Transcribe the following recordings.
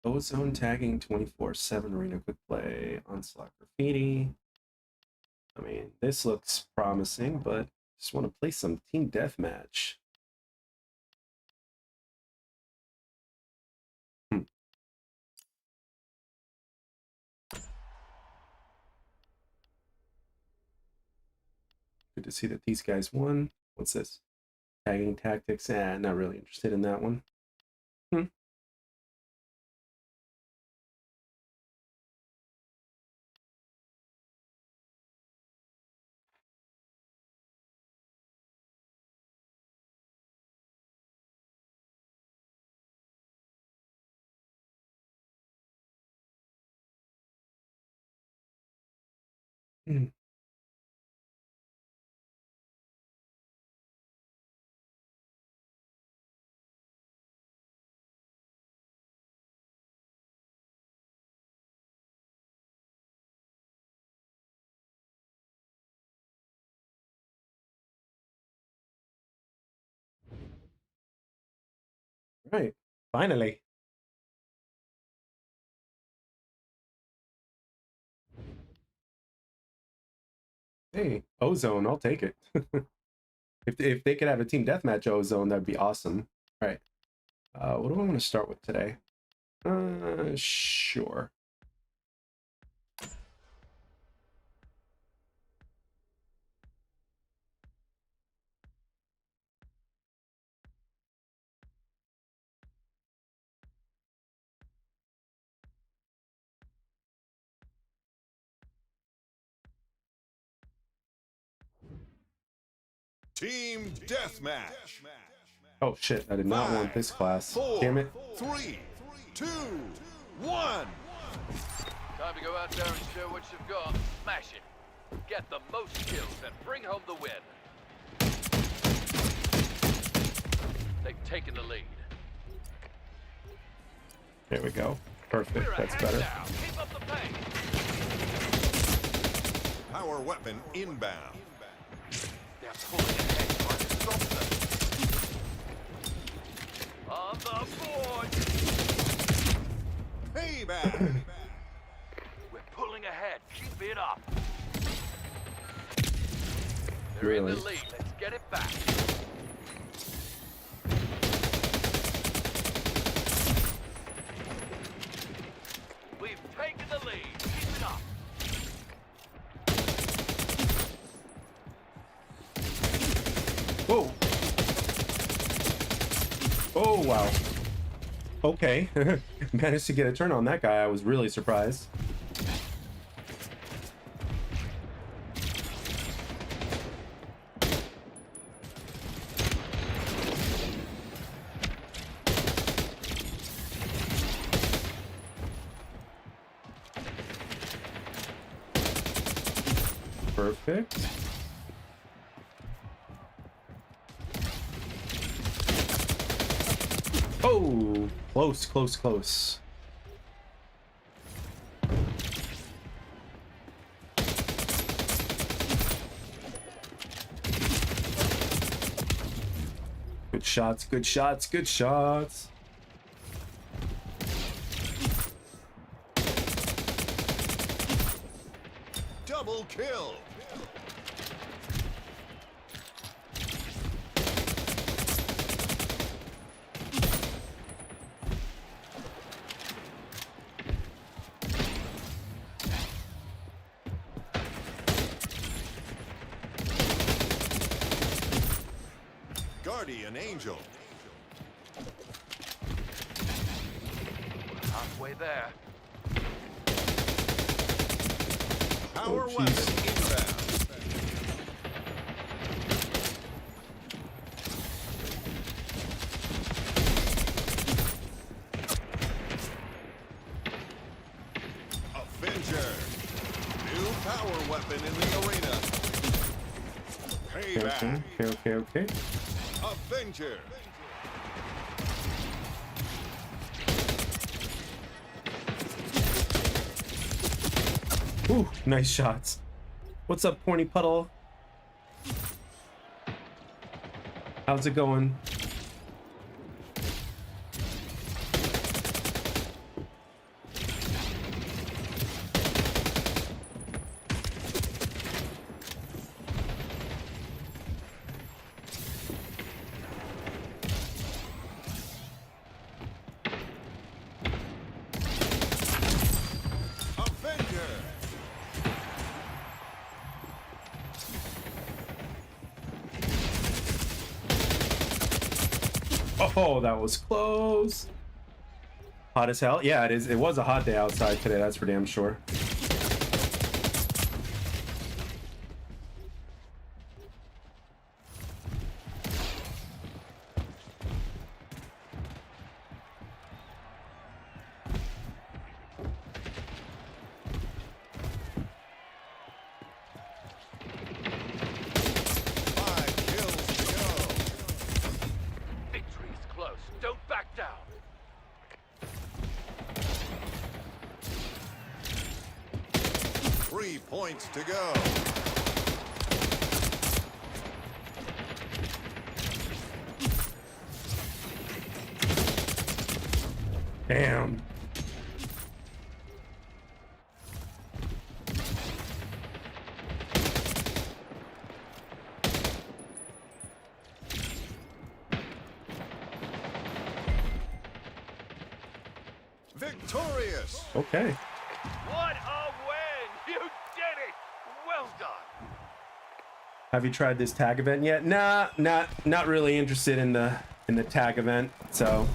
Ozone tagging 24/7 arena quick play, onslaught graffiti. I mean, this looks promising, but just want to play some team deathmatch. Good to see that these guys won. What's this? Tagging tactics? Not really interested in that one. Right, finally. Hey, Ozone, I'll take it. If they could have a team deathmatch Ozone, that'd be awesome. All right. What do I want to start with today? Sure. Team deathmatch. Oh shit, I did not want this class. Damn it. 3, 2, 1. Time to go out there and show what you've got. Smash it. Get the most kills and bring home the win. They've taken the lead. There we go. Perfect. That's better. Now. Keep up the pace. Power weapon inbound. They're pulling ahead. Trying to stop them. On the board. Payback. We're pulling ahead. Keep it up. They're Really? in the lead. Let's get it back. We've taken the lead. Keep it up. Whoa. Oh, wow. Okay. Managed to get a turn on that guy. I was really surprised. Perfect. Oh, close, close, close. Good shots, good shots, good shots. Double kill. Guardian Angel. We're halfway there. Power Oh, weapon jeez. inbound. Avenger. New power weapon in the arena. Payback. Okay. Avenger. Ooh, nice shots. What's up, Porny Puddle? How's it going? Oh, that was close. Hot as hell. Yeah, it is. It was a hot day outside today. That's for damn sure. Victory's close. Don't back down. 3 points to go. Damn. Victorious. Okay. What a win! You did it! Well done. Have you tried this tag event yet? Nah, not really interested in the tag event. So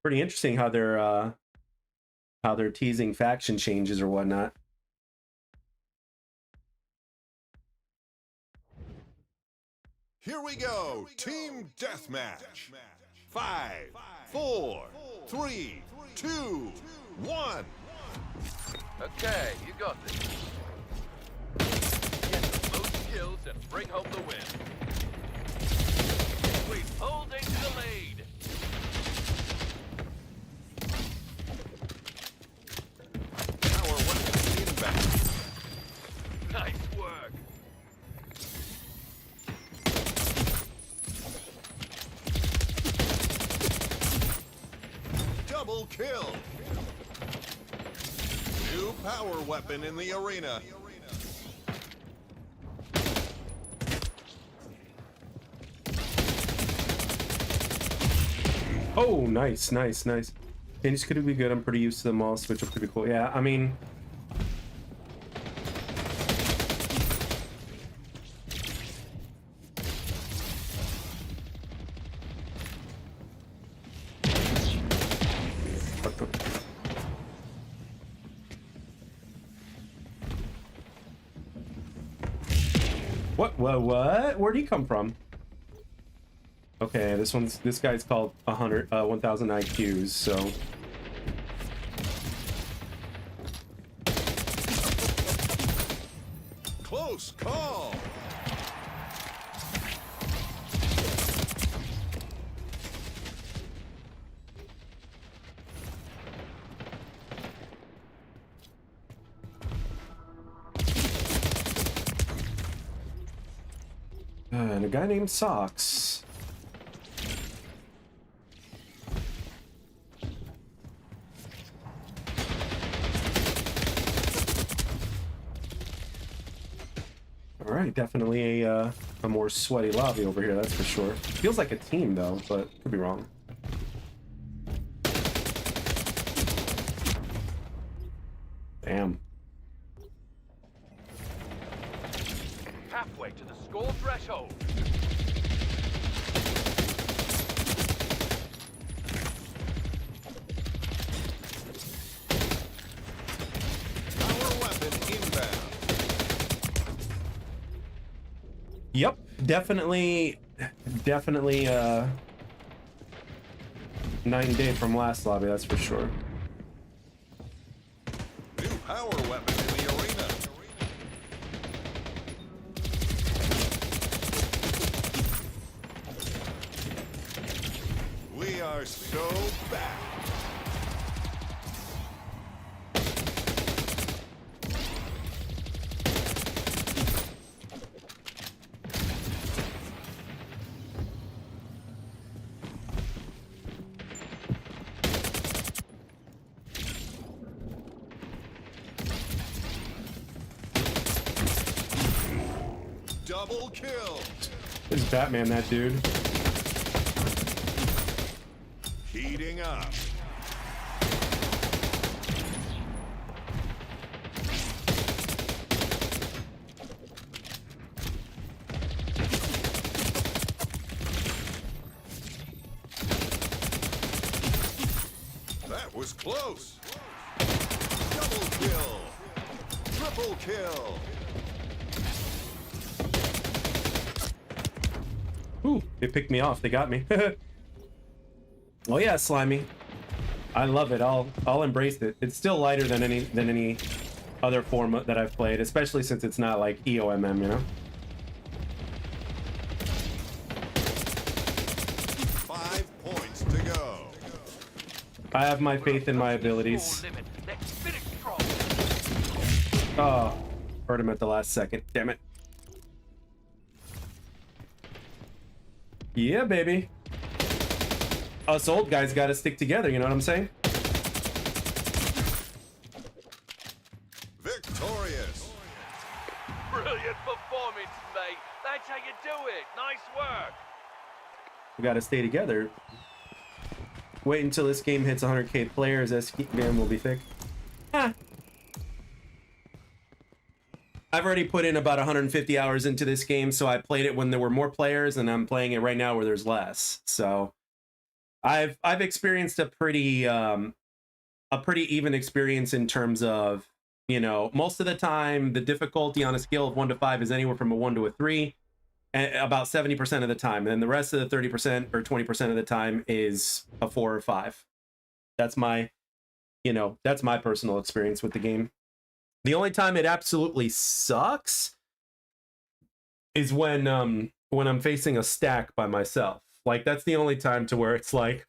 pretty interesting how they're teasing faction changes or whatnot. Here we go. Team deathmatch. 5, 4, 3, 2, 1. Okay, you got this. Get the most kills and bring home the win. We're holding the lead. Power weapon inbound. Nice work. Double kill. New power weapon in the arena. Oh, nice. Things could be good. I'm pretty used to them all. Switch up could be cool. Yeah, I mean, what? Where'd he come from? Okay, this guy's called 1,000 IQs, so Close call. and a guy named Socks. All right, definitely a more sweaty lobby over here, that's for sure. Feels like a team though, but could be wrong. Damn. Halfway to the score threshold. Power weapon inbound. Definitely night and day from last lobby, that's for sure. New power weapon in the arena. We are so back. Double kill. Is Batman that dude? Heating up. That was close. Double kill. Triple kill. Ooh, they picked me off. They got me. Oh yeah, Slimy. I love it. I'll embrace it. It's still lighter than any other form that I've played, especially since it's not like EOMM, you know? 5 points to go. I have my faith in my abilities. Let's finish strong. Oh, hurt him at the last second. Damn it. Yeah, baby. Us old guys gotta stick together, you know what I'm saying? Victorious. Brilliant performance, mate. That's how you do it. Nice work. We gotta stay together. Wait until this game hits 100k players, this game will be thick. Ah. I've already put in about 150 hours into this game, so I played it when there were more players, and I'm playing it right now where there's less. So I've experienced a pretty even experience in terms of, you know, most of the time the difficulty on a scale of 1 to 5 is anywhere from a 1 to a 3, and about 70% of the time. And then the rest of the 30% or 20% of the time is a 4 or 5. That's my, you know, that's my personal experience with the game. The only time it absolutely sucks is when I'm facing a stack by myself. Like, that's the only time to where it's like,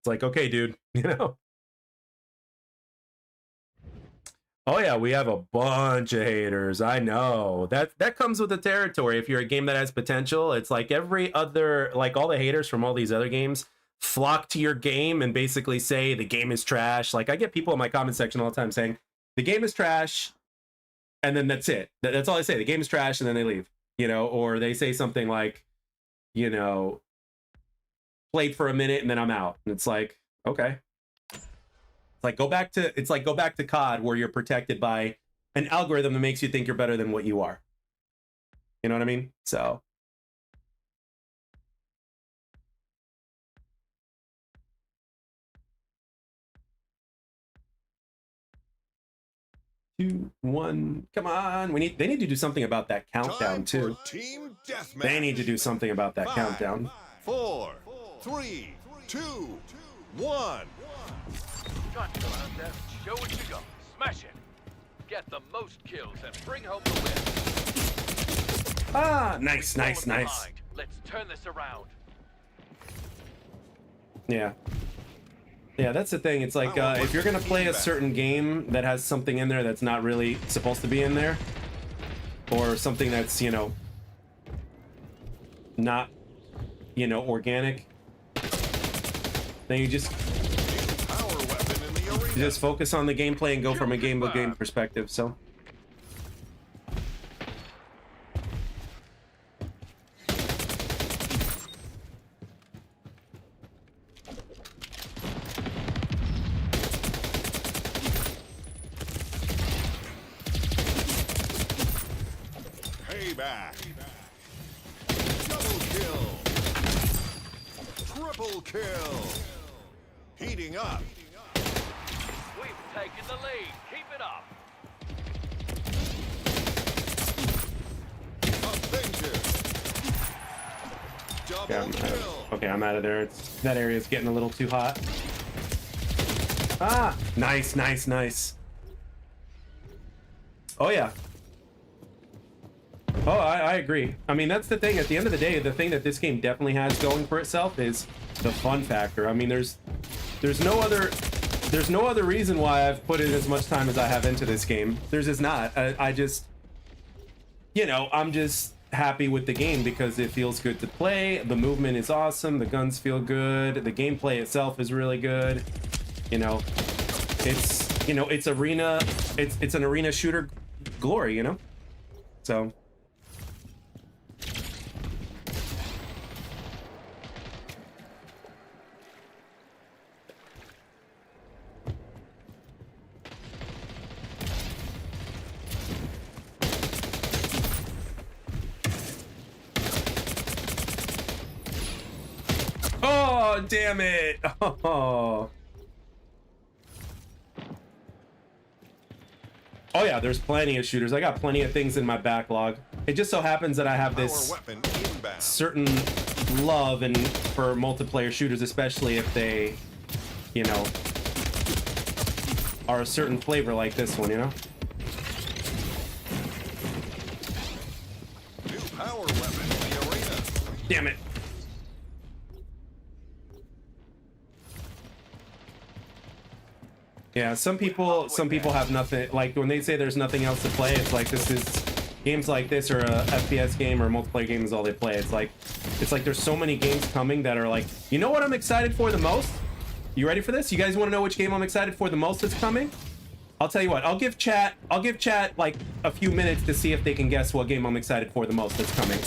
okay, dude, you know? Oh yeah, we have a bunch of haters. I know. That comes with the territory. If you're a game that has potential, it's like every other, like all the haters from all these other games flock to your game and basically say the game is trash. Like, I get people in my comment section all the time saying, the game is trash, and then that's it. That's all I say. The game is trash, and then they leave, you know, or they say something like, you know, played for a minute and then I'm out. And it's like, okay. It's like go back to COD, where you're protected by an algorithm that makes you think you're better than what you are. You know what I mean? So 2, 1, come on. They need to do something about that countdown too. Team deathmatch. They need to do something about that 5, countdown. 4, 3, 2, 1. Time to go out there and show what you got. Smash it. Get the most kills and bring home the win. Ah, nice. Behind. Let's turn this around. Yeah. Yeah, that's the thing. It's like, if you're gonna play a certain game that has something in there that's not really supposed to be in there, or something that's, you know, not, you know, organic, then you just focus on the gameplay and go from a game-to-game perspective. So payback. Double kill. Triple kill. Heating up. We've taken the lead. Keep it up. Avengers. Yeah, okay, I'm out of there. That area's getting a little too hot. Ah, nice, nice, nice. Oh yeah. Oh, I agree. I mean, that's the thing. At the end of the day, the thing that this game definitely has going for itself is the fun factor. I mean, there's no other reason why I've put in as much time as I have into this game. There's just not. I just, you know, I'm just happy with the game because it feels good to play. The movement is awesome. The guns feel good. The gameplay itself is really good. You know, it's arena. It's an arena shooter glory. You know, so. Oh, damn it. Oh. Oh yeah, there's plenty of shooters. I got plenty of things in my backlog. It just so happens that I have this certain love and for multiplayer shooters, especially if they, you know, are a certain flavor like this one, you know? New power weapon in the arena. Damn it. Yeah, some people have nothing, like when they say there's nothing else to play, it's like this is games like this or a FPS game or a multiplayer game is all they play. It's like there's so many games coming that are like, you know what I'm excited for the most? You ready for this? You guys want to know which game I'm excited for the most that's coming? I'll tell you what, I'll give chat like a few minutes to see if they can guess what game I'm excited for the most that's coming.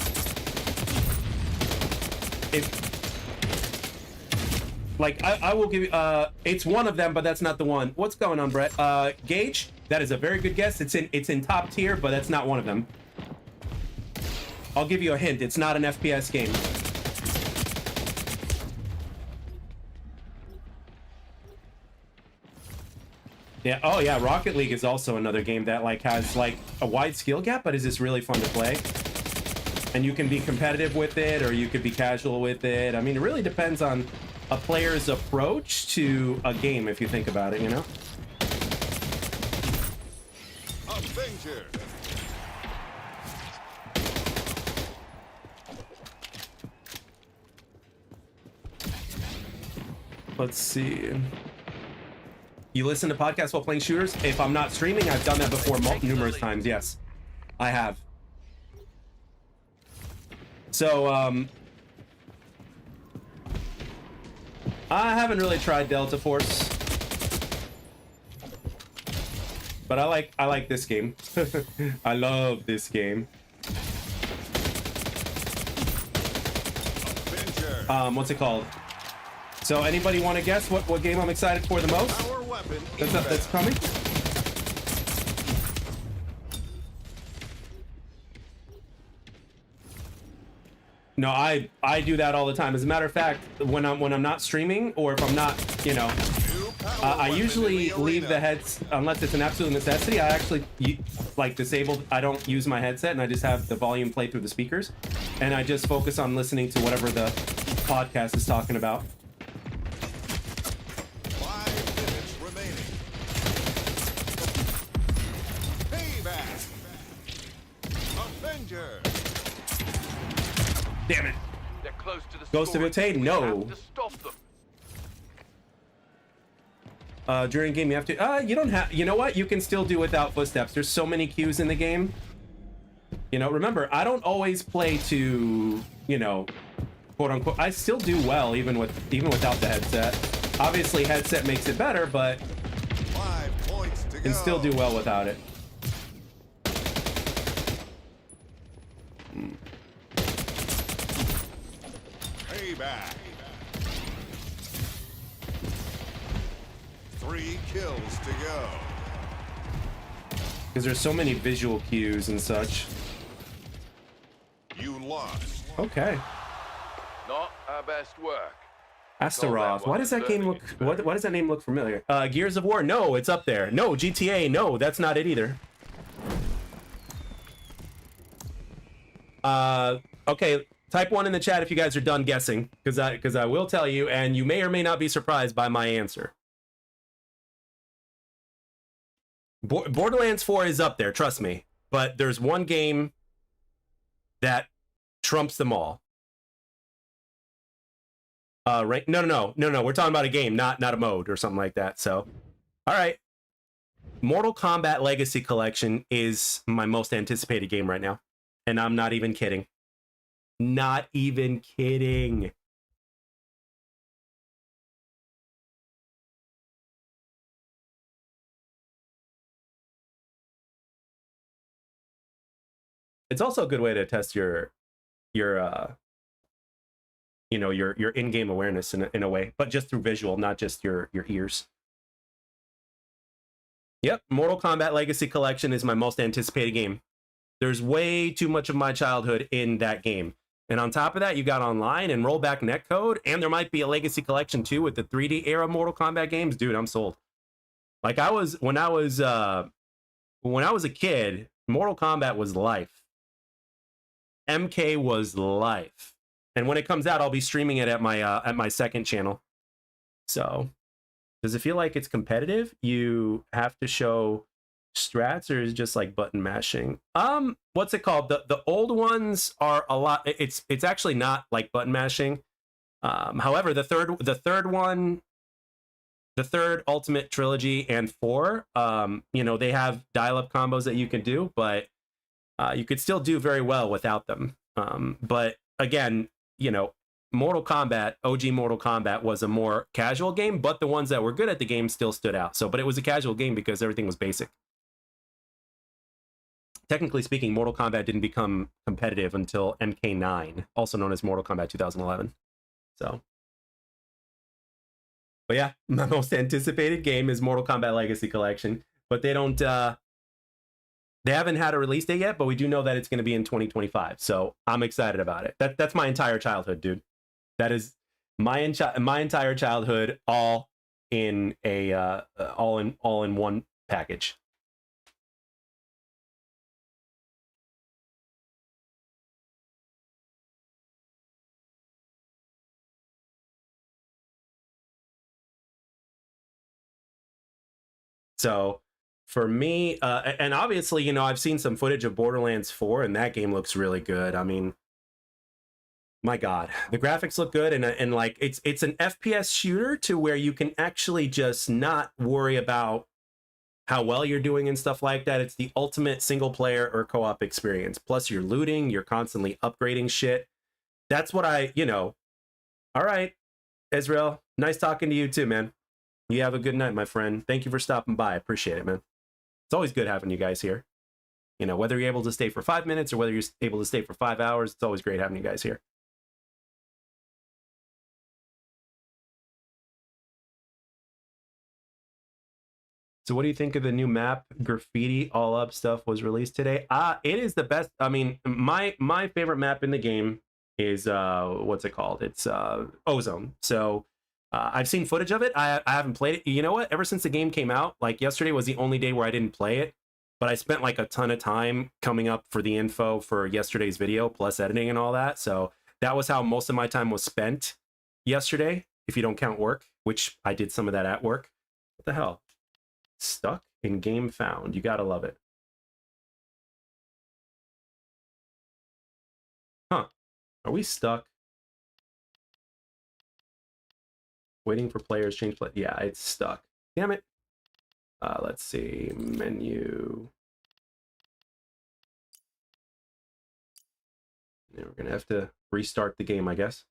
Like, I will give you, it's one of them, but that's not the one. What's going on, Brett? Gage, that is a very good guess. It's in top tier, but that's not one of them. I'll give you a hint. It's not an FPS game. Yeah, oh yeah, Rocket League is also another game that like has like a wide skill gap, but is just really fun to play. And you can be competitive with it, or you could be casual with it. I mean, it really depends on a player's approach to a game, if you think about it, you know? Avenger. Let's see. You listen to podcasts while playing shooters? If I'm not streaming, I've done that before numerous times, yes. I have. So, I haven't really tried Delta Force, but I like this game. I love this game. What's it called? So anybody want to guess what game I'm excited for the most? That's coming. No, I do that all the time. As a matter of fact, when I'm not streaming or if I'm not, you know, I usually leave the heads unless it's an absolute necessity. I actually like disabled. I don't use my headset and I just have the volume play through the speakers, and I just focus on listening to whatever the podcast is talking about. 5 minutes remaining. Payback. Avenger. Damn it. They're close to the Ghost of scoring. Utah? We No. have to stop them. During game you have to you don't have, you know what, you can still do without footsteps. There's so many cues in the game, you know. Remember, I don't always play to, you know, quote unquote, I still do well even without the headset. Obviously headset makes it better, but 5 points to go. can still do well without it. Payback. 3 kills to go. Because there's so many visual cues and such. You lost. Okay. Not our best work. Astaroth. Why does that game look, why does that name look familiar? Gears of War. No, it's up there. No, GTA. No, that's not it either. Okay, Type 1 in the chat if you guys are done guessing, because I will tell you, and you may or may not be surprised by my answer. Borderlands 4 is up there, trust me. But there's one game that trumps them all. Right? No. We're talking about a game, not a mode or something like that. So, all right. Mortal Kombat Legacy Collection is my most anticipated game right now, and I'm not even kidding. Not even kidding. It's also a good way to test your in-game awareness in a way, but just through visual, not just your ears. Yep, Mortal Kombat Legacy Collection is my most anticipated game. There's way too much of my childhood in that game. And on top of that, you got online and rollback netcode, and there might be a Legacy Collection too with the 3D era Mortal Kombat games. Dude, I'm sold. Like when I was a kid, Mortal Kombat was life. MK was life. And when it comes out, I'll be streaming it at my second channel. So, does it feel like it's competitive? You have to show strats, or is it just like button mashing? What's it called? The old ones are a lot. It's actually not like button mashing. However, the third Ultimate Trilogy and 4, they have dial-up combos that you can do, but you could still do very well without them. But again, Mortal Kombat, OG Mortal Kombat was a more casual game, but the ones that were good at the game still stood out. So, but it was a casual game because everything was basic. Technically speaking, Mortal Kombat didn't become competitive until MK9, also known as Mortal Kombat 2011. So, but yeah, my most anticipated game is Mortal Kombat Legacy Collection, but they haven't had a release date yet, but we do know that it's going to be in 2025. So I'm excited about it. That's my entire childhood, dude. That is my entire childhood, all in one package. So for me, and obviously, I've seen some footage of Borderlands 4, and that game looks really good. I mean, my God, the graphics look good, and like it's an FPS shooter to where you can actually just not worry about how well you're doing and stuff like that. It's the ultimate single player or co-op experience. Plus, you're looting, you're constantly upgrading shit. That's what all right, Israel, nice talking to you too, man. You have a good night, my friend. Thank you for stopping by. I appreciate it, man. It's always good having you guys here. Whether you're able to stay for 5 minutes or whether you're able to stay for 5 hours, it's always great having you guys here. So what do you think of the new map? Graffiti All Up stuff was released today. It is the best. I mean, my favorite map in the game is what's it called? It's Ozone. So I've seen footage of it. I haven't played it. You know what? Ever since the game came out, like yesterday was the only day where I didn't play it, but I spent like a ton of time coming up for the info for yesterday's video, plus editing and all that. So that was how most of my time was spent yesterday, if you don't count work, which I did some of that at work. What the hell? Stuck in game found. You gotta love it. Huh. Are we stuck? Waiting for players, change play. Yeah, it's stuck. Damn it. Let's see. Menu. Yeah, we're gonna have to restart the game, I guess.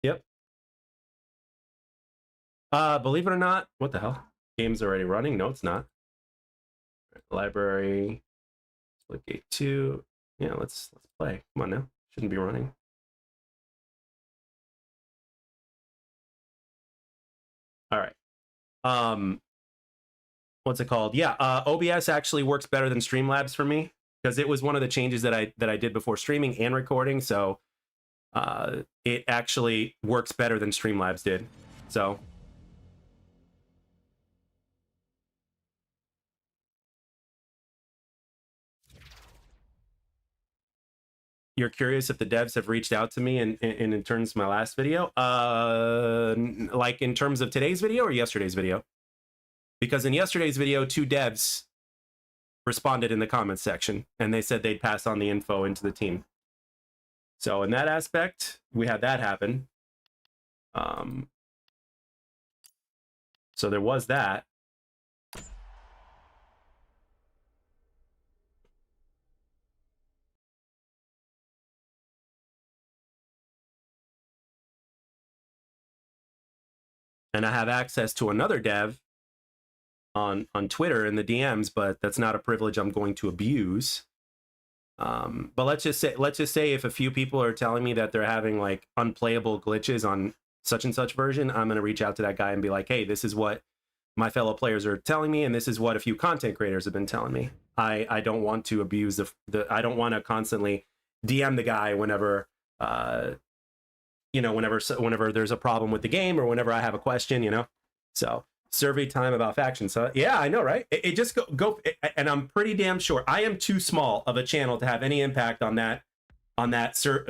Yep. Believe it or not, what the hell? Game's already running? No, it's not. Library. Splitgate 2. Yeah, let's play. Come on now. Shouldn't be running. All right. What's it called? Yeah, OBS actually works better than Streamlabs for me because it was one of the changes that I did before streaming and recording. So it actually works better than Streamlabs did. So you're curious if the devs have reached out to me in terms of my last video, like in terms of today's video or yesterday's video? Because in yesterday's video, 2 devs responded in the comments section and they said they'd pass on the info into the team. So in that aspect, we had that happen. So there was that. And I have access to another dev on Twitter in the DMs, but that's not a privilege I'm going to abuse. But let's just say if a few people are telling me that they're having like unplayable glitches on such and such version, I'm going to reach out to that guy and be like, hey, this is what my fellow players are telling me, and this is what a few content creators have been telling me. I don't want to abuse I don't want to constantly DM the guy whenever you know, whenever there's a problem with the game or whenever I have a question, you know. So survey time about factions. So yeah, I know, right? It just go and I'm pretty damn sure I am too small of a channel to have any impact on that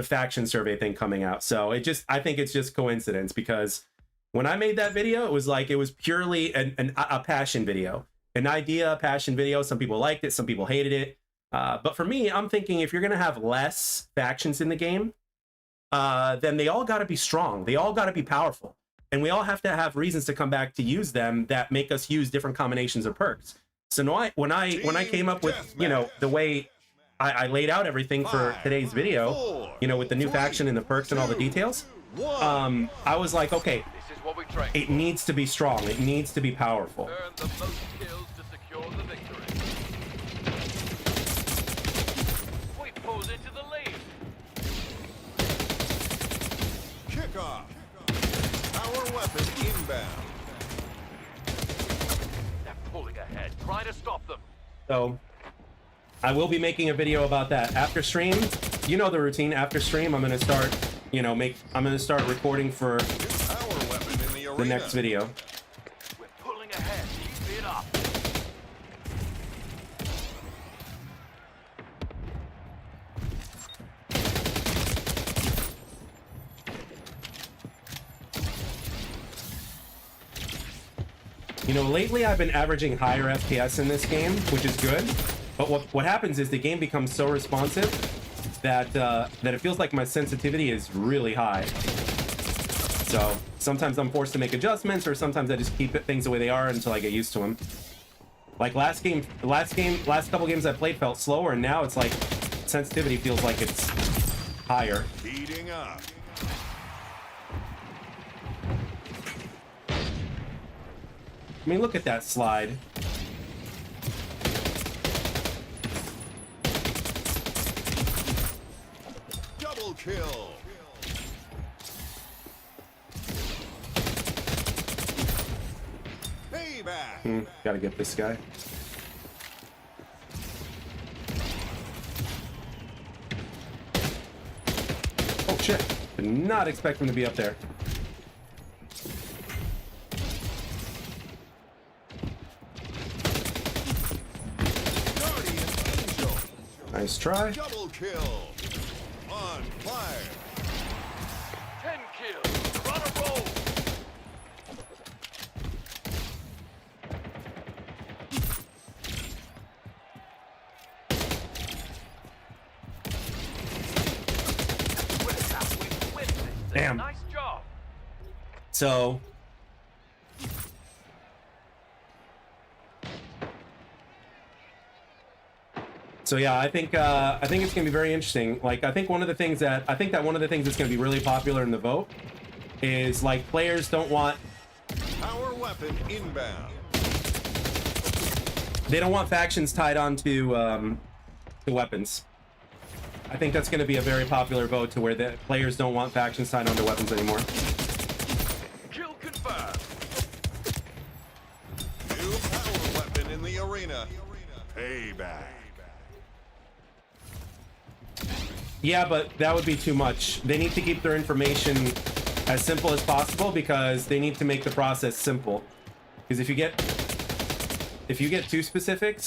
faction survey thing coming out. So I think it's just coincidence, because when I made that video, it was purely a passion video, an idea, a passion video. Some people liked it, some people hated it. But for me, I'm thinking if you're gonna have less factions in the game, then they all got to be strong. They all got to be powerful. And we all have to have reasons to come back to use them that make us use different combinations of perks. So when I came up with, you know, the way I laid out everything for today's video, you know, with the new faction and the perks and all the details, I was like, okay, it needs to be strong. It needs to be powerful. Earn the most kills to secure the victory. We pulled into the lead. Kickoff. Power weapon inbound. They're pulling ahead. Try to stop them. So I will be making a video about that after stream. You know the routine. After stream, I'm going to start, you know, I'm going to start recording for Power weapon in the arena. the next video. We're pulling ahead. Keep it up. You know, lately I've been averaging higher FPS in this game, which is good. But what happens is the game becomes so responsive that that it feels like my sensitivity is really high. So sometimes I'm forced to make adjustments, or sometimes I just keep things the way they are until I get used to them. Like last couple games I played felt slower, and now it's like sensitivity feels like it's higher. Heating up. I mean, look at that slide. Double kill. Payback. Gotta get this guy. Oh shit. Did not expect him to be up there. Nice try. Double kill. On fire. 10 kills. Run a roll. Damn. Nice job. So yeah, I think it's gonna be very interesting. Like I think one of the things that's gonna be really popular in the vote is like players don't want Power weapon inbound. they don't want factions tied on to weapons. I think that's gonna be a very popular vote, to where the players don't want factions tied onto weapons anymore. Kill confirmed. New power weapon in the arena. Payback. Yeah, but that would be too much. They need to keep their information as simple as possible because they need to make the process simple. Because if you get too specific,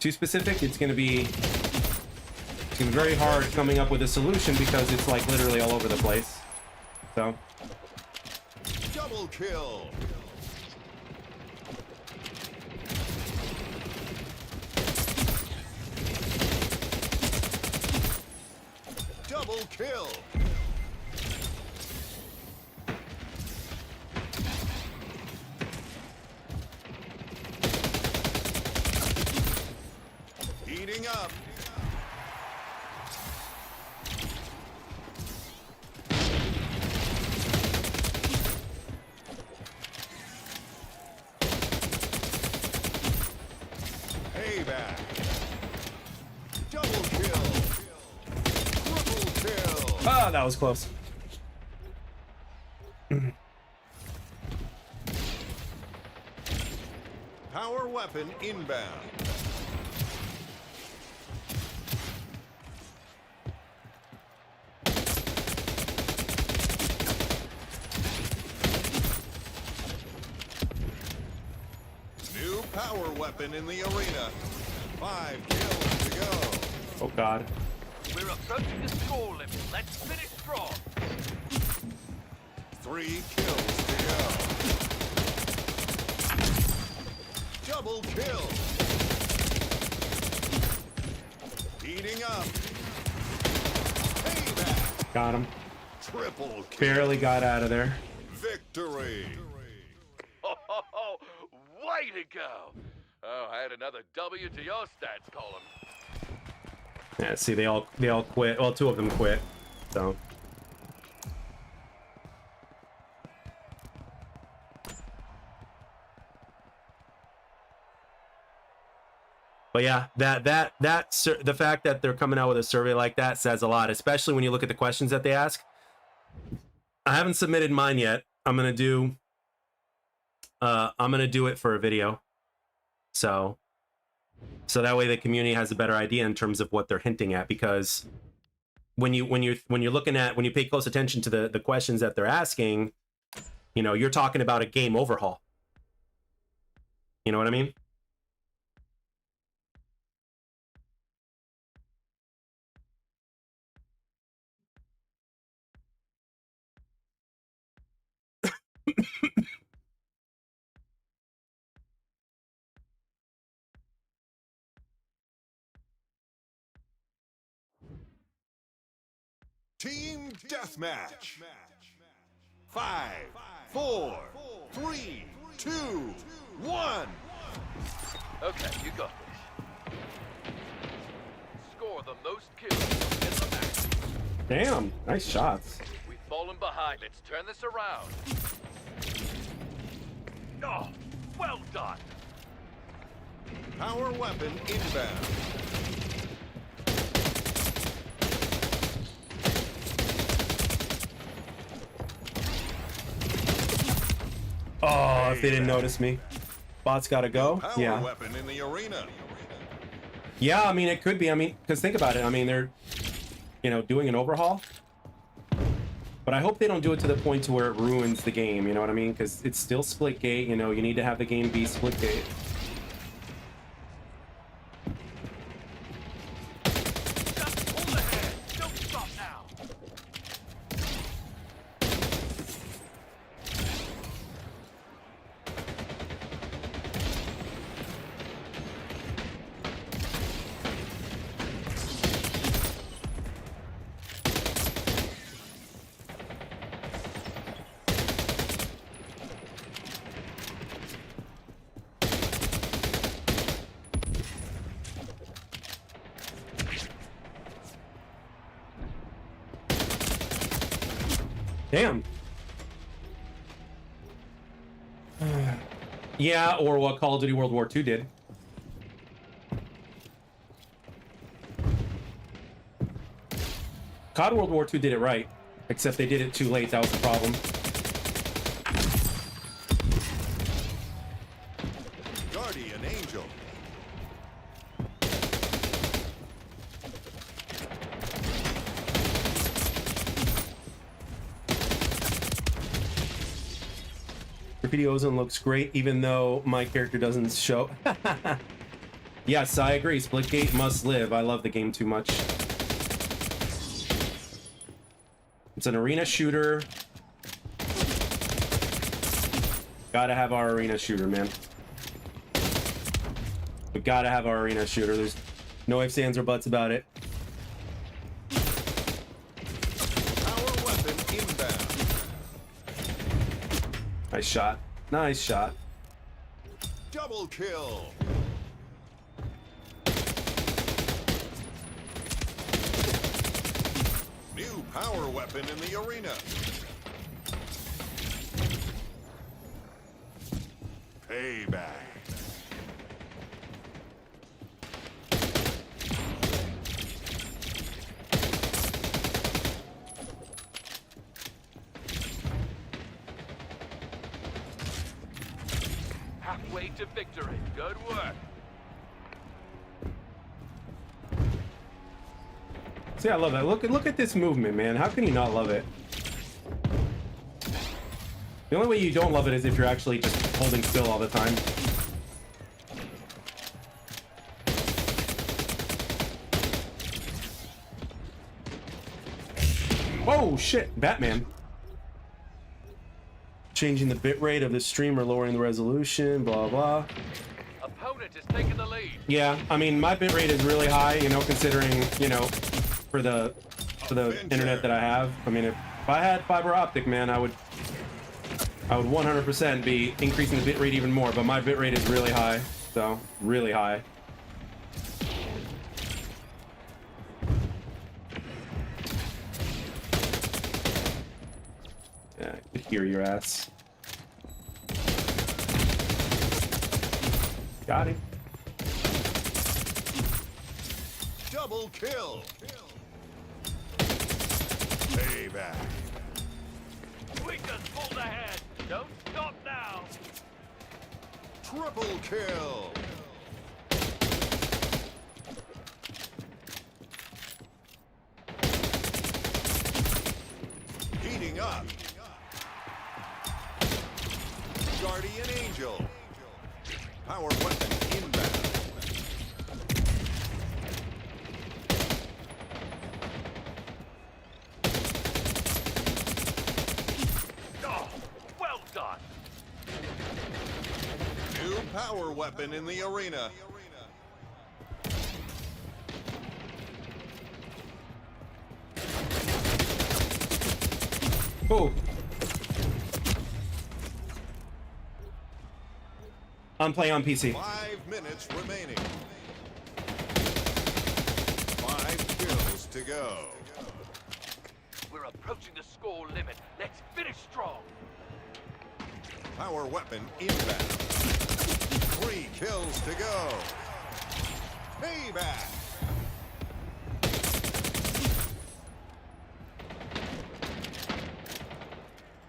it's gonna be very hard coming up with a solution because it's like literally all over the place. So Double kill. Double kill. Heating up. Payback. Double kill. Triple kill. ah, that was close. Power weapon inbound. New power weapon in the arena. 5 kills to go. Oh God. We're approaching the score limit. Let's finish strong. 3 kills to go. Double kill. Heating up. Payback. Got him. Triple kill. Barely got out of there. Victory. Oh, way to go. Oh, I had another W to your stats column. Yeah, see, they all quit. Well, 2 of them quit. So. But yeah, the fact that they're coming out with a survey like that says a lot, especially when you look at the questions that they ask. I haven't submitted mine yet. I'm gonna do it for a video, so that way the community has a better idea in terms of what they're hinting at. Because when you pay close attention to the questions that they're asking, you know, you're talking about a game overhaul. You know what I mean? Team deathmatch. 5, 4, 3, 2, 1. Okay, you got this. Score the most kills in the match. Damn, nice shots. We've fallen behind. Let's turn this around. Oh, well done. Power weapon inbound. Oh, if they didn't notice me. Bot's gotta go. Power Yeah. weapon in the arena. Yeah, I mean, it could be. I mean, because think about it. I mean, they're, you know, doing an overhaul. But I hope they don't do it to the point to where it ruins the game. You know what I mean? Because it's still Splitgate. You know, you need to have the game be Splitgate. Just hold ahead. Don't stop now. Damn. Yeah, or what Call of Duty World War II did. COD World War II did it right, except they did it too late. That was the problem. Guardian Angel. videos and looks great, even though my character doesn't show. Yes, I agree. Splitgate must live. I love the game too much. It's an arena shooter. Gotta have our arena shooter, man. We gotta have our arena shooter. There's no ifs, ands, or buts about it. Power weapon inbound. Nice shot. Nice shot. Double kill. New power weapon in the arena. Payback. Halfway to victory. Good work. See, I love that. Look at this movement, man. How can you not love it? The only way you don't love it is if you're actually just holding still all the time. Oh shit, Batman. Changing the bitrate of the stream or lowering the resolution, blah blah. Opponent is taking the lead. Yeah, I mean my bitrate is really high, you know, considering, you know, for the internet that I have. I mean, if I had fiber optic, man, I would 100% be increasing the bitrate even more, but my bitrate is really high, so really high. Yeah, I could hear your ass. Got him. Double kill. Payback. We just pulled ahead. Don't stop now. Triple kill. Heating up. Guardian Angel. Power weapon inbound. Oh, well done. New power weapon in the arena. Oh. I'm playing on PC. 5 minutes remaining. 5 kills to go. We're approaching the score limit. Let's finish strong. Power weapon inbound. 3 kills to go. Payback.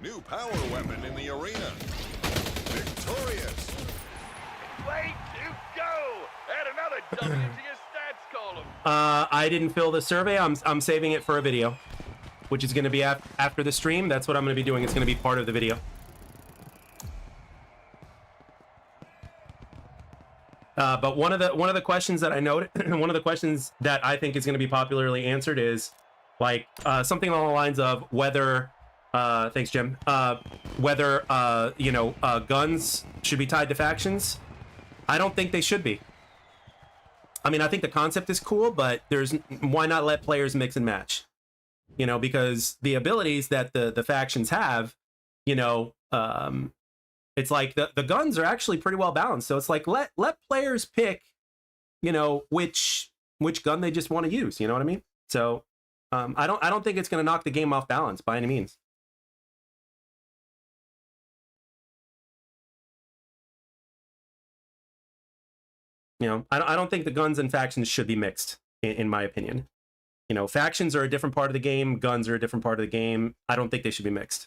New power weapon in the arena. Victorious. Way to go! Add another W to your stats column. I didn't fill the survey. I'm saving it for a video, which is going to be after the stream. That's what I'm going to be doing. It's going to be part of the video. But one of the questions that I noted, one of the questions that I think is going to be popularly answered is like something along the lines of whether, thanks Jim, whether you know, guns should be tied to factions. I don't think they should be. I mean, I think the concept is cool, but why not let players mix and match? You know, because the abilities that the factions have, you know, it's like the guns are actually pretty well balanced. So it's like let players pick, you know, which gun they just want to use. You know what I mean? So I don't think it's going to knock the game off balance by any means. You know, I don't think the guns and factions should be mixed, in my opinion. You know, factions are a different part of the game. Guns are a different part of the game. I don't think they should be mixed.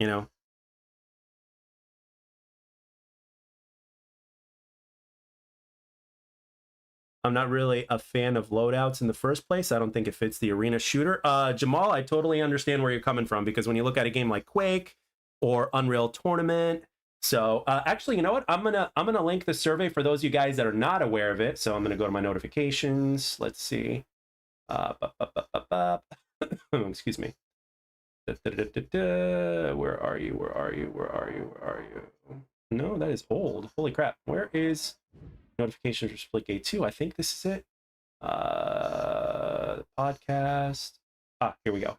You know? I'm not really a fan of loadouts in the first place. I don't think it fits the arena shooter. Jamal, I totally understand where you're coming from, because when you look at a game like Quake, or Unreal Tournament. So actually, you know what? I'm gonna link the survey for those of you guys that are not aware of it. So I'm gonna go to my notifications. Let's see. Excuse me. Where are you? Where are you? Where are you? Where are you? No, that is old. Holy crap. Where is notifications for Splitgate 2? I think this is it. Podcast. Here we go.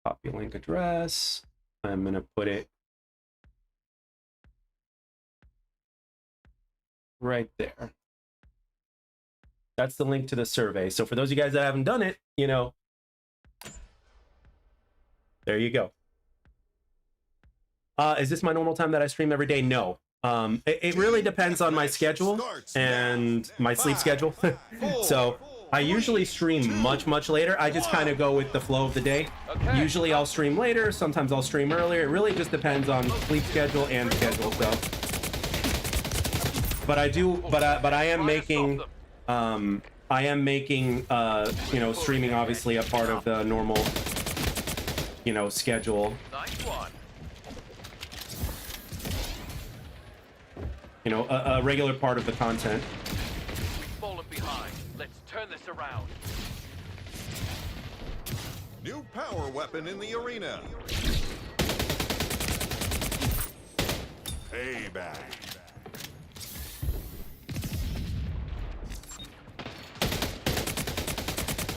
Copy link address. I'm gonna put it right there. That's the link to the survey. So for those of you guys that haven't done it, you know, there you go. Is this my normal time that I stream every day? No. It really depends on my schedule and my sleep schedule. So I usually stream much later. I just kind of go with the flow of the day. Usually I'll stream later. Sometimes I'll stream earlier. It really just depends on sleep schedule and schedule. So, but I am making, you know, streaming obviously a part of the normal, you know, schedule. Nice one. You know, a regular part of the content. Fallen behind. Let's turn this around. New power weapon in the arena. Payback.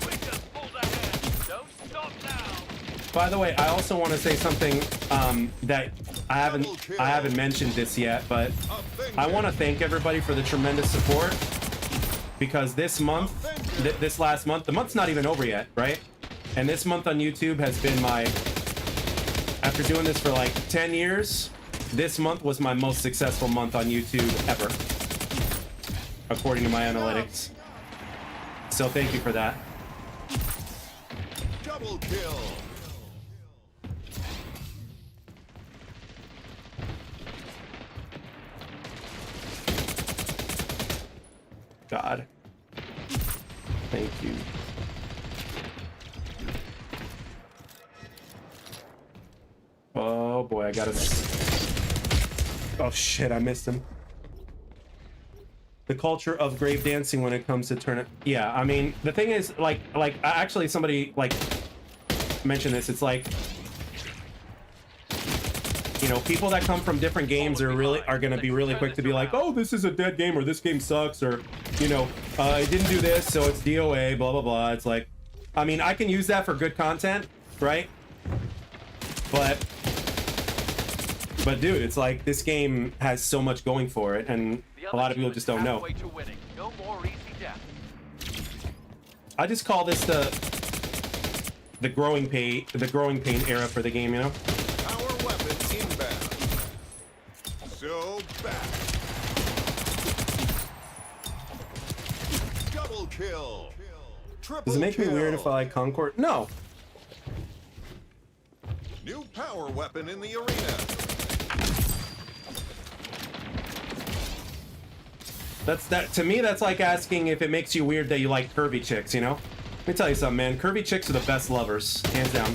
We just pulled ahead. Don't stop now. By the way, I also want to say something that I haven't mentioned this yet, but I want to thank everybody for the tremendous support, because this month, this last month, the month's not even over yet, right? And this month on YouTube has been my, after doing this for like 10 years, this month was my most successful month on YouTube ever, according to my analytics. So thank you for that. Double kill. God. Thank you. Oh boy, I gotta... Oh shit, I missed him. The culture of grave dancing when it comes to tournament. Yeah, I mean, the thing is, like actually somebody like mentioned this. It's like, you know, people that come from different games are gonna be really quick to be like, oh, this is a dead game, or this game sucks, or, you know, it didn't do this, so it's DOA, blah blah blah. It's like, I mean, I can use that for good content, right? But dude, it's like this game has so much going for it, and a lot of people just don't know. No more easy death. I just call this the growing pain era for the game, you know? Power weapon inbound. So back. Double kill. Triple Does it make me kill. weird if I like Concord? No. New power weapon in the arena. To me, that's like asking if it makes you weird that you like curvy chicks, you know? Let me tell you something, man. Curvy chicks are the best lovers, hands down.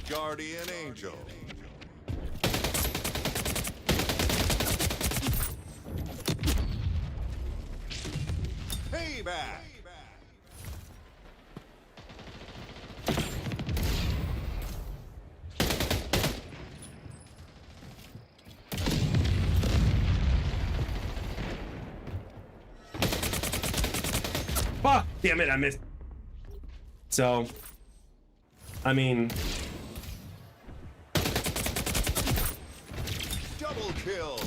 Guardian Angel. Payback. Fuck! Damn it, I missed. So, I mean... Double kill.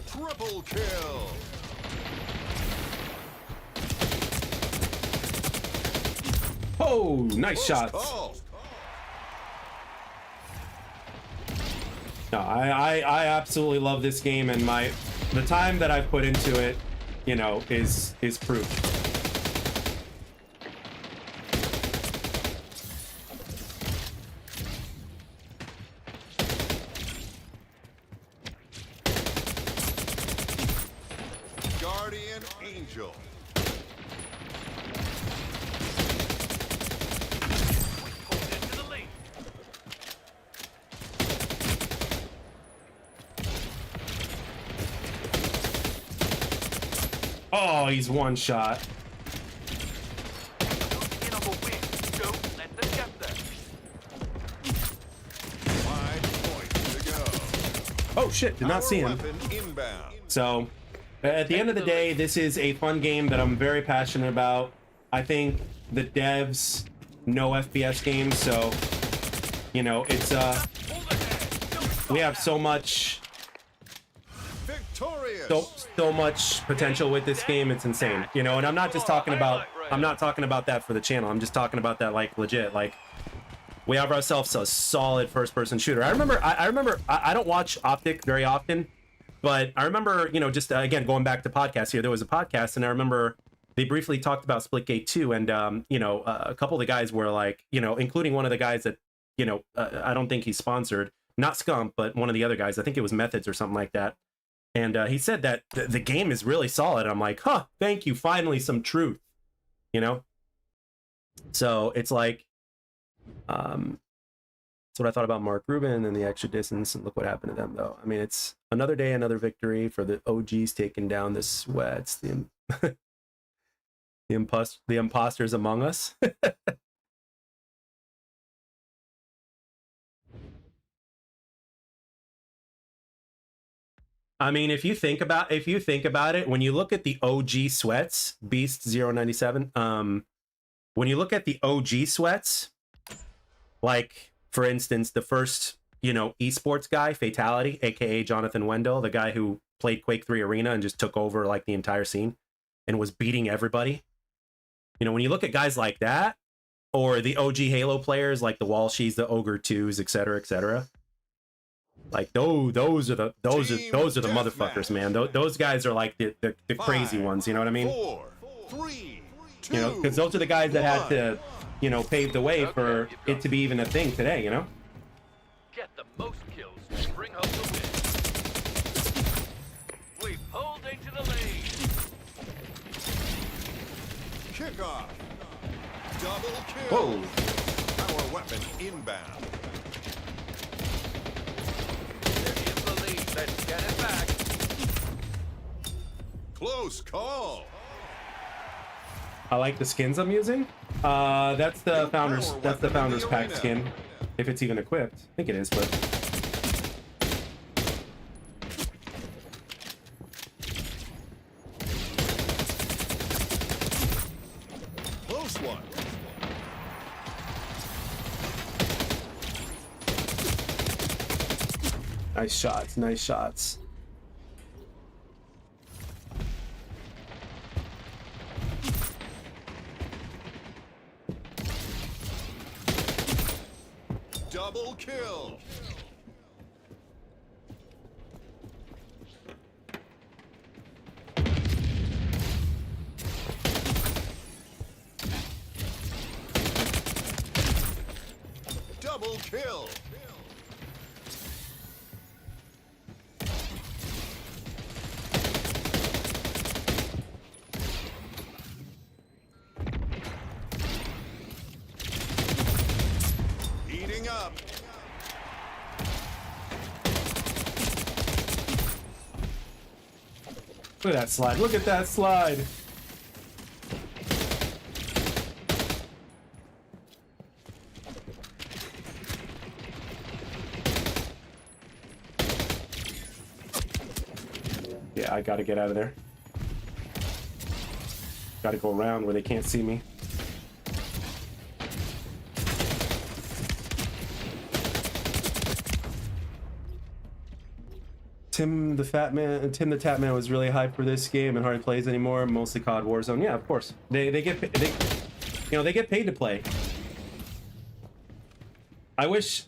Triple kill. Oh, nice Close shots. call. No, I absolutely love this game, and the time that I've put into it, you know, is proof. Guardian Angel. he's one shot. In on the win. Don't let them get there. 5 points to go. Oh shit, did not see him. Power weapon inbound. So, at the end of the day, this is a fun game that I'm very passionate about. I think the devs know FPS games, so, you know, it's, we have so much, Victorious. so much potential with this game. It's insane, you know, and I'm not just talking about, I'm not talking about that for the channel. I'm just talking about that, like, legit, like, we have ourselves a solid first-person shooter. I remember, I don't watch Optic very often, but I remember, you know, just again, going back to podcasts here, there was a podcast, and I remember they briefly talked about Splitgate 2, and, you know, a couple of the guys were like, you know, including one of the guys that, you know, I don't think he's sponsored, not Scump, but one of the other guys, I think it was Methods or something like that. And he said that the game is really solid. I'm like, huh, thank you, finally some truth, you know? So it's like, that's what I thought about Mark Rubin and the extra distance, and look what happened to them, though. I mean, it's another day, another victory for the OGs taking down the Sweats, the imposters among us. I mean, if you think about it, when you look at the OG Sweats, Beast 097, when you look at the OG Sweats, like, for instance, the first, you know, esports guy, Fatality, aka Jonathan Wendell, the guy who played Quake 3 Arena and just took over like the entire scene and was beating everybody. You know, when you look at guys like that, or the OG Halo players like the Walshies, the Ogre 2s, etc., like those are the motherfuckers, man. Those guys are like the crazy ones, you know what I mean? 4, 3, 2, you know, because those are the guys that had to, you know, pave the way for it to be even a thing today, you know? Get the most kills to bring home the win. We've pulled into the lead. kickoff. Double kill. Whoa. Power weapon inbound. There is the lead. Let's get it back. Close call. I like the skins I'm using. That's the founders pack skin, if it's even equipped. I think it is, but Close one. nice shots, nice shots. Double kill. Double kill. Heating up. Look at that slide. Look at that slide. Yeah, I gotta get out of there. Gotta go around where they can't see me. Tim the Tap Man was really hyped for this game and hardly plays anymore. Mostly COD Warzone. Yeah, of course. They get they get paid to play. I wish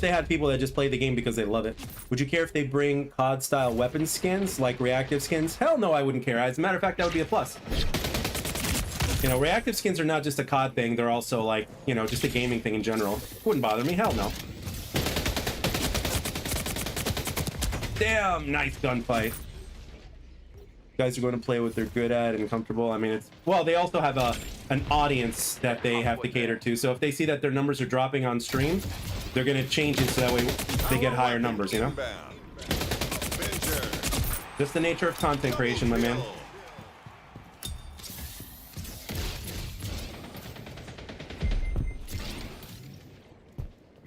they had people that just play the game because they love it. Would you care if they bring COD style weapon skins like reactive skins? Hell no, I wouldn't care. As a matter of fact, that would be a plus. You know, reactive skins are not just a COD thing, they're also like, you know, just a gaming thing in general. Wouldn't bother me, hell no. Damn, nice gunfight. Guys are going to play what they're good at and comfortable. I mean, it's, well, they also have an audience that they have to cater to. So if they see that their numbers are dropping on stream, they're going to change it so that way they get higher numbers, you know? Just the nature of content creation, my man.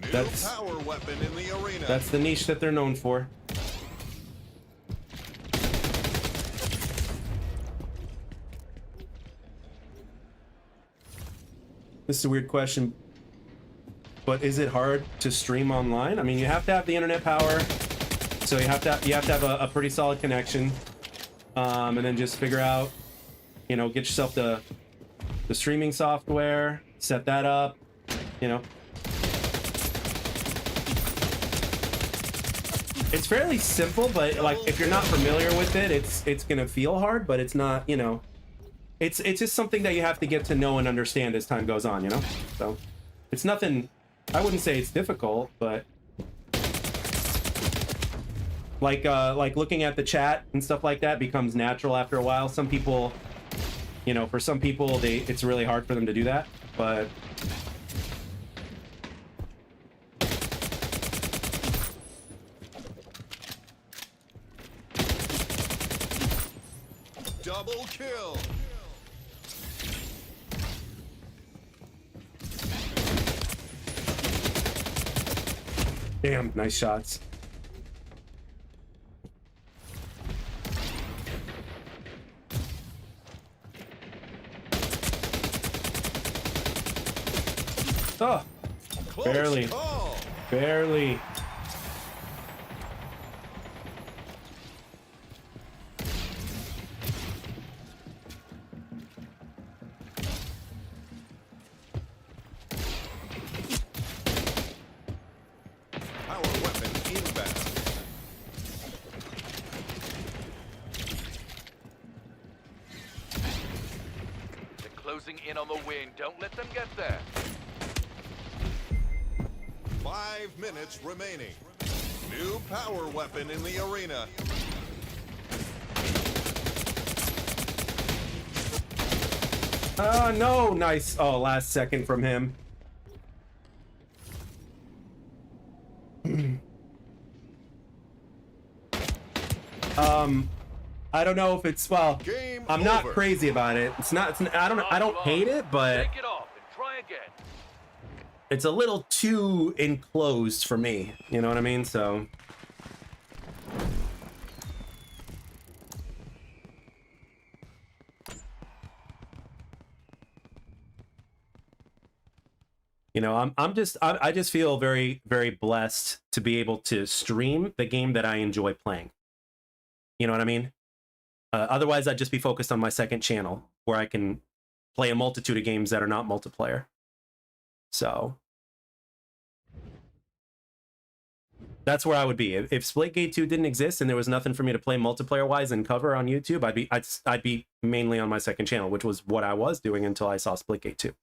New power weapon in the arena. That's the niche that they're known for. This is a weird question, but is it hard to stream online? I mean, you have to have the internet power, so you have to have a pretty solid connection, and then just figure out, you know, get yourself the streaming software, set that up, you know. It's fairly simple, but like if you're not familiar with it, it's gonna feel hard, but it's not, you know. It's just something that you have to get to know and understand as time goes on, you know? So it's nothing, I wouldn't say it's difficult, but like looking at the chat and stuff like that becomes natural after a while. Some people, you know, for some people, it's really hard for them to do that, but double kill. damn, nice shots. Oh, barely, barely. Power weapon inbound. They're closing in on the win. Don't let them get there. 5 minutes remaining. New power weapon in the arena. Oh, no, nice. Oh, last second from him. I don't know if it's, well, Game I'm not over. crazy about it. I don't hate it, but Take it off and try again. it's a little too enclosed for me. You know what I mean? So you know, I just feel very, very blessed to be able to stream the game that I enjoy playing. You know what I mean? Otherwise, I'd just be focused on my second channel where I can play a multitude of games that are not multiplayer. So that's where I would be. If Splitgate 2 didn't exist and there was nothing for me to play multiplayer-wise and cover on YouTube, I'd be mainly on my second channel, which was what I was doing until I saw Splitgate 2.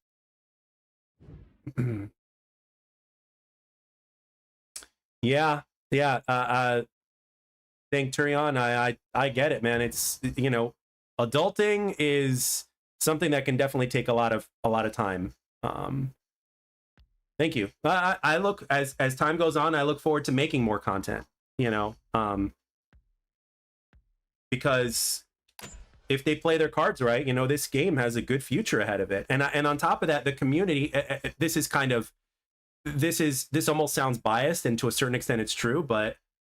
Yeah. Think Turion, I get it, man. It's, you know, adulting is something that can definitely take a lot of time. Thank you. I look, as time goes on, I look forward to making more content, you know, because if they play their cards right, you know, this game has a good future ahead of it. And on top of that, the community, this almost sounds biased, and to a certain extent it's true, but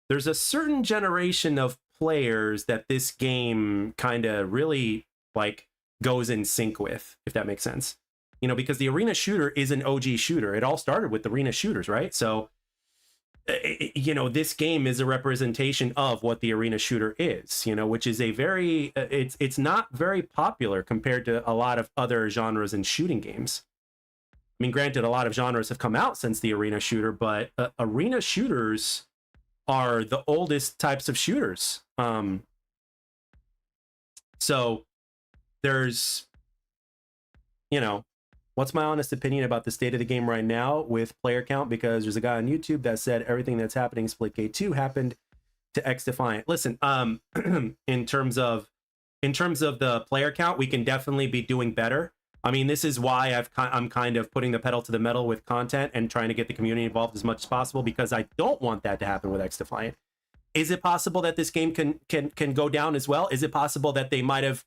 there's a certain generation of players that this game kind of really like goes in sync with, if that makes sense. You know, because the arena shooter is an OG shooter. It all started with arena shooters, right? So, you know, this game is a representation of what the arena shooter is, you know, which is a very, it's not very popular compared to a lot of other genres in shooting games. I mean, granted, a lot of genres have come out since the arena shooter, but arena shooters are the oldest types of shooters. So there's, you know, what's my honest opinion about the state of the game right now with player count? Because there's a guy on YouTube that said everything that's happening in Splitgate 2 happened to X Defiant. Listen, in terms of the player count, we can definitely be doing better. I mean, this is why I'm kind of putting the pedal to the metal with content and trying to get the community involved as much as possible, because I don't want that to happen with X Defiant. Is it possible that this game can go down as well? Is it possible that they might have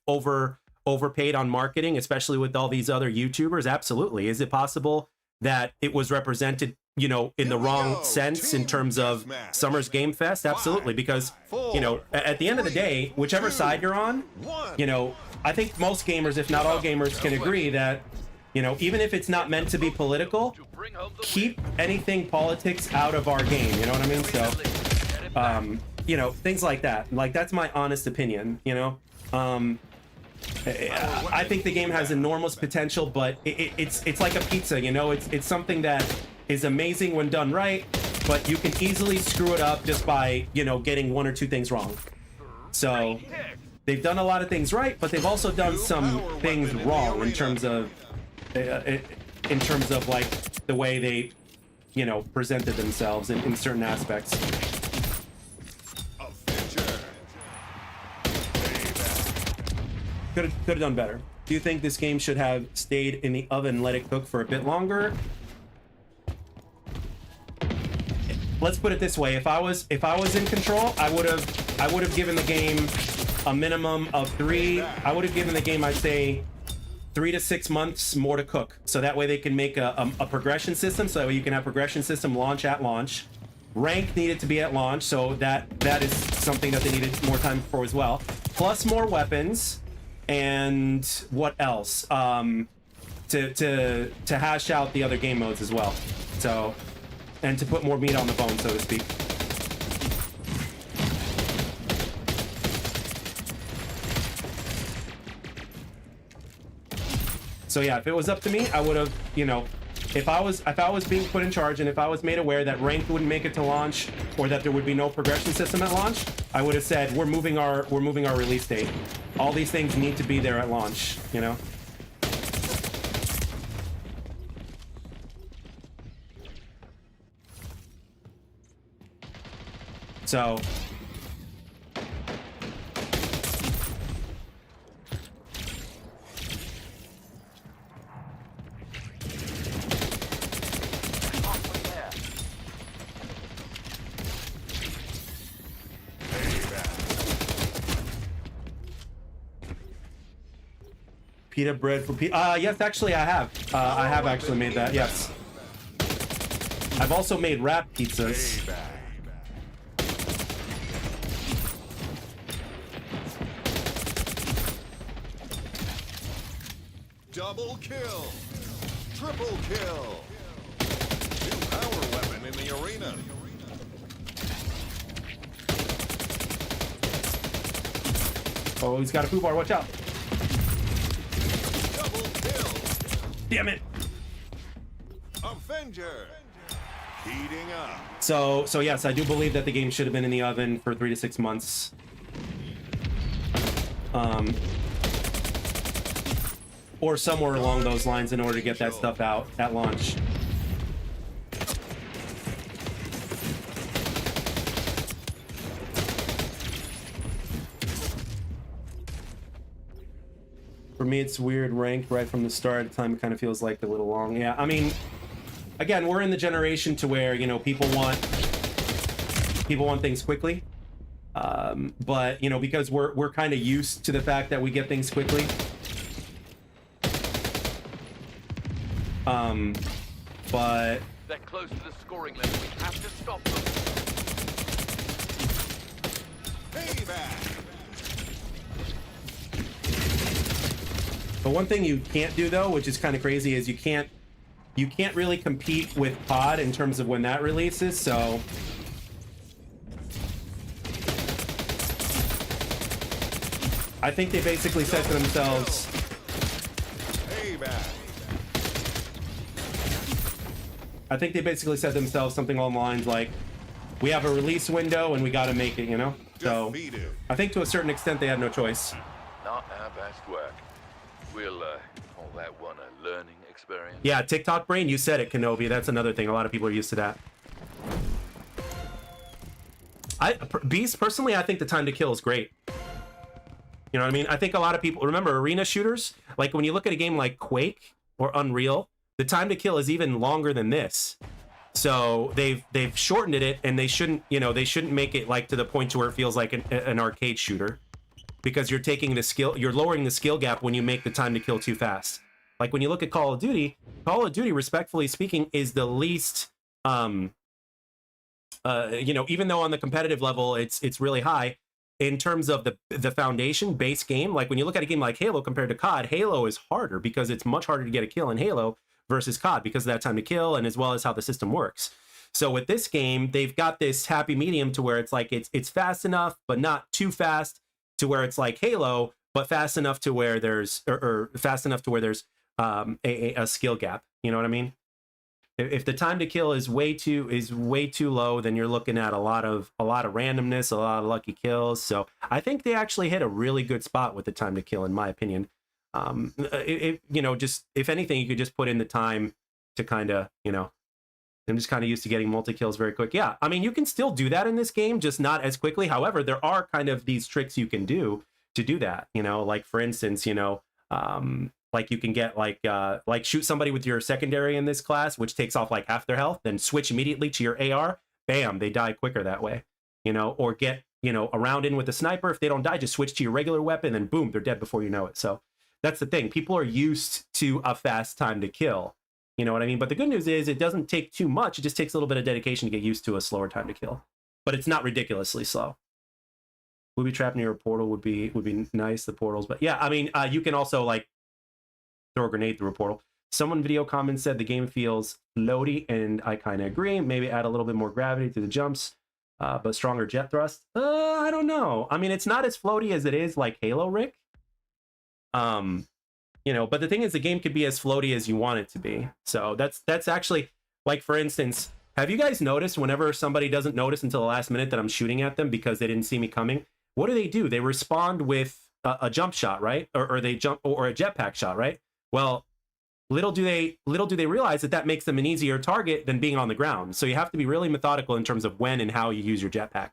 overpaid on marketing, especially with all these other YouTubers? Absolutely. Is it possible that it was represented, you know, in the wrong sense in terms of Summer's Game Fest? Absolutely, because, you know, at the end of the day, whichever side you're on, you know, I think most gamers, if not all gamers, can agree that, you know, even if it's not meant to be political, keep anything politics out of our game. You know what I mean? So, you know, things like that. Like, that's my honest opinion, you know? I think the game has enormous potential, but it's like a pizza, you know? It's something that is amazing when done right, but you can easily screw it up just by, you know, getting one or two things wrong. So they've done a lot of things right, but they've also done some things wrong in terms of like the way they, you know, presented themselves in certain aspects. Could have done better. Do you think this game should have stayed in the oven and let it cook for a bit longer? Let's put it this way: if I was in control, I would have given the game a minimum of 3. I would have given the game, I'd say, 3 to 6 months more to cook, so that way they can make a progression system, so that way you can have progression system launch at launch. Rank needed to be at launch, so that is something that they needed more time for as well. Plus more weapons, and what else? To hash out the other game modes as well. So, and to put more meat on the bone, so to speak. So yeah, if it was up to me, I would have, you know, if I was being put in charge, and if I was made aware that rank wouldn't make it to launch, or that there would be no progression system at launch, I would have said we're moving our release date. All these things need to be there at launch, you know. So pita bread for pizza. Yes, actually, I have. I have actually made that. Yes. I've also made wrap pizzas. Double kill. Triple kill. New power weapon in the arena. Oh, he's got a foo bar. Watch out. Double kill. Damn it. Avenger. Heating up. So yes, I do believe that the game should have been in the oven for 3 to 6 months. Or somewhere along those lines in order to get that stuff out at launch. For me, it's weird ranked right from the start. At the time, it kind of feels like a little long. Yeah, I mean, again, we're in the generation to where, you know, people want things quickly. But, you know, because we're kind of used to the fact that we get things quickly. But They're close to the scoring limit. We have to stop them. Payback. But one thing you can't do, though, which is kind of crazy, is you can't really compete with COD in terms of when that releases. So I think they basically said to themselves, Payback. I think they basically said to themselves something along the lines like, we have a release window and we got to make it, you know? So Defeated. I think to a certain extent they had no choice. Not our best work. We'll call that one a learning experience. Yeah, TikTok brain, you said it, Kenobi. That's another thing. A lot of people are used to that. Beast, personally, I think the time to kill is great. You know what I mean? I think a lot of people, remember arena shooters? Like when you look at a game like Quake or Unreal, the time to kill is even longer than this. So they've shortened it, and they shouldn't, you know, they shouldn't make it like to the point to where it feels like an arcade shooter, because you're taking the skill, you're lowering the skill gap when you make the time to kill too fast. Like when you look at Call of Duty, respectfully speaking, is the least, you know, even though on the competitive level it's really high in terms of the foundation base game. Like when you look at a game like Halo compared to COD, Halo is harder because it's much harder to get a kill in Halo versus COD because of that time to kill, and as well as how the system works. So with this game, they've got this happy medium to where it's like it's fast enough but not too fast, to where it's like Halo but fast enough to where there's or fast enough to where there's a skill gap. You know what I mean? If the time to kill is way too low, then you're looking at a lot of randomness, a lot of lucky kills. So I think they actually hit a really good spot with the time to kill, in my opinion. You know, just if anything, you could just put in the time to kind of, you know, I'm just kind of used to getting multi kills very quick. Yeah, I mean, you can still do that in this game, just not as quickly. However, there are kind of these tricks you can do to do that. You know, like for instance, you know, like you can get like shoot somebody with your secondary in this class, which takes off like half their health, then switch immediately to your AR. Bam, they die quicker that way. You know, or get, you know, a round in with the sniper. If they don't die, just switch to your regular weapon, and boom, they're dead before you know it. So that's the thing. People are used to a fast time to kill. You know what I mean? But the good news is it doesn't take too much. It just takes a little bit of dedication to get used to a slower time to kill. But it's not ridiculously slow. Booby trap near a portal would be nice, the portals. But yeah, I mean, you can also like throw a grenade through a portal. Someone video comment said the game feels floaty, and I kind of agree. Maybe add a little bit more gravity to the jumps, but stronger jet thrust. I don't know. I mean, it's not as floaty as it is like Halo, Rick. You know, but the thing is, the game could be as floaty as you want it to be. So that's actually, like, for instance, have you guys noticed whenever somebody doesn't notice until the last minute that I'm shooting at them because they didn't see me coming, what do? They respond with a jump shot, right? Or they jump, or a jetpack shot, right? Well, little do they realize that makes them an easier target than being on the ground. So you have to be really methodical in terms of when and how you use your jetpack.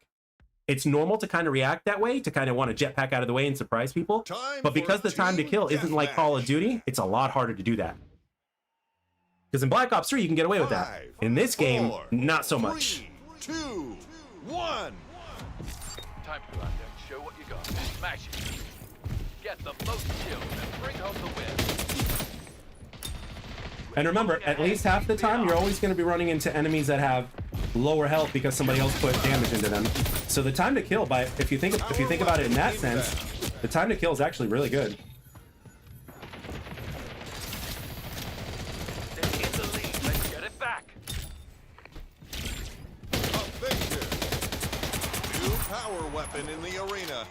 It's normal to kind of react that way, to kind of want to jetpack out of the way and surprise people. But because the time to kill isn't like Call of Duty, it's a lot harder to do that. Because in Black Ops 3, you can get away with that. In this game, not so much. 3, 2, 1. Time to go out there and show what you got. Smash it. Get the most kills and bring home the win. And remember, at least half the time, you're always going to be running into enemies that have lower health because somebody else put damage into them. So the time to kill, if you think about it in that sense, the time to kill is actually really good. They're in the lead. Let's get it back. Offensive. New power weapon in the arena.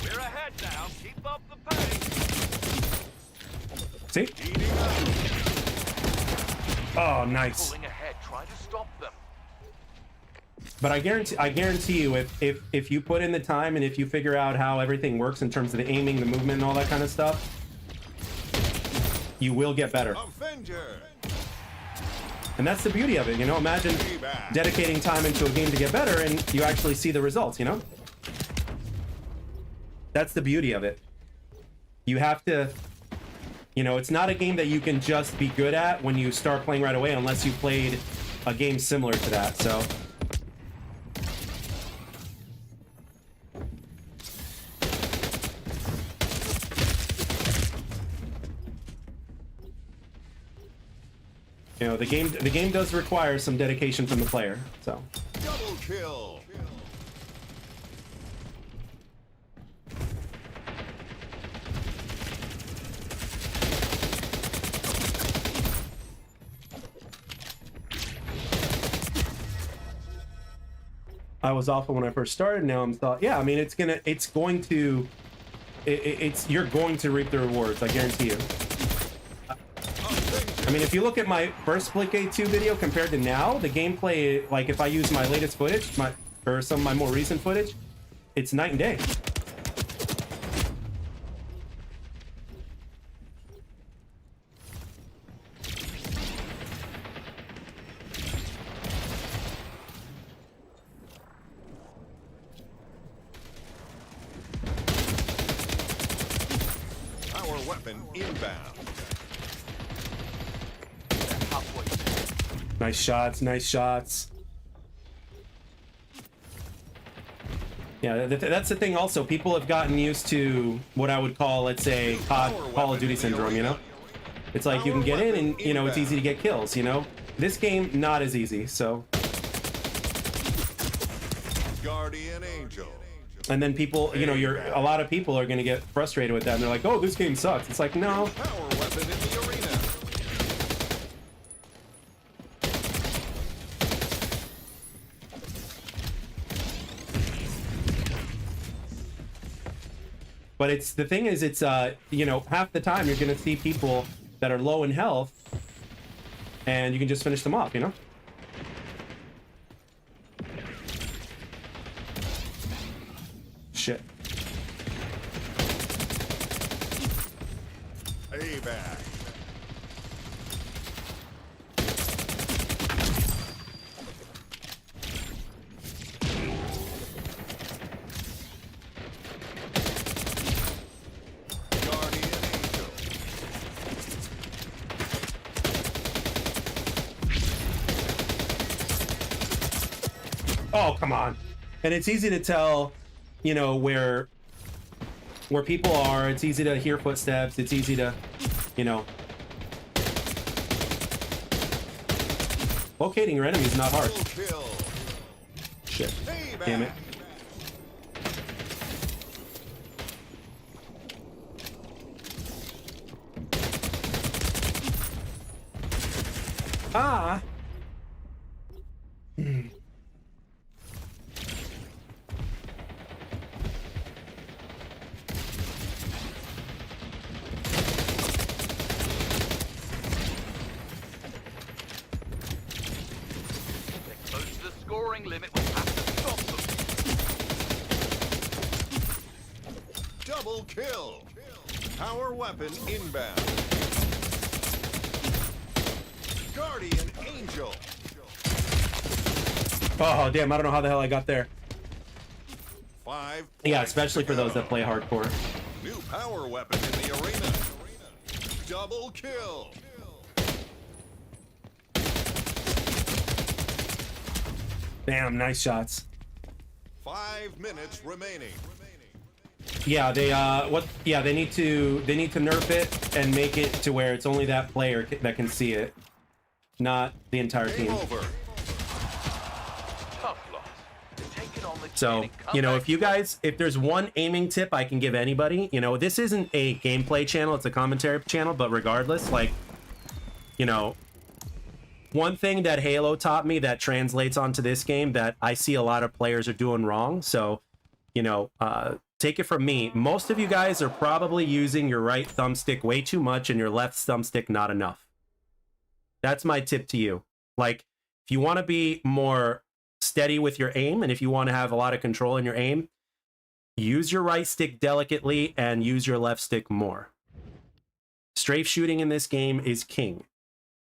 We're ahead now. Keep up the pace. See? Heating up. Oh, nice. Pulling ahead. Try to stop them. But I guarantee you, if you put in the time and if you figure out how everything works in terms of the aiming, the movement, and all that kind of stuff, you will get better. Avenger. And that's the beauty of it, you know? Imagine dedicating time into a game to get better and you actually see the results, you know? That's the beauty of it. You have to, you know, it's not a game that you can just be good at when you start playing right away unless you played a game similar to that, so. You know, the game does require some dedication from the player, so. Double kill. I was awful when I first started. Now I'm thought, yeah, I mean, you're going to reap the rewards. I guarantee you. I mean, if you look at my first Splitgate 2 video compared to now, the gameplay, like if I use my latest footage, or some of my more recent footage, it's night and day. Power weapon inbound. Nice shots, nice shots. Yeah, that's the thing also. People have gotten used to what I would call, let's say, Call of Duty syndrome, you know? It's like you can get in and, you know, it's easy to get kills, you know? This game, not as easy, so. Guardian Angel. And then people, you know, a lot of people are going to get frustrated with that, and they're like, oh, this game sucks. It's like, no. Power weapon in the arena. But it's, the thing is, it's, you know, half the time you're going to see people that are low in health, and you can just finish them off, you know? Shit. Payback. Guardian Angel. Oh, come on. And it's easy to tell, you know, where people are. It's easy to hear footsteps. It's easy to, you know. Locating your enemy is not hard. Double kill. Shit. Payback. Damn it. Ah. Close to the scoring limit. We'll have to stop them. Double kill. Power weapon inbound. Guardian Angel. Oh, damn. I don't know how the hell I got there. 5 Yeah, points especially to for those go. that play hardcore. New power weapon in the arena. Double kill. Damn, nice shots. 5 minutes remaining. Yeah, they they need to nerf it and make it to where it's only that player that can see it, not the entire Game team. over. Tough loss. Taking on the So, kid and you know, comeback if there's one aiming tip I can give anybody, you know, this isn't a gameplay channel, it's a commentary channel, but regardless, like, you know, one thing that Halo taught me that translates onto this game that I see a lot of players are doing wrong. So, you know, take it from me. Most of you guys are probably using your right thumbstick way too much and your left thumbstick not enough. That's my tip to you. Like, if you want to be more steady with your aim, and if you want to have a lot of control in your aim, use your right stick delicately and use your left stick more. Strafe shooting in this game is king,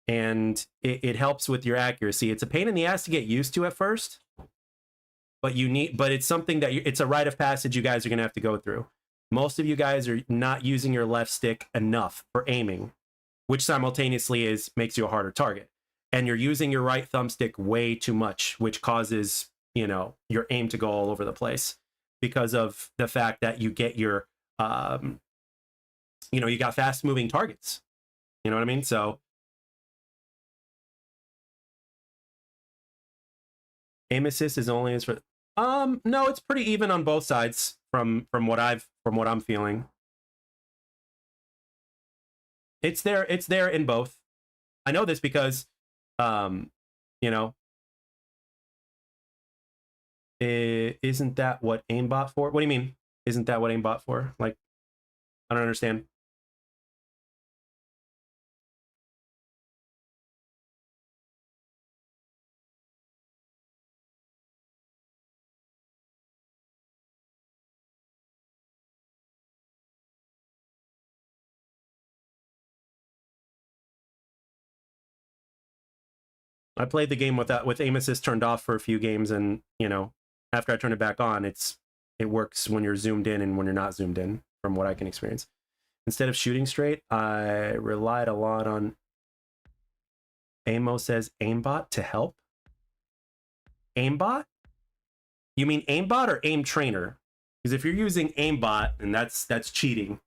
and it helps with your accuracy. It's a pain in the ass to get used to at first, but it's something that it's a rite of passage you guys are going to have to go through. Most of you guys are not using your left stick enough for aiming, which simultaneously makes you a harder target. And you're using your right thumbstick way too much, which causes, you know, your aim to go all over the place because of the fact that you get your, you know, you got fast moving targets. You know what I mean? So aim assist is only as for, no, it's pretty even on both sides from what I'm feeling. It's there in both. I know this because, you know, isn't that what aimbot for? What do you mean? Isn't that what aimbot for? Like, I don't understand. I played the game with aim assist turned off for a few games, and you know, after I turn it back on, it works when you're zoomed in and when you're not zoomed in, from what I can experience. Instead of shooting straight, I relied a lot on Amo says aimbot to help. Aimbot? You mean aimbot or aim trainer? Because if you're using aimbot, and that's cheating.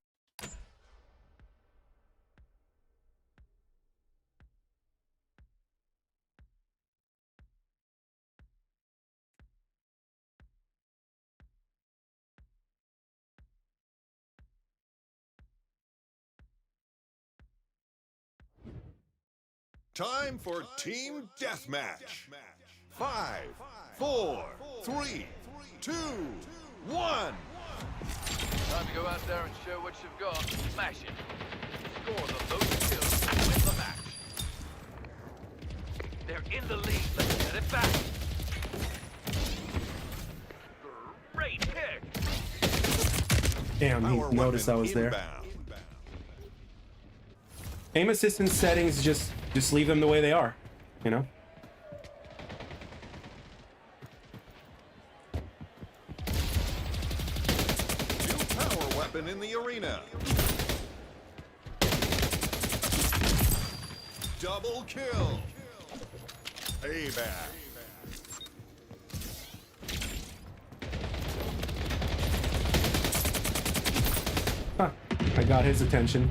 Time for Team Deathmatch. 5, 4, 3, 2, 1. Time to go out there and show what you've got. Smash it. Score the most kills and win the match. They're in the lead. Let's get it back. Great pick. Damn, he Power noticed I weapon was there. inbound. Aim assistance settings, just leave them the way they are, you know? New power weapon in the arena. Double kill. Payback. Huh, I got his attention.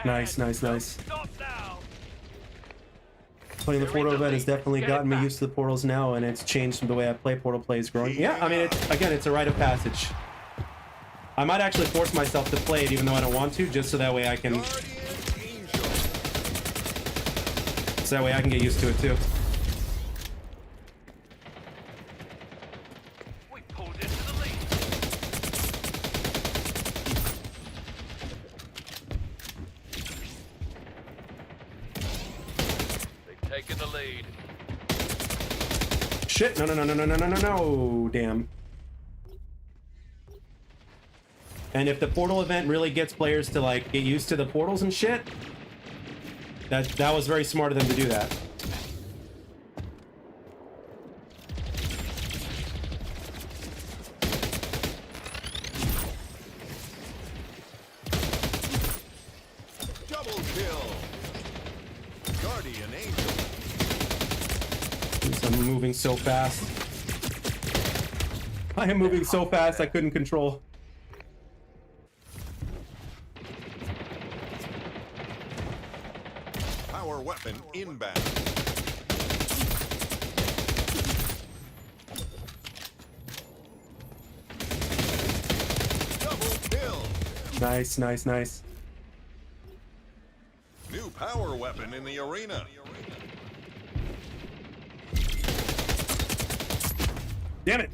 Nice, nice, nice. Playing the Portal event has definitely gotten me used to the portals now, and it's changed the way I play Portal plays growing. Yeah, I mean, it's a rite of passage. I might actually force myself to play it even though I don't want to, just so that way I can... So that way I can get used to it too. We pulled into the lead. They've taken the lead. Shit, no, damn. And if the Portal event really gets players to like get used to the portals and shit, that was very smart of them to do that. Double kill. Guardian Angel. I'm moving so fast. I am moving so fast I couldn't control. Power weapon inbound. Double kill. Nice, nice, nice. New power weapon in the arena. Damn it!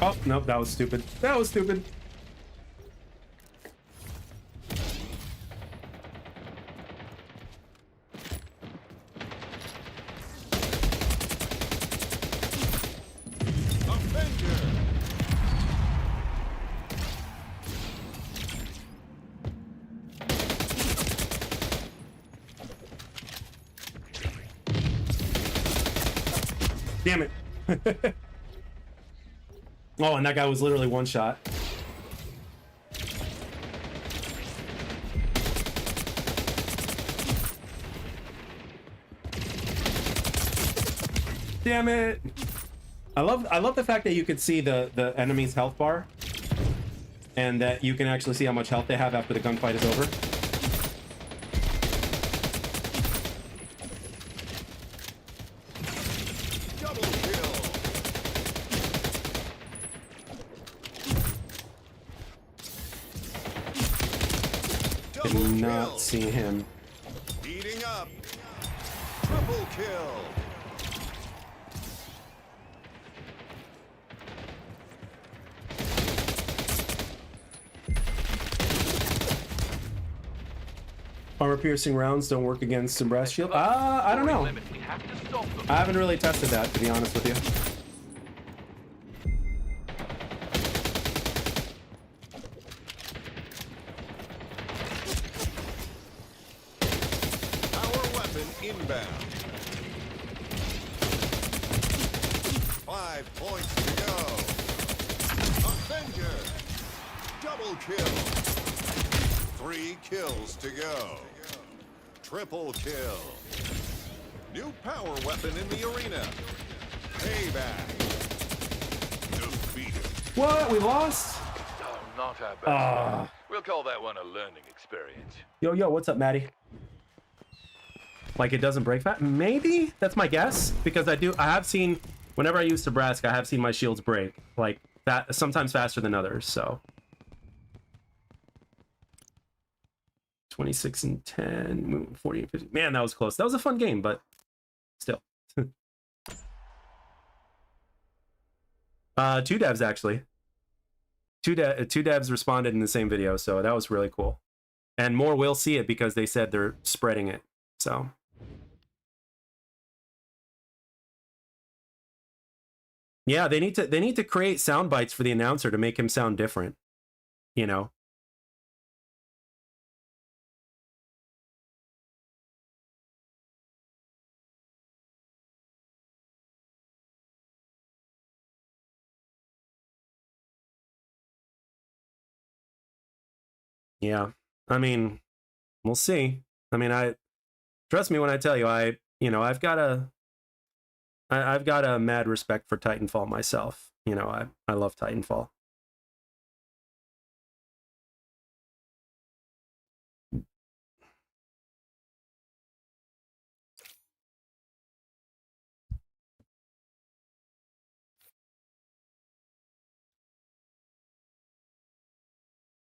Oh, nope, that was stupid. That was stupid. Avenger. Damn it. Oh, and that guy was literally one shot. Damn it. I love the fact that you can see the enemy's health bar and that you can actually see how much health they have after the gunfight is over. Double kill. Did not see him. Heating up. Triple kill. Armor-piercing rounds don't work against some breast shield. I don't know. We have to stop them. I haven't really tested that, to be honest with you. 5 points to go. Avenger. Double kill. 3 kills to go. Triple kill. New power weapon in the arena. Payback. Defeated. What? We lost? Oh, not our best. We'll call that one a learning experience. Yo, what's up, Maddie? Like it doesn't break fast? Maybe? That's my guess. Because I have seen, whenever I use Nebraska, I have seen my shields break. Like, that, sometimes faster than others, so. 26 and 10, 40 and 50. Man, that was close. That was a fun game, but still. 2 devs, actually. Two devs responded in the same video, so that was really cool. And more will see it because they said they're spreading it, so. Yeah, they need to create sound bites for the announcer to make him sound different, you know. Yeah, I mean, we'll see. I mean, trust me when I tell you, I've got a mad respect for Titanfall myself. You know, I love Titanfall.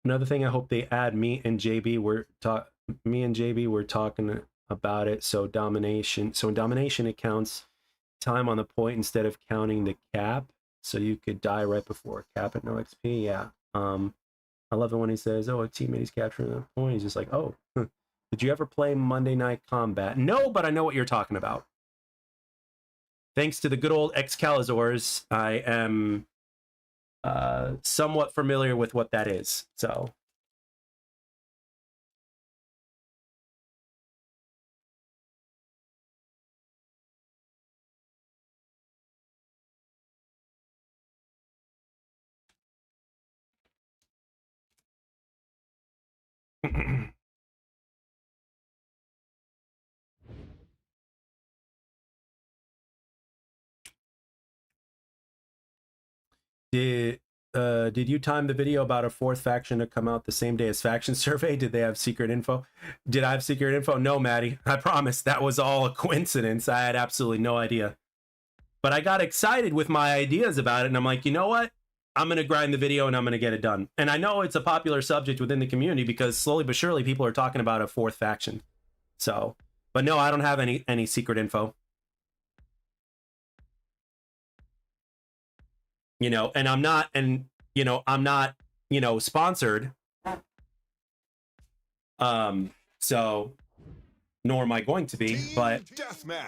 Another thing I hope they add, me and JB were talking about it. So in domination it counts time on the point instead of counting the cap. So you could die right before cap at no XP. Yeah. I love it when he says, "Oh, a teammate is capturing the point." He's just like, "Oh, did you ever play Monday Night Combat?" No, but I know what you're talking about. Thanks to the good old Excalizors, I am somewhat familiar with what that is, so. Did you time the video about a 4th faction to come out the same day as faction survey? Did they have secret info? Did I have secret info? No, Maddie. I promise that was all a coincidence. I had absolutely no idea. But I got excited with my ideas about it, and I'm like, you know what? I'm going to grind the video and I'm going to get it done. And I know it's a popular subject within the community because slowly but surely people are talking about a 4th faction. So, but no, I don't have any secret info. You know, and I'm not sponsored. So nor am I going to be, but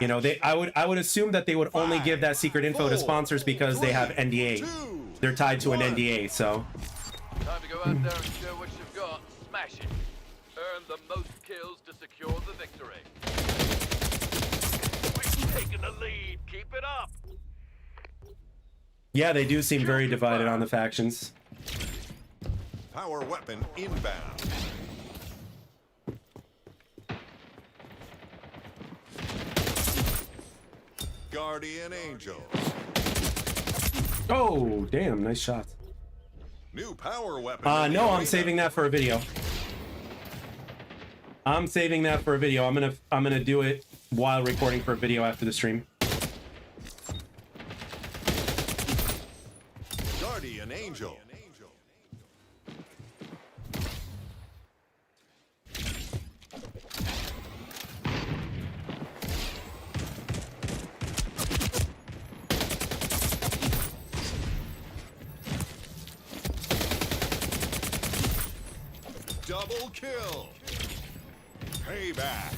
you know, I would assume that they would only give that secret info to sponsors because they have NDA. They're tied to an NDA, so. Time to go out there and show what you've got. Smash it. Earn the most kills to secure the victory. We've taken the lead. Keep it up. Yeah, they do seem very divided on the factions. Power weapon inbound. Guardian Angel. Oh, damn, nice shot. New power weapon. No, I'm saving that for a video. I'm saving that for a video. I'm gonna do it while recording for a video after the stream. Guardian Angel. Double kill. Payback.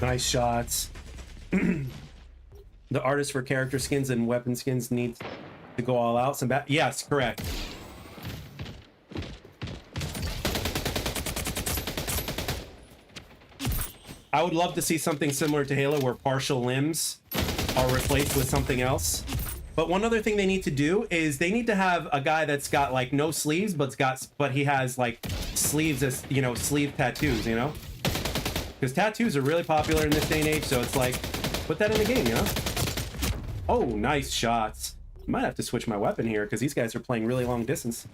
Nice shots. The artists for character skins and weapon skins need to go all out. Yes, correct. I would love to see something similar to Halo where partial limbs are replaced with something else. But one other thing they need to do is they need to have a guy that's got like no sleeves, but he has like sleeves as, you know, sleeve tattoos, you know? Because tattoos are really popular in this day and age, so it's like, put that in the game, you know? Oh, nice shots. I might have to switch my weapon here because these guys are playing really long distance.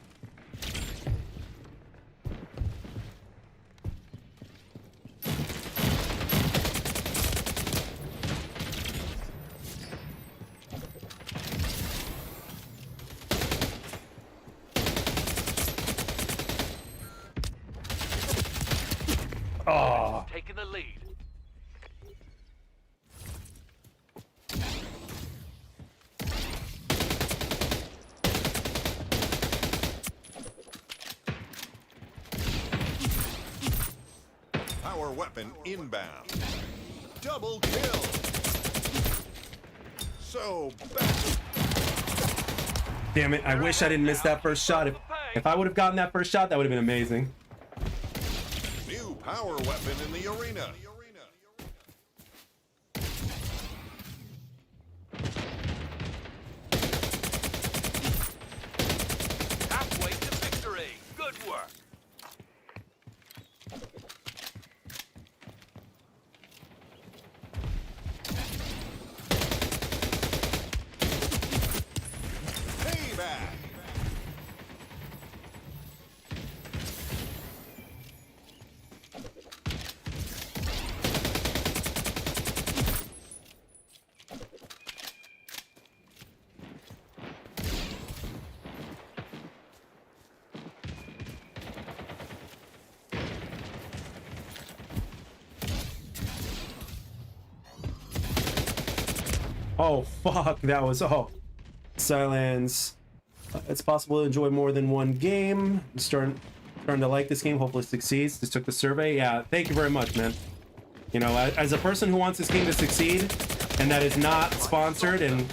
Oh, Taking the lead. Power weapon inbound. Double kill. So bad. damn it. I wish I didn't miss that first shot. If I would have gotten that first shot, that would have been amazing. New power weapon in the arena. Halfway to victory. Good work. Payback. Oh, fuck. That was... Oh. Silence. It's possible to enjoy more than one game. I'm starting to like this game. Hopefully it succeeds. Just took the survey. Yeah, thank you very much, man. You know, as a person who wants this game to succeed, and that is not sponsored, and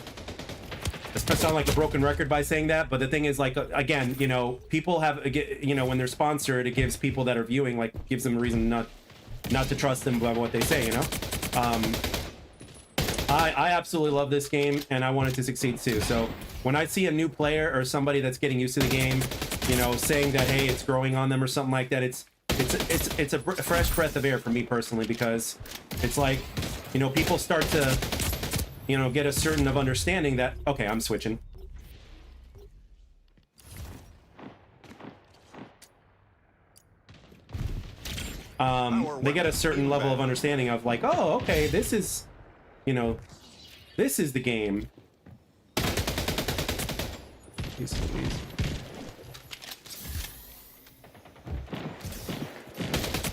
I sound like a broken record by saying that, but the thing is, like, again, you know, people have, you know, when they're sponsored, it gives people that are viewing, like, gives them a reason not to trust them by what they say, you know? I absolutely love this game, and I want it to succeed too. So when I see a new player or somebody that's getting used to the game, you know, saying that, hey, it's growing on them or something like that, it's a fresh breath of air for me personally, because it's like, you know, people start to, you know, get a certain of understanding that, okay, I'm switching. They get a certain level of understanding of like, oh, okay, this is, you know, this is the game. Jeez Louise.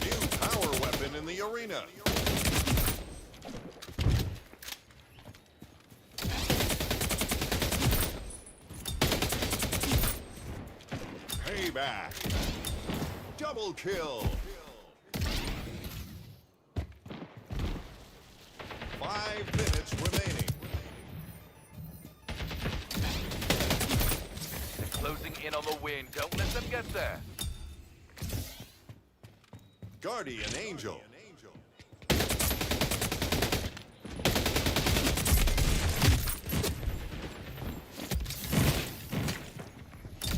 New power weapon in the arena. Payback. Double kill. 5 minutes remaining. They're closing in on the win. Don't let them get there. Guardian Angel.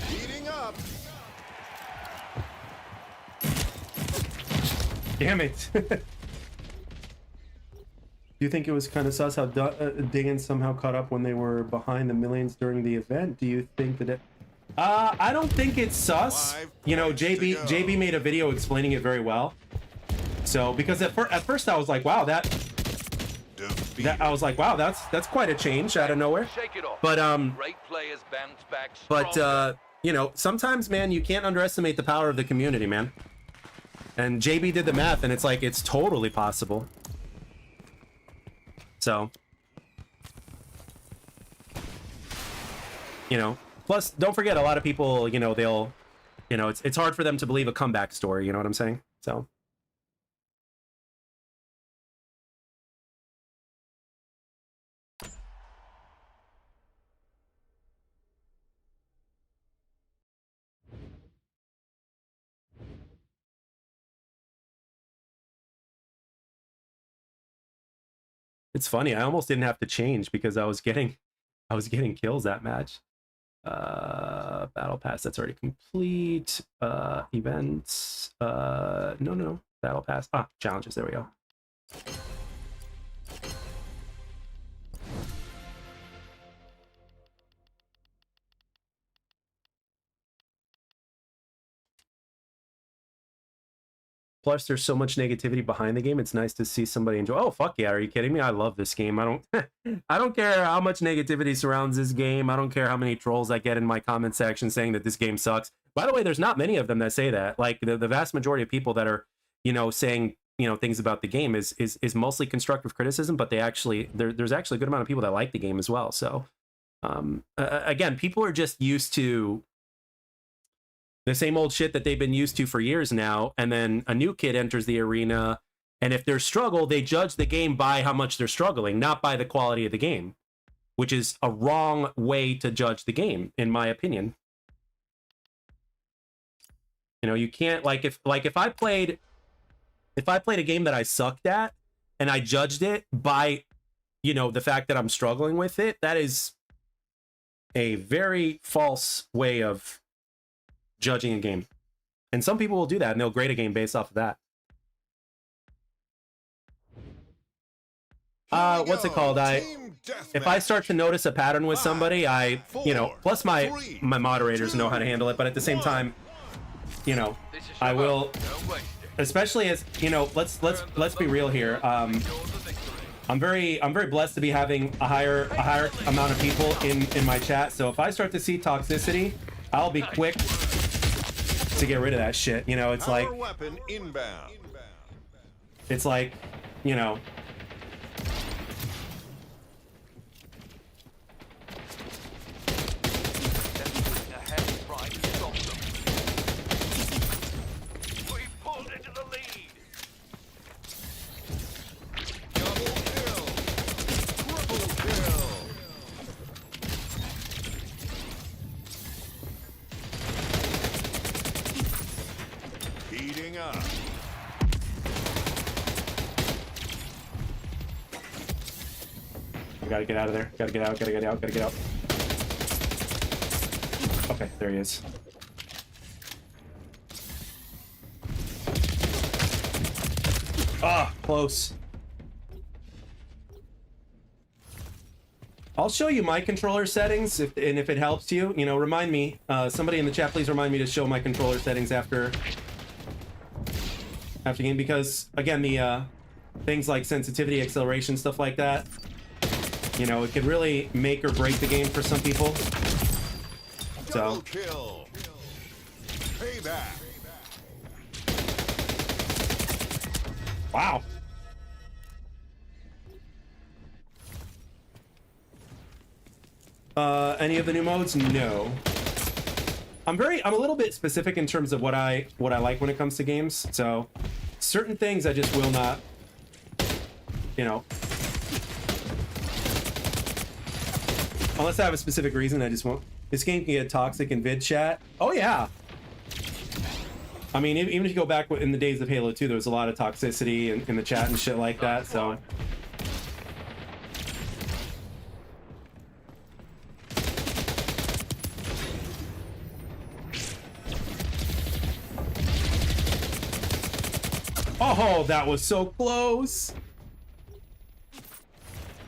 Heating up. Damn it. Do you think it was kind of sus how Dingan somehow caught up when they were behind the millions during the event? Do you think that it... I don't think it's sus. You know, JB made a video explaining it very well. So, because at first I was like, wow, I was like, wow, that's quite a change out of nowhere. Shake it off. But Great players bounce back but stronger. you know, sometimes, man, you can't underestimate the power of the community, man. And JB did the math, and it's like, it's totally possible. So, you know, plus don't forget, a lot of people, you know, they'll, you know, it's hard for them to believe a comeback story, you know what I'm saying? So It's funny. I almost didn't have to change because I was getting kills that match. Battle pass, that's already complete. Events. No. Battle pass. Challenges. There we go. Plus, there's so much negativity behind the game. It's nice to see somebody enjoy. Oh, fuck yeah. Are you kidding me? I love this game. I don't care how much negativity surrounds this game. I don't care how many trolls I get in my comment section saying that this game sucks. By the way, there's not many of them that say that. Like the vast majority of people that are, saying, things about the game is mostly constructive criticism, but there's actually a good amount of people that like the game as well. So, again, people are just used to the same old shit that they've been used to for years now, and then a new kid enters the arena, and if there's struggle, they judge the game by how much they're struggling, not by the quality of the game, which is a wrong way to judge the game, in my opinion. You can't, if I played a game that I sucked at, and I judged it by, the fact that I'm struggling with it, that is a very false way of judging a game. And some people will do that, and they'll grade a game based off of that. What's it called? If I start to notice a pattern with somebody, plus my moderators know how to handle it, but at the same time, I will, especially as, let's be real here. I'm very blessed to be having a higher amount of people in my chat. So if I start to see toxicity, I'll be quick to get rid of that shit. It's like, weapon inbound. It's like, Gotta get out of there. Gotta get out. Okay, there he is. Close. I'll show you my controller settings, if it helps you. Remind me. Somebody in the chat, please remind me to show my controller settings after game, because, again, the things like sensitivity, acceleration, stuff like that, it could really make or break the game for some people. Double kill. Payback. Wow. Any of the new modes? No. I'm a little bit specific in terms of what I like when it comes to games. So certain things I just will not, unless I have a specific reason, I just won't. This game can get toxic in vid chat. Oh yeah. I mean, even if you go back in the days of Halo 2, there was a lot of toxicity in the chat and shit like that, so. Oh, that was so close.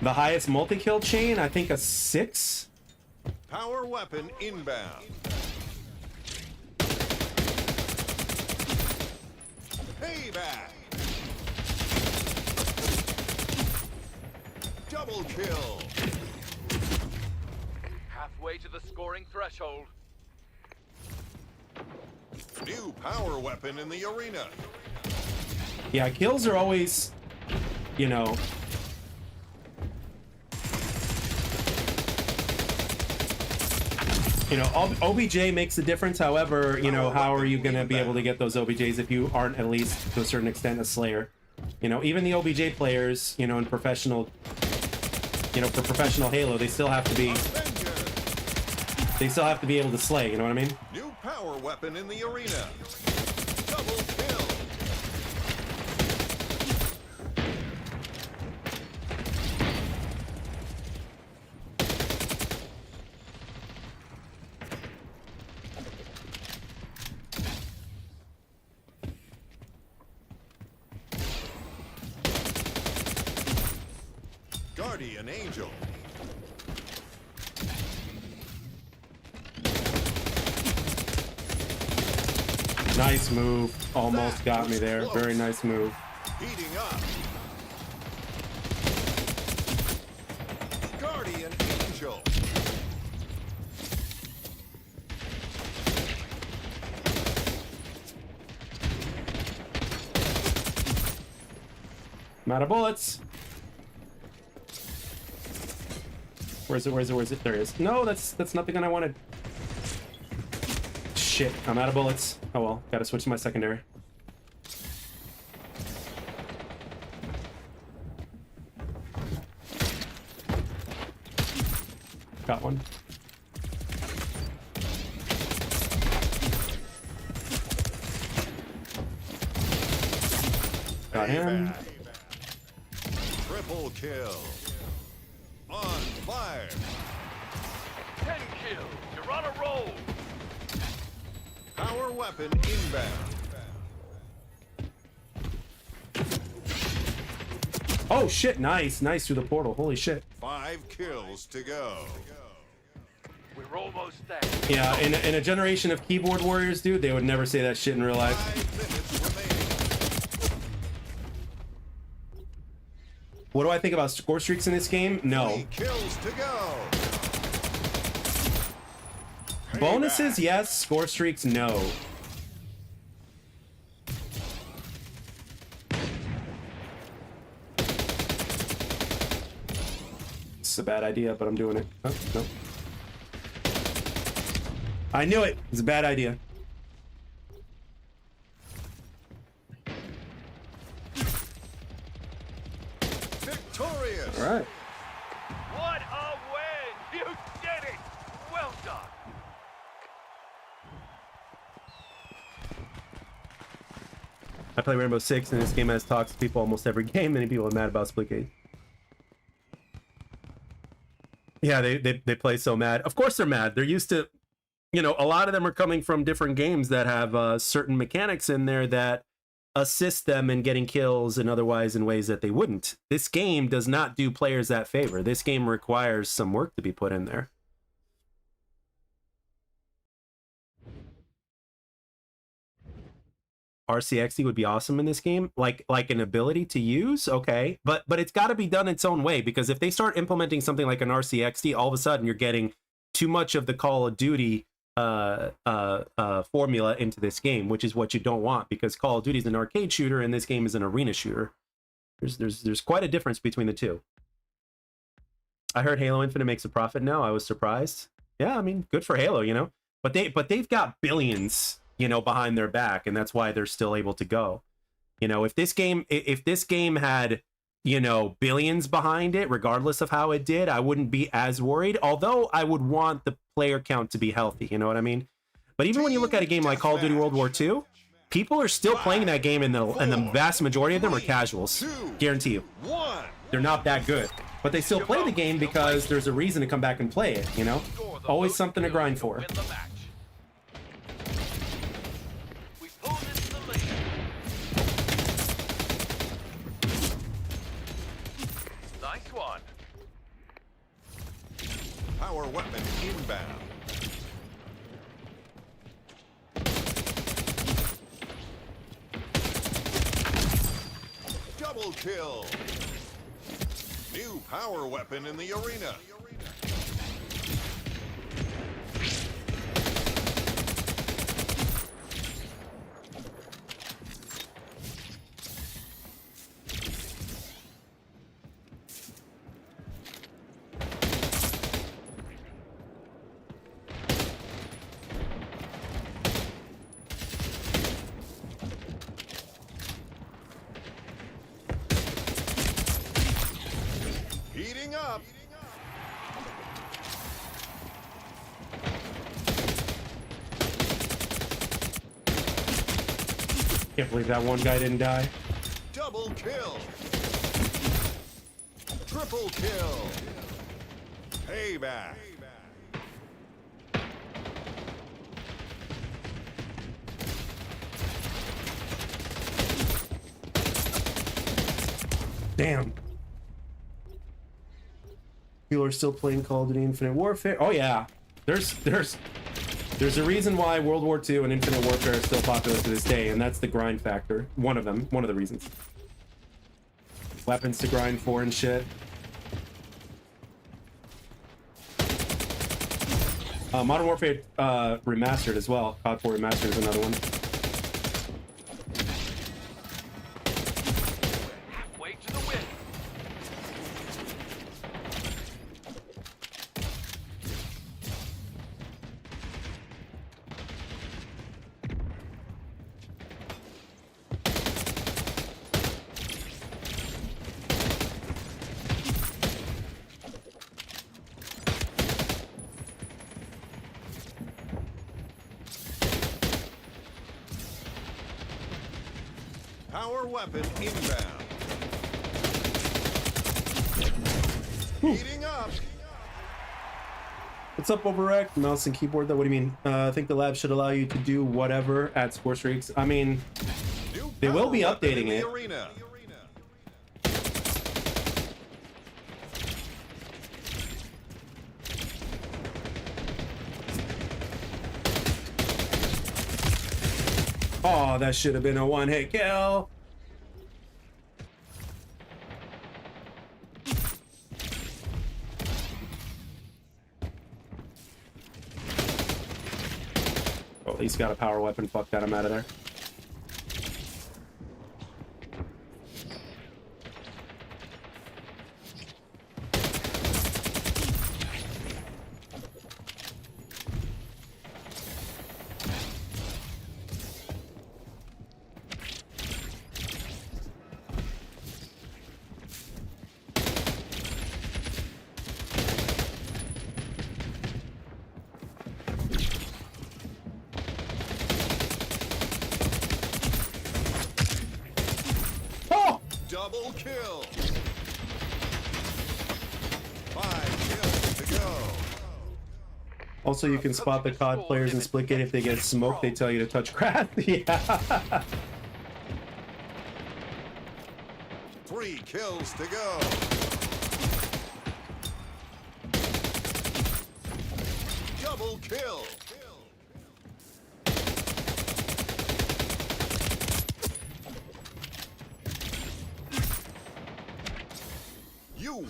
The highest multi-kill chain, I think a 6. Power weapon inbound. Payback. Double kill. Halfway to the scoring threshold. New power weapon in the arena. Yeah, kills are always, OBJ makes a difference. However, how are you going to be able to get those OBJs if you aren't at least to a certain extent a Slayer? Even the OBJ players, in professional, for professional Halo, they still have to be able to slay. You know what I mean? New power weapon in the arena. Double kill. Guardian Angel. Nice move. Almost got me there. Very nice move. Heating up. Guardian Angel. I'm out of bullets. Where is it? Where is it? Where is it? There it is. No, that's not the gun I wanted. Shit, I'm out of bullets. Oh well, gotta switch to my secondary. Got one. Got him. Triple kill. On fire. 10 kills. You're on a roll. Power weapon inbound. Oh shit, nice. Nice through the portal. Holy shit. 5 kills to go. We're almost there. Yeah, in a generation of keyboard warriors, dude, they would never say that shit in real life. 5 minutes remaining. What do I think about score streaks in this game? No. 3 kills to go. Bonuses, yes. Score streaks, no. It's a bad idea, but I'm doing it. Oh, no. I knew it. It's a bad idea. Victorious. All right. What a win! You did it! Well done. I play Rainbow Six, and this game has toxic people almost every game. Many people are mad about Splitgate. Yeah, they play so mad. Of course they're mad. They're used to, you know, a lot of them are coming from different games that have certain mechanics in there that assist them in getting kills and otherwise in ways that they wouldn't. This game does not do players that favor. This game requires some work to be put in there. RCXD would be awesome in this game, like an ability to use, okay, but it's got to be done its own way, because if they start implementing something like an RCXD, all of a sudden you're getting too much of the Call of Duty formula into this game, which is what you don't want, because Call of Duty is an arcade shooter and this game is an arena shooter. There's quite a difference between the two. I heard Halo Infinite makes a profit now. I was surprised. Yeah, I mean, good for Halo, you know, but they've got billions, you know, behind their back, and that's why they're still able to go. You know, if this game had, you know, billions behind it, regardless of how it did, I wouldn't be as worried, although I would want the player count to be healthy, you know what I mean? But even when you look at a game like Call of Duty World War II, people are still playing that game, and the vast majority of them are casuals. Guarantee you. They're not that good, but they still play the game because there's a reason to come back and play it, you know? Always something to grind for. Power weapon inbound. Double kill. New power weapon in the arena. Heating up. Can't believe that one guy didn't die. Double kill. Triple kill. Payback. Damn. People are still playing Call of Duty Infinite Warfare. Oh yeah, there's a reason why World War II and Infinite Warfare are still popular to this day, and that's the grind factor. One of the reasons. Weapons to grind for and shit. Modern Warfare Remastered as well. COD 4 Remastered is another one. Halfway to the win. Power weapon inbound. Heating up. What's up, Overact? Mouse and keyboard, though? What do you mean? I think the lab should allow you to do whatever at Score Streaks. I mean, New they will be power weapon updating in the it. arena. Oh, that should have been a one-hit kill. Oh, at least got a power weapon. Fuck that, I'm out of there. Double kill. 5 kills to go. Also, you can spot the COD players in Splitgate. If they get smoked, they tell you to touch grass. Yeah. 3 kills to go. Double kill. You win.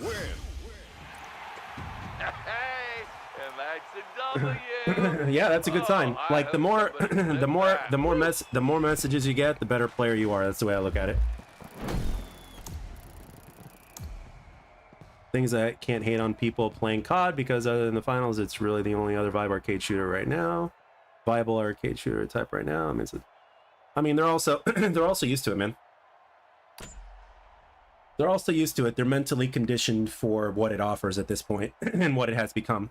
Hey, and that's a W. Yeah, that's a good sign. I Like the hope more somebody the more messages you get, the better player you are. That's the way I look at it. Things I can't hate on people playing COD, because other than the finals, it's really the only other viable arcade shooter type right now. I mean, they're also they're also used to it, man. They're also used to it. They're mentally conditioned for what it offers at this point and what it has become.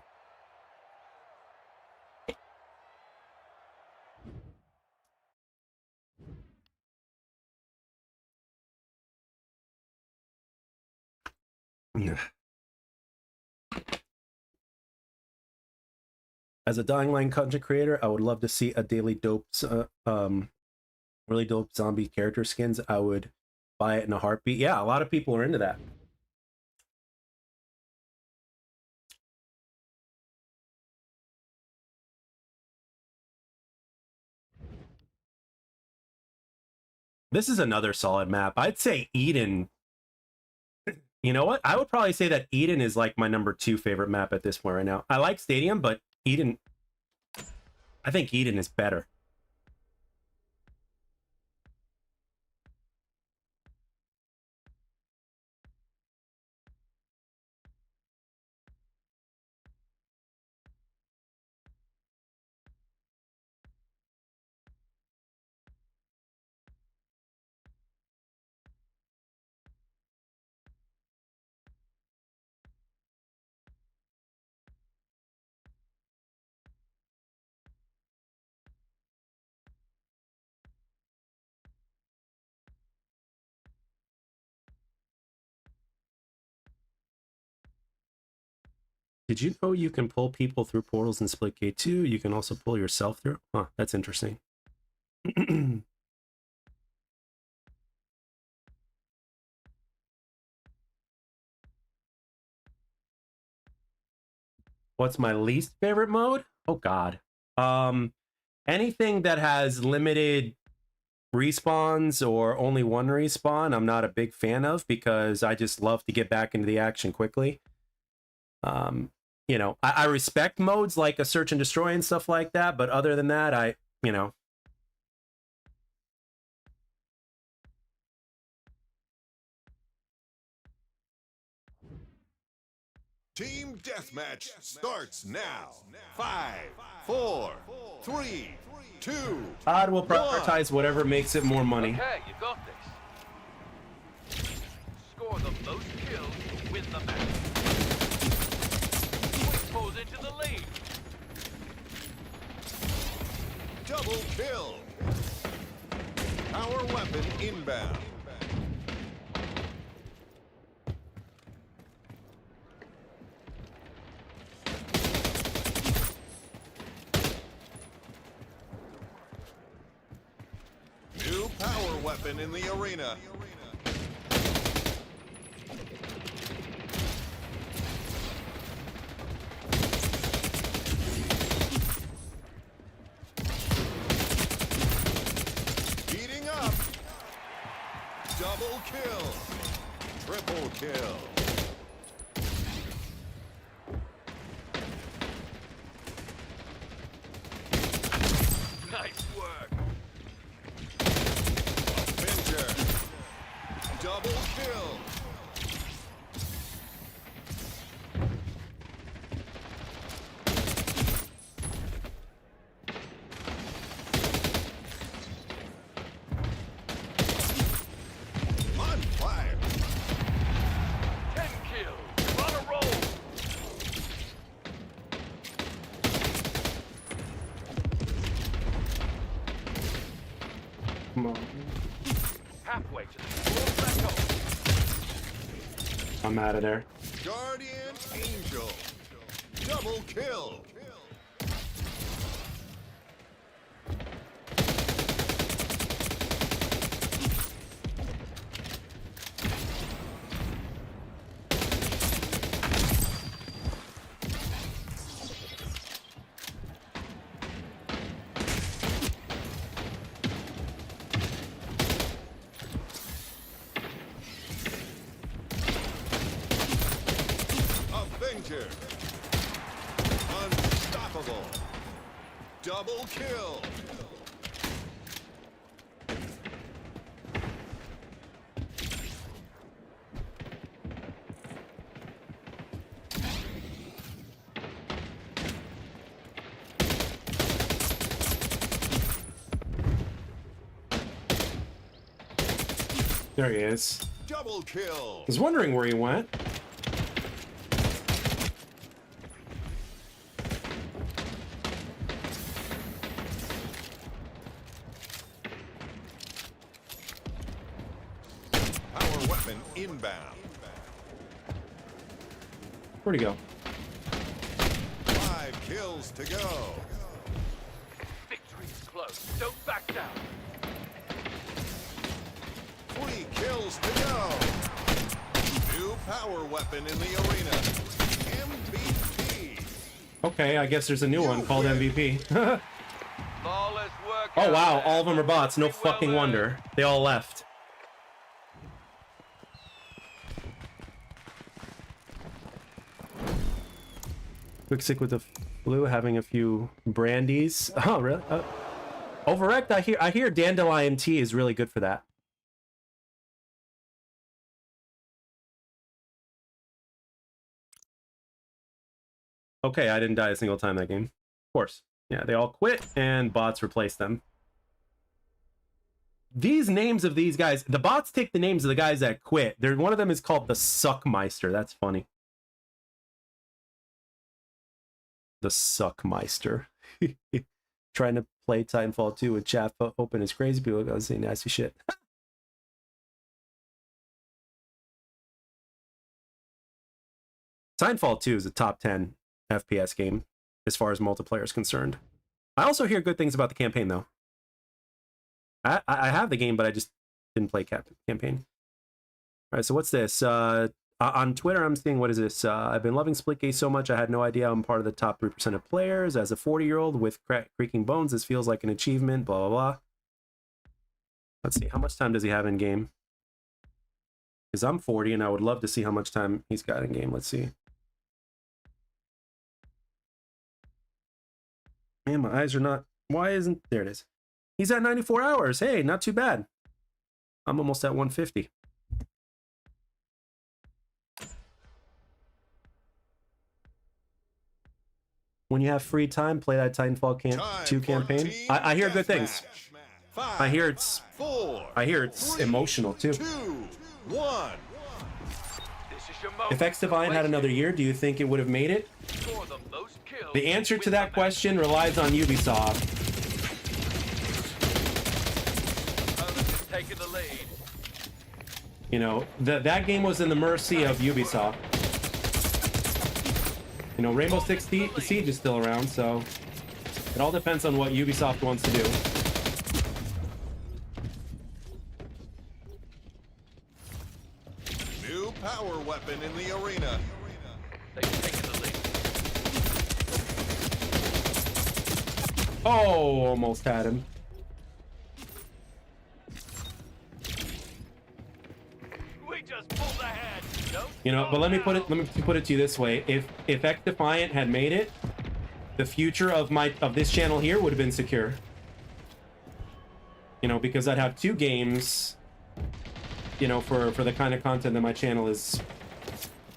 As a Dying Line content creator, I would love to see a daily really dope zombie character skins. I would buy it in a heartbeat. Yeah, a lot of people are into that. This is another solid map. I'd say Eden. You know what? I would probably say that Eden is like my number 2 favorite map at this point right now. I like Stadium, but Eden, I think Eden is better. Did you know you can pull people through portals in Splitgate 2? You can also pull yourself through? Huh, that's interesting. What's my least favorite mode? Oh God. Anything that has limited respawns or only one respawn, I'm not a big fan of because I just love to get back into the action quickly. You know, I respect modes like a search and destroy and stuff like that, but other than that, you know. Team deathmatch starts now. 5, 4, 3, 2. Odd will prioritize whatever makes it more money. Okay, you got this. Score the most kills to win the match. Quick pulls into the lead. Double kill. Power weapon inbound. New power weapon in the arena. Heating up. Double kill. Triple kill. Nice work. Avenger. Double kill. On fire. 10 kills. On a roll. Come on. Halfway to the score threshold. I'm out of there. Guardian Angel. Double kill. Avenger. Unstoppable. Double kill. There he is. Double kill. I was wondering where he went. Power weapon inbound. Where'd he go? 5 kills to go. Victory's close. Don't back down. 3 kills to go. New power weapon in the arena. MVP. Okay, I guess there's a new one called MVP. Flawless work. Oh out wow, there. all of them are bots. No Pretty well fucking done. wonder. They all left. Quick sick with the flu, having a few brandies. Oh, really? Overrect, I hear dandelion tea is really good for that. Okay, I didn't die a single time that game. Of course. Yeah, they all quit and bots replaced them. These names of these guys, the bots take the names of the guys that quit. One of them is called the Suckmeister. That's funny. The Suckmeister. Trying to play Titanfall 2 with chat open is crazy. People go say nasty shit. Titanfall 2 is a top 10 FPS game as far as multiplayer is concerned. I also hear good things about the campaign, though. I have the game, but I just didn't play campaign. All right, so what's this? On Twitter, I'm seeing, what is this? I've been loving Splitgate so much, I had no idea I'm part of the top 3% of players. As a 40-year-old with creaking bones, this feels like an achievement, blah, blah, blah. Let's see, how much time does he have in game? Because I'm 40, and I would love to see how much time he's got in game. Let's see. Man, my eyes are not... Why isn't... There it is. He's at 94 hours. Hey, not too bad. I'm almost at 150. When you have free time, play that Titanfall 2 campaign. I hear good things. I hear it's emotional too. 2, 1. If X Divine had another year, do you think it would have made it? The answer to that question relies on Ubisoft. You know, that game was in the mercy of Ubisoft. You know, Rainbow Six Siege is still around, so it all depends on what Ubisoft wants to do. New power weapon in the arena. They've taken the lead. Oh, almost had him. We just pulled ahead. Nope. You know, but let me put it to you this way: if X Defiant had made it, the future of this channel here would have been secure. You know, because I'd have 2 games, you know, for the kind of content that my channel is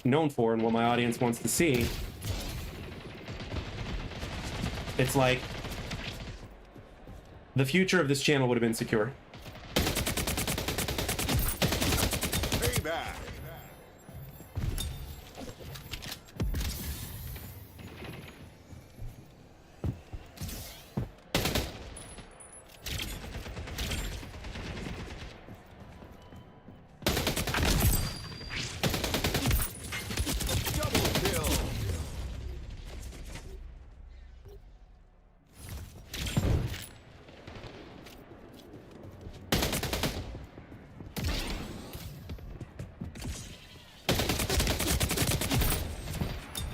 known for and what my audience wants to see. It's like the future of this channel would have been secure. Payback. Double kill.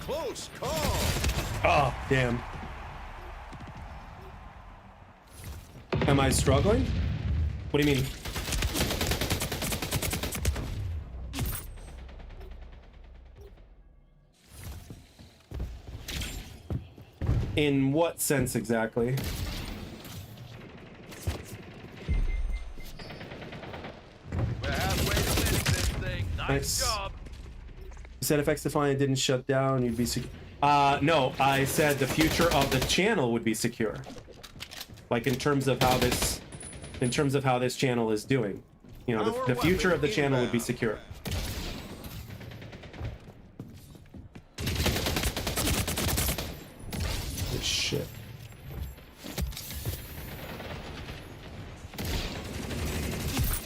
Close call. Oh, damn. Am I struggling? What do you mean? In what sense exactly? We're halfway to winning this thing. Nice job. You said if X Defiant didn't shut down, you'd be secure. No, I said the future of the channel would be secure. Like in terms of how this channel is doing. You know, the future of the channel would be secure. Oh, shit.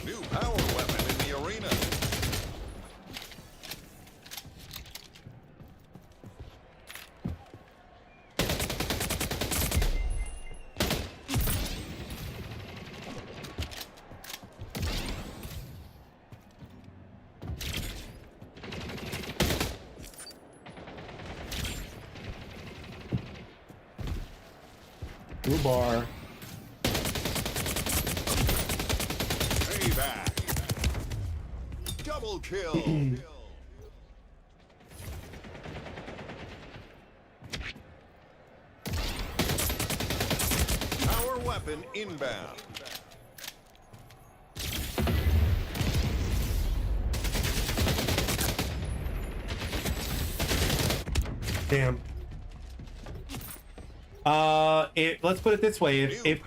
New power weapon in the arena. Blue bar. Payback. Double kill. Power weapon inbound. Damn. Let's put it this way: if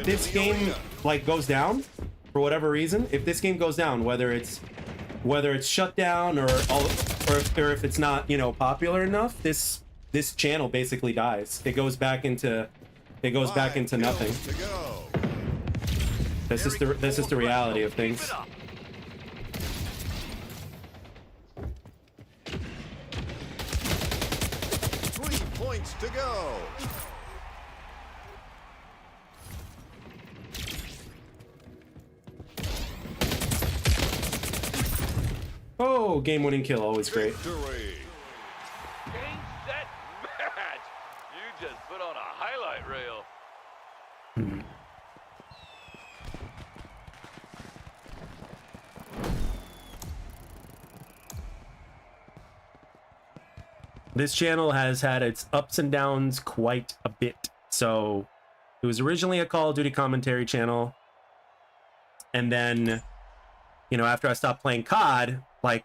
this game like goes down for whatever reason, if this game goes down, whether it's shut down or if it's not, you know, popular enough, this channel basically dies. It goes back into nothing. That's just the reality of things. 3 points to go. Oh, game-winning kill, always great. Victory. Game, set, match! You just put on a highlight reel. This channel has had its ups and downs quite a bit. So it was originally a Call of Duty commentary channel. And then, you know, after I stopped playing COD, like,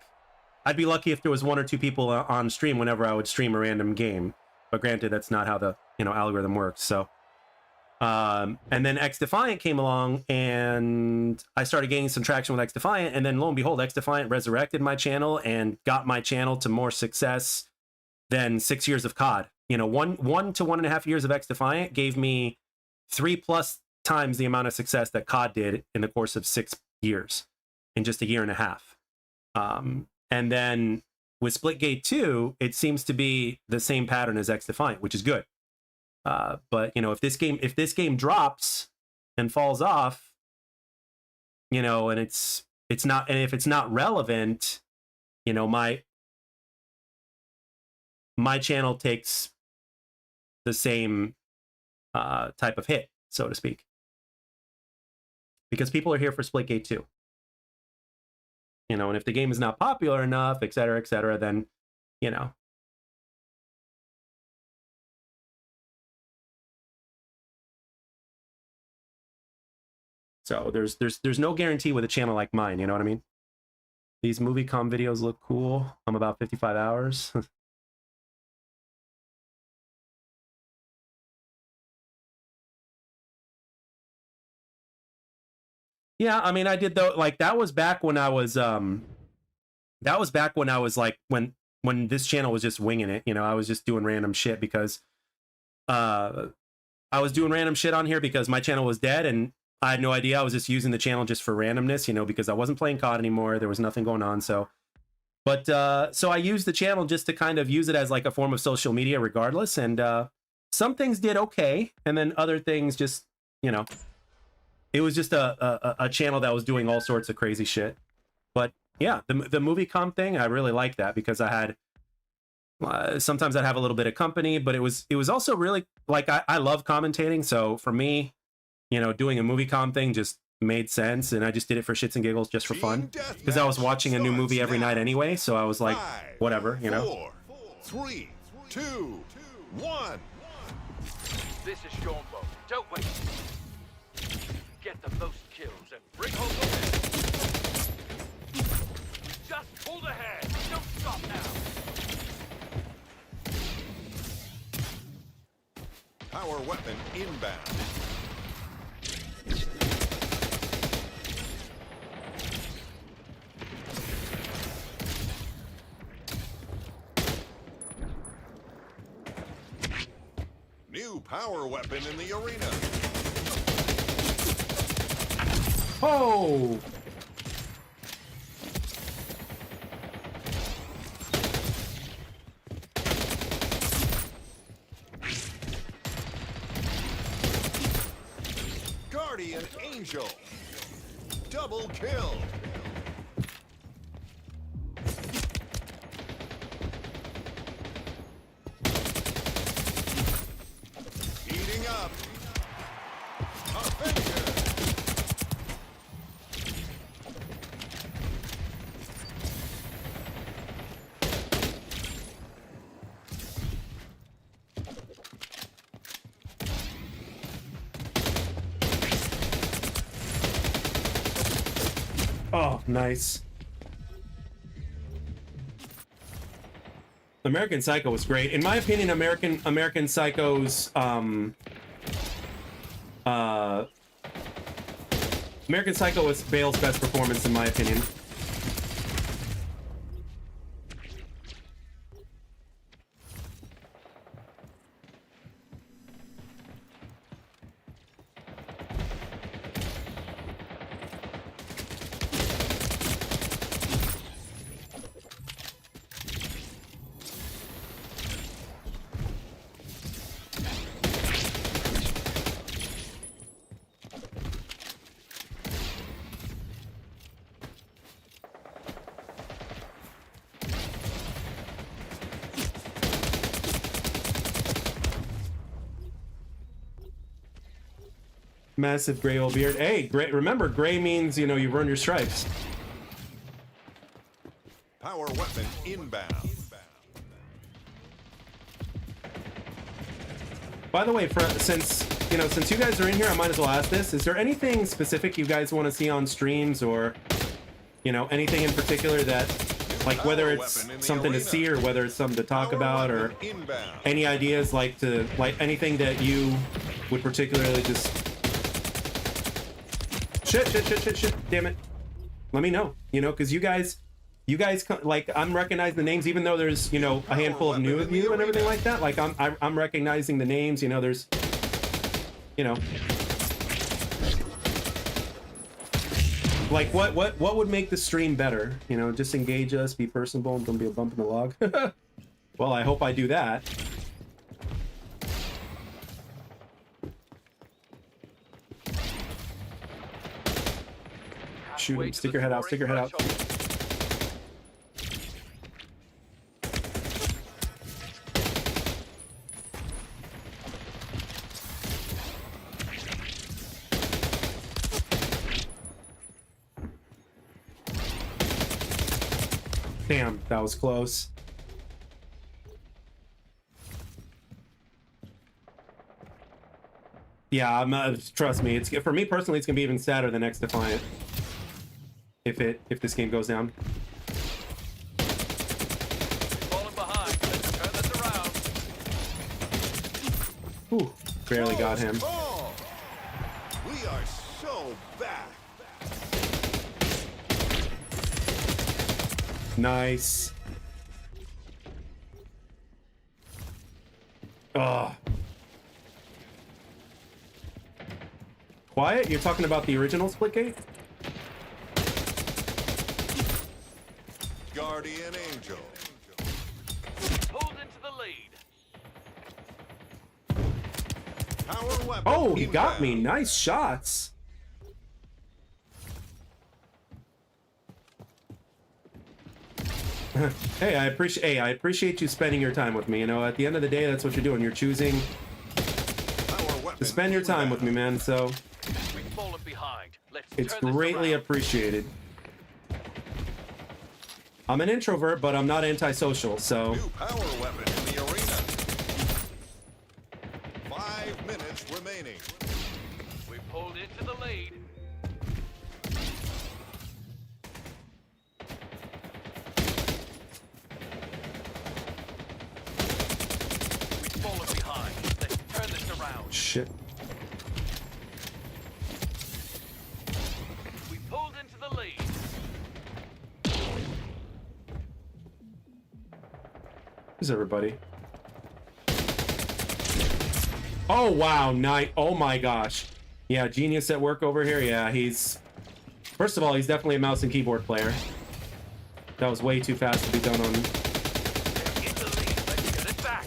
I'd be lucky if there was 1 or 2 people on stream whenever I would stream a random game. But granted, that's not how the, you know, algorithm works. So, and then X Defiant came along and I started gaining some traction with X Defiant. And then lo and behold, X Defiant resurrected my channel and got my channel to more success than 6 years of COD. You know, one to 1.5 years of X Defiant gave me 3+ times the amount of success that COD did in the course of 6 years, in just a year and a half. And then with Splitgate 2, it seems to be the same pattern as X Defiant, which is good. But you know, if this game drops and falls off, you know, and if it's not relevant, you know, my channel takes the same type of hit, so to speak, because people are here for Splitgate 2. You know, and if the game is not popular enough, et cetera, then, you know. So there's no guarantee with a channel like mine, you know what I mean? These movie com videos look cool. I'm about 55 hours. Yeah, I mean, I did though. Like that was back when I was like when this channel was just winging it. You know, I was just doing random shit because I was doing random shit on here because my channel was dead and I had no idea. I was just using the channel just for randomness, you know, because I wasn't playing COD anymore. There was nothing going on. So I used the channel just to kind of use it as like a form of social media regardless. And some things did okay, and then other things just, you know, it was just a channel that was doing all sorts of crazy shit. But yeah, the movie com thing, I really like that because I had sometimes I'd have a little bit of company, but it was also really like I love commentating. So for me, you know, doing a movie com thing just made sense, and I just did it for shits and giggles, just for fun, because I was watching a new movie every night anyway. So I was like, whatever, you know. 4, 3, 2, 1. This is Sean Bow. Don't wait. Get the most kills and bring home the win. Just pull ahead. Don't stop now. Power weapon inbound. New power weapon in the arena. Oh! Guardian Angel. Double kill. Heating up. Avenger. Oh, nice. American Psycho was great. In my opinion, American Psycho's American Psycho was Bale's best performance in my opinion. Massive gray old beard. Hey, gray, remember, gray means, you know, you've earned your stripes. Power weapon inbound. By the way, since you guys are in here, I might as well ask this. Is there anything specific you guys want to see on streams, or, you know, anything in particular that, like, whether it's something to see or whether it's something to talk about, or any ideas, like anything that you would particularly just... Shit, damn it. Let me know, you know, because you guys, like, I'm recognizing the names, even though there's, you know, a handful of new of you and everything like that. Like, I'm recognizing the names, you know, there's, you know, like, what would make the stream better? You know, just engage us, be personable, and don't be a bump in the log. Well, I hope I do that. Shoot him, stick your head out, stick your head out. Damn, that was close. Yeah, trust me, it's, for me personally, it's gonna be even sadder than X Defiant if this game goes down. Falling behind. Let's turn this around. Ooh, barely got him. Oh, we are so back. Nice. Ugh. Quiet? You're talking about the original Splitgate? Guardian Angel. Pulled into the lead. Power weapon Oh, he got me. inbound. Nice shots. Hey, I appreciate you spending your time with me. You know, at the end of the day, that's what you're doing. You're choosing Power weapon to spend your time with me, man. So We've fallen behind. Let's it's turn this greatly around. appreciated. I'm an introvert, but I'm not antisocial, so New power weapon in the arena. 5 minutes remaining. We pulled into the lead. We've fallen behind. Let's turn this around. shit. We pulled into the lead. Who's everybody? Oh wow, night. Oh my gosh. Yeah, genius at work over here. Yeah, he's, first of all, he's definitely a mouse and keyboard player. That was way too fast to be done on. They're in the lead. Let's get it back.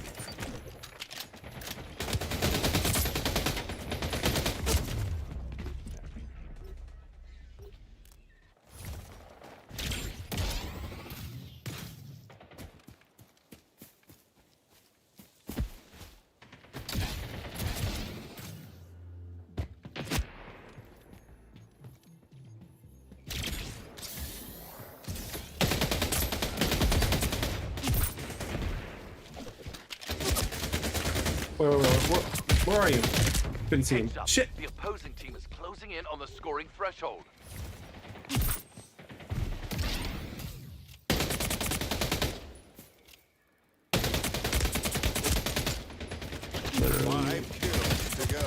Where are you? Couldn't see him. Heads up. Shit. The opposing team is closing in on the scoring threshold. Five kills to go.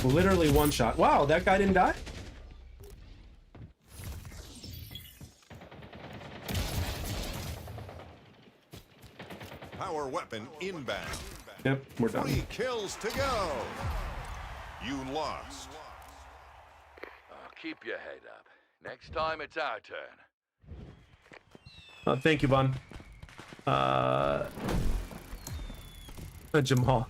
Literally one shot. Wow, that guy didn't die? Power weapon inbound. Yep, we're done. 3 kills to go. You lost. Keep your head up. Next time it's our turn. Thank you, Vaughn. Jamal.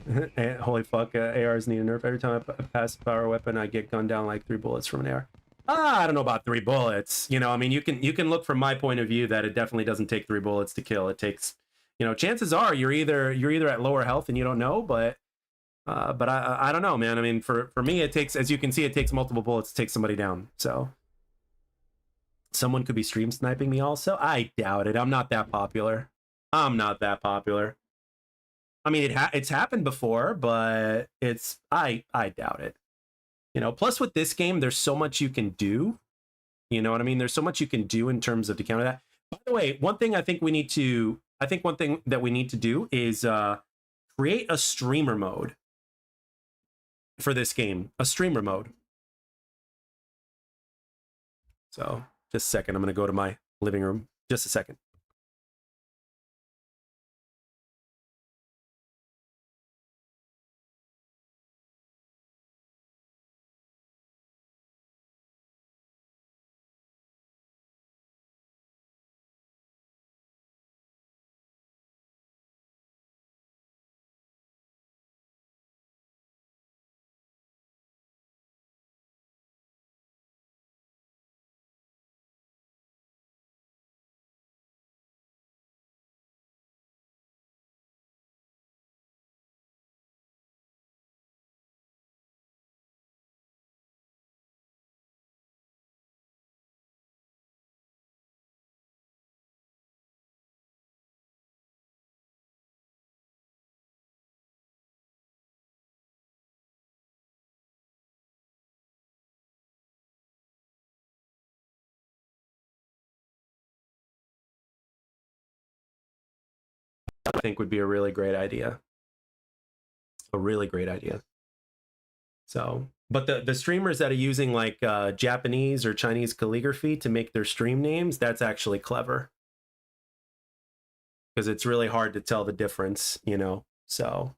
Holy fuck, ARs need a nerf. Every time I pass a power weapon, I get gunned down like 3 bullets from an AR. I don't know about 3 bullets. You know, I mean, you can look from my point of view that it definitely doesn't take 3 bullets to kill. It takes, you know, chances are you're either at lower health and you don't know, but But I don't know, man. I mean, for me, it takes, as you can see, it takes multiple bullets to take somebody down. So someone could be stream sniping me also. I doubt it. I'm not that popular. I'm not that popular. I mean, it's happened before, but I doubt it. You know, plus with this game, there's so much you can do. You know what I mean? There's so much you can do in terms of to counter that. By the way, one thing that we need to do is create a streamer mode for this game. A streamer mode. So just a second. I'm going to go to my living room. Just a second. I think would be a really great idea. A really great idea. So, but the streamers that are using like Japanese or Chinese calligraphy to make their stream names, that's actually clever. Because it's really hard to tell the difference, you know. So,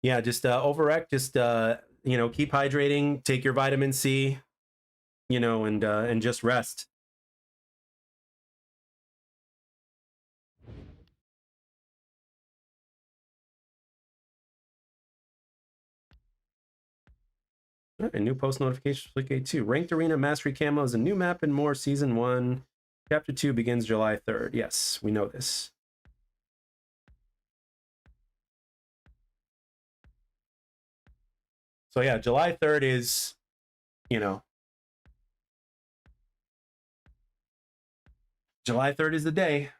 yeah, just overact, just you know, keep hydrating, take your vitamin C, you know, and just rest. All right, new post notification for Splitgate 2. Ranked Arena Mastery Camo is a new map and more. Season 1. Chapter 2 begins July 3rd. Yes, we know this. So yeah, July 3rd is, you know, July 3rd is the day.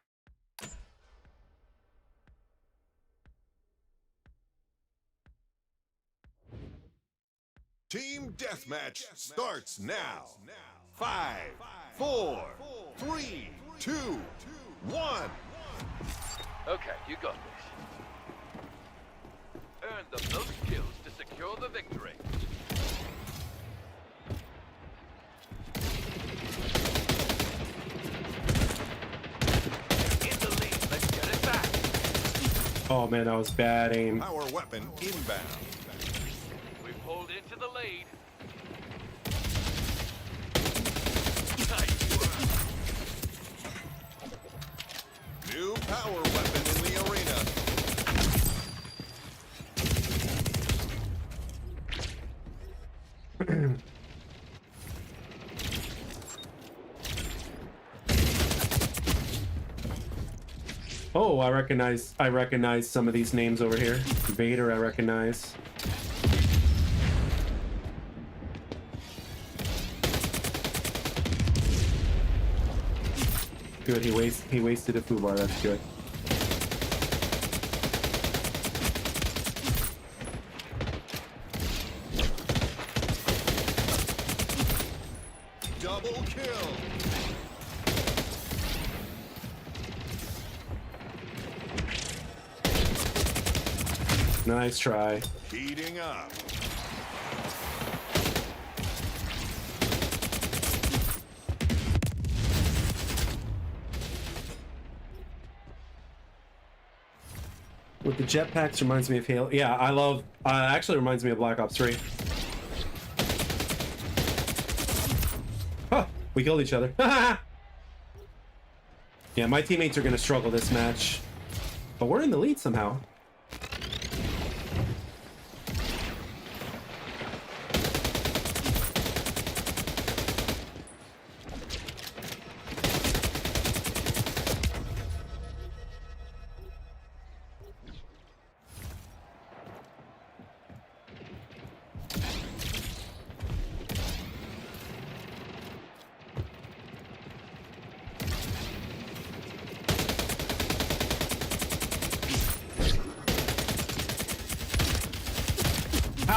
Team Deathmatch starts now. 5, 4, 3, 2, 1. Okay, you got this. Earn the most kills to secure the victory. In the lead, let's get it back. Oh man, that was bad aim. Power weapon inbound. We pulled into the lead. New power weapon in the arena. Oh, I recognize some of these names over here. Vader, I recognize. Good, he wasted a foobar, that's good. Double kill. Nice try. Heating up. With the jetpacks reminds me of Halo. Yeah, I love. Actually, reminds me of Black Ops 3. Huh, we killed each other. Yeah, my teammates are gonna struggle this match, but we're in the lead somehow.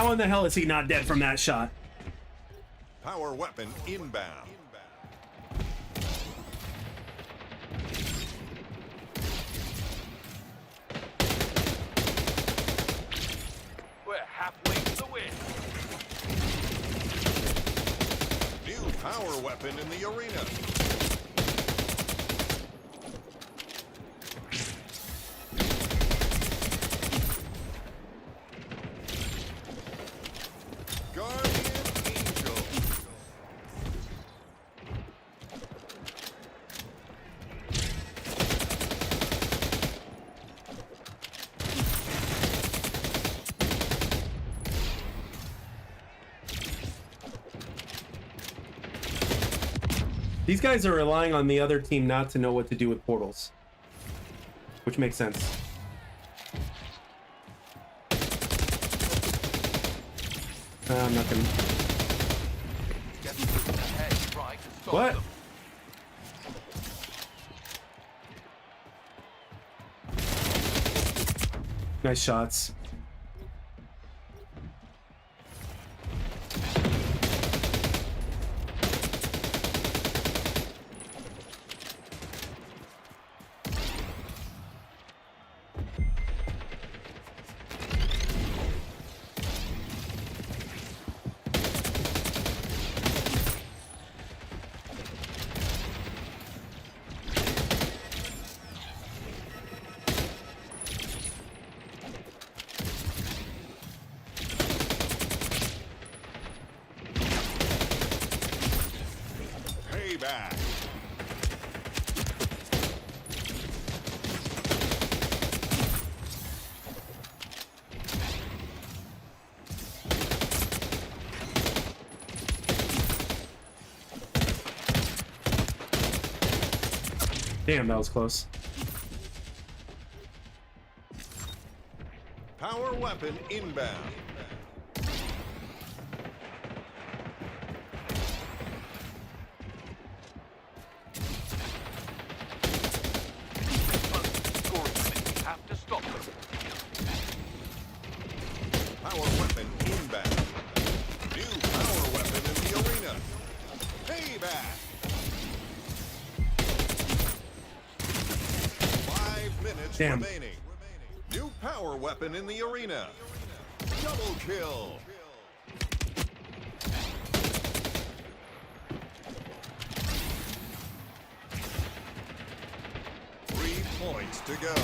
How in the hell is he not dead from that shot? Power weapon inbound. We're halfway to the win. New power weapon in the arena. Guardian Angel. These guys are relying on the other team not to know what to do with portals, which makes sense. I'm not gonna. Get ahead, try to stop What? them. Nice shots. Payback. Damn, that was close. Power weapon inbound. Scoring limit. We have to stop them. Power weapon inbound. New power weapon in the arena. Payback. 5 minutes Damn. remaining. New power weapon in the arena. Double kill. 3 points to go.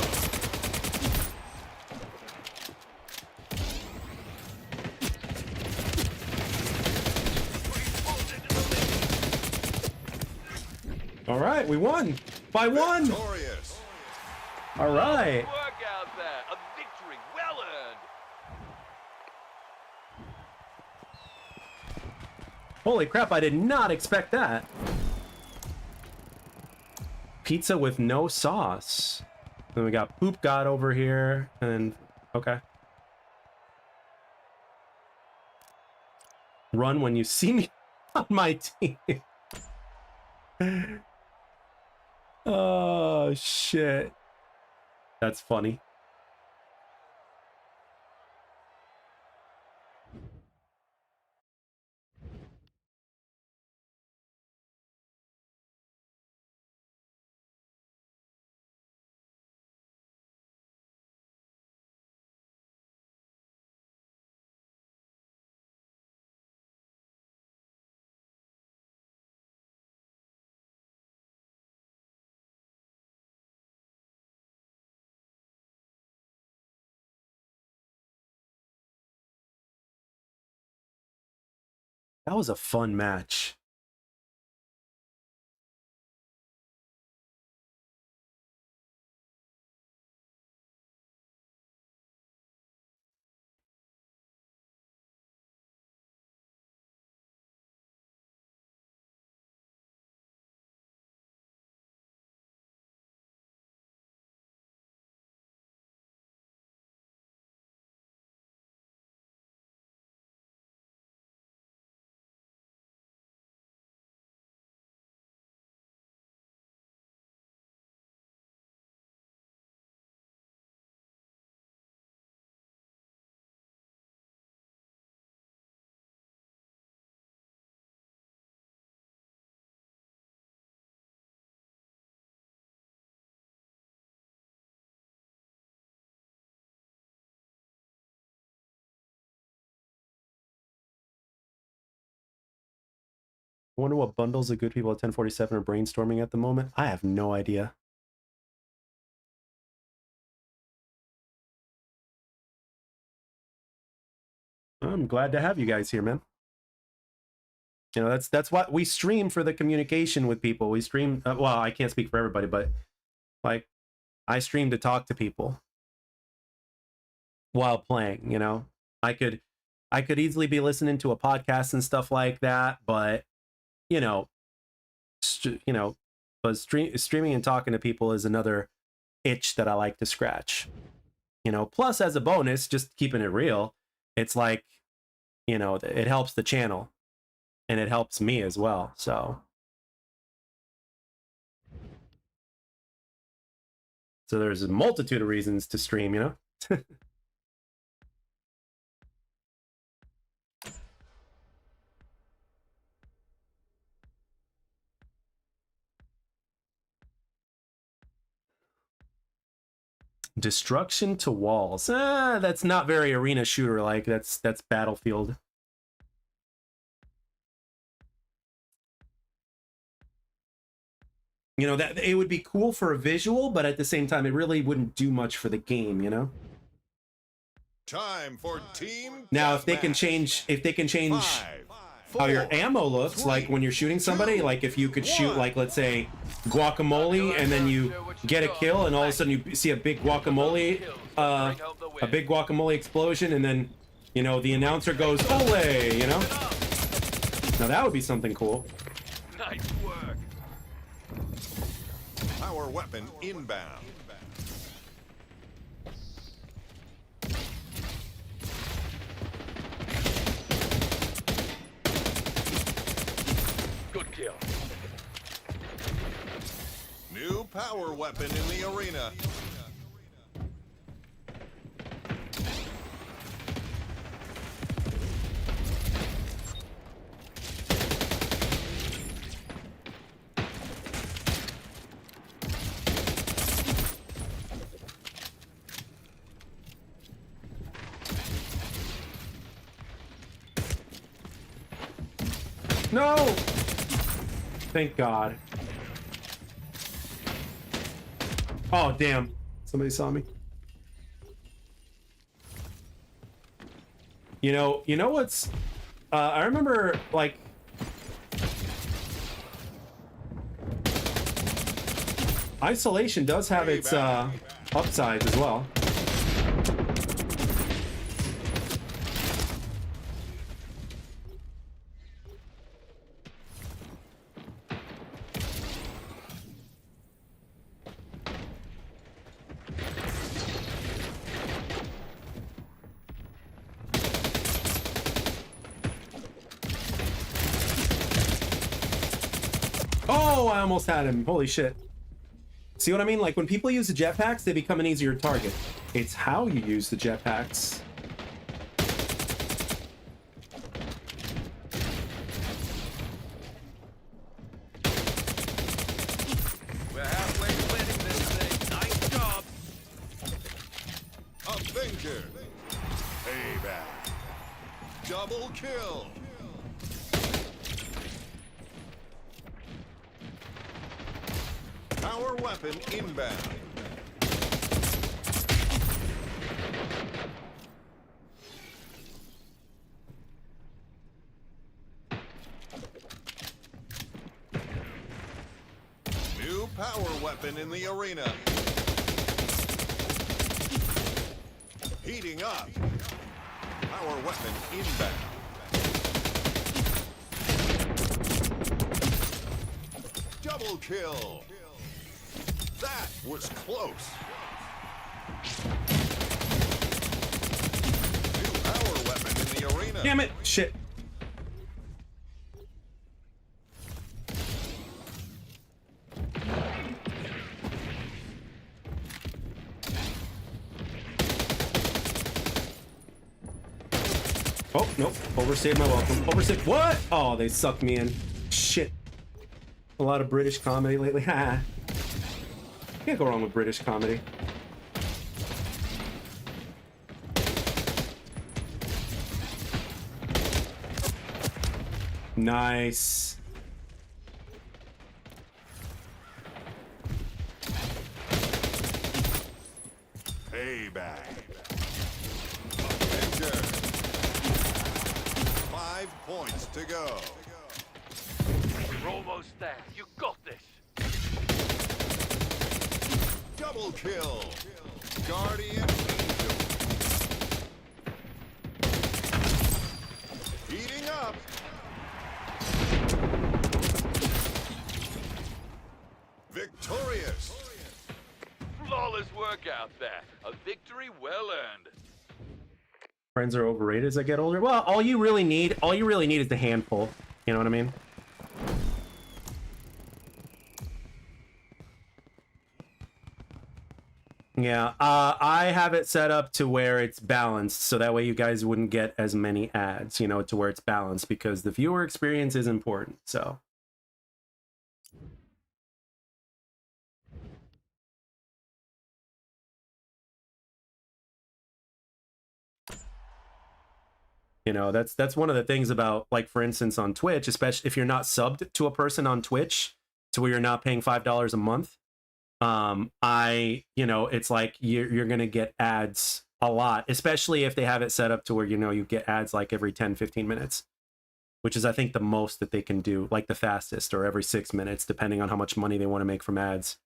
All right, we won by one. Victorious. All right. Work out there. A victory well earned. Holy crap, I did not expect that. Pizza with no sauce. Then we got Poop God over here, and okay. Run when you see me on my team. Oh, shit. That's funny. That was a fun match. I wonder what bundles of good people at 1047 are brainstorming at the moment. I have no idea. I'm glad to have you guys here, man. You know, that's what we stream, for the communication with people. We stream, well, I can't speak for everybody, but like I stream to talk to people while playing, you know. I could easily be listening to a podcast and stuff like that, but you know, but streaming and talking to people is another itch that I like to scratch. You know, plus as a bonus, just keeping it real, it's like, you know, it helps the channel and it helps me as well. So there's a multitude of reasons to stream, you know. Destruction to walls. That's not very arena shooter like. That's Battlefield. You know, that it would be cool for a visual, but at the same time, it really wouldn't do much for the game, you know? Time for team Now, if they can deathmatch. change how your ammo looks, like when you're shooting somebody, like if you could shoot, like, let's say, guacamole, and then you get a kill, and all of a sudden you see a big guacamole explosion, and then, you know, the announcer goes, "Ole!" You know? Now that would be something cool. Nice work. Power weapon inbound. Good kill. New power weapon in the arena. No! Thank God. Oh, damn. Somebody saw me. You know what's... I remember, like... Isolation does have its upsides as well. Oh, I almost had him. Holy shit. See what I mean? Like, when people use the jetpacks, they become an easier target. It's how you use the jetpacks. We're halfway to winning this thing. Nice job. Avenger. Payback. Double kill. Power weapon inbound. New power weapon in the arena. Heating up. Power weapon inbound. Double kill. That was close. New power weapon in the arena. Damn it! Shit. Oh, nope. Overstayed my welcome. Overstayed. What? Oh, they sucked me in. Shit. A lot of British comedy lately. Ha. Can't go wrong with British comedy. Nice. Payback. Avenger. 5 points to go. You're almost there. You got this. Double kill. Guardian Angel. Heating up. Victorious. Flawless work out there. A victory well earned. Friends are overrated as I get older. Well, all you really need is the handful. You know what I mean? Yeah, I have it set up to where it's balanced, so that way you guys wouldn't get as many ads, you know, to where it's balanced, because the viewer experience is important, so. You know, that's one of the things about, like, for instance, on Twitch, especially if you're not subbed to a person on Twitch, to where you're not paying $5 a month, you know, it's like you're gonna get ads a lot, especially if they have it set up to where, you know, you get ads like every 10-15 minutes, which is, I think, the most that they can do, like the fastest, or every 6 minutes, depending on how much money they want to make from ads.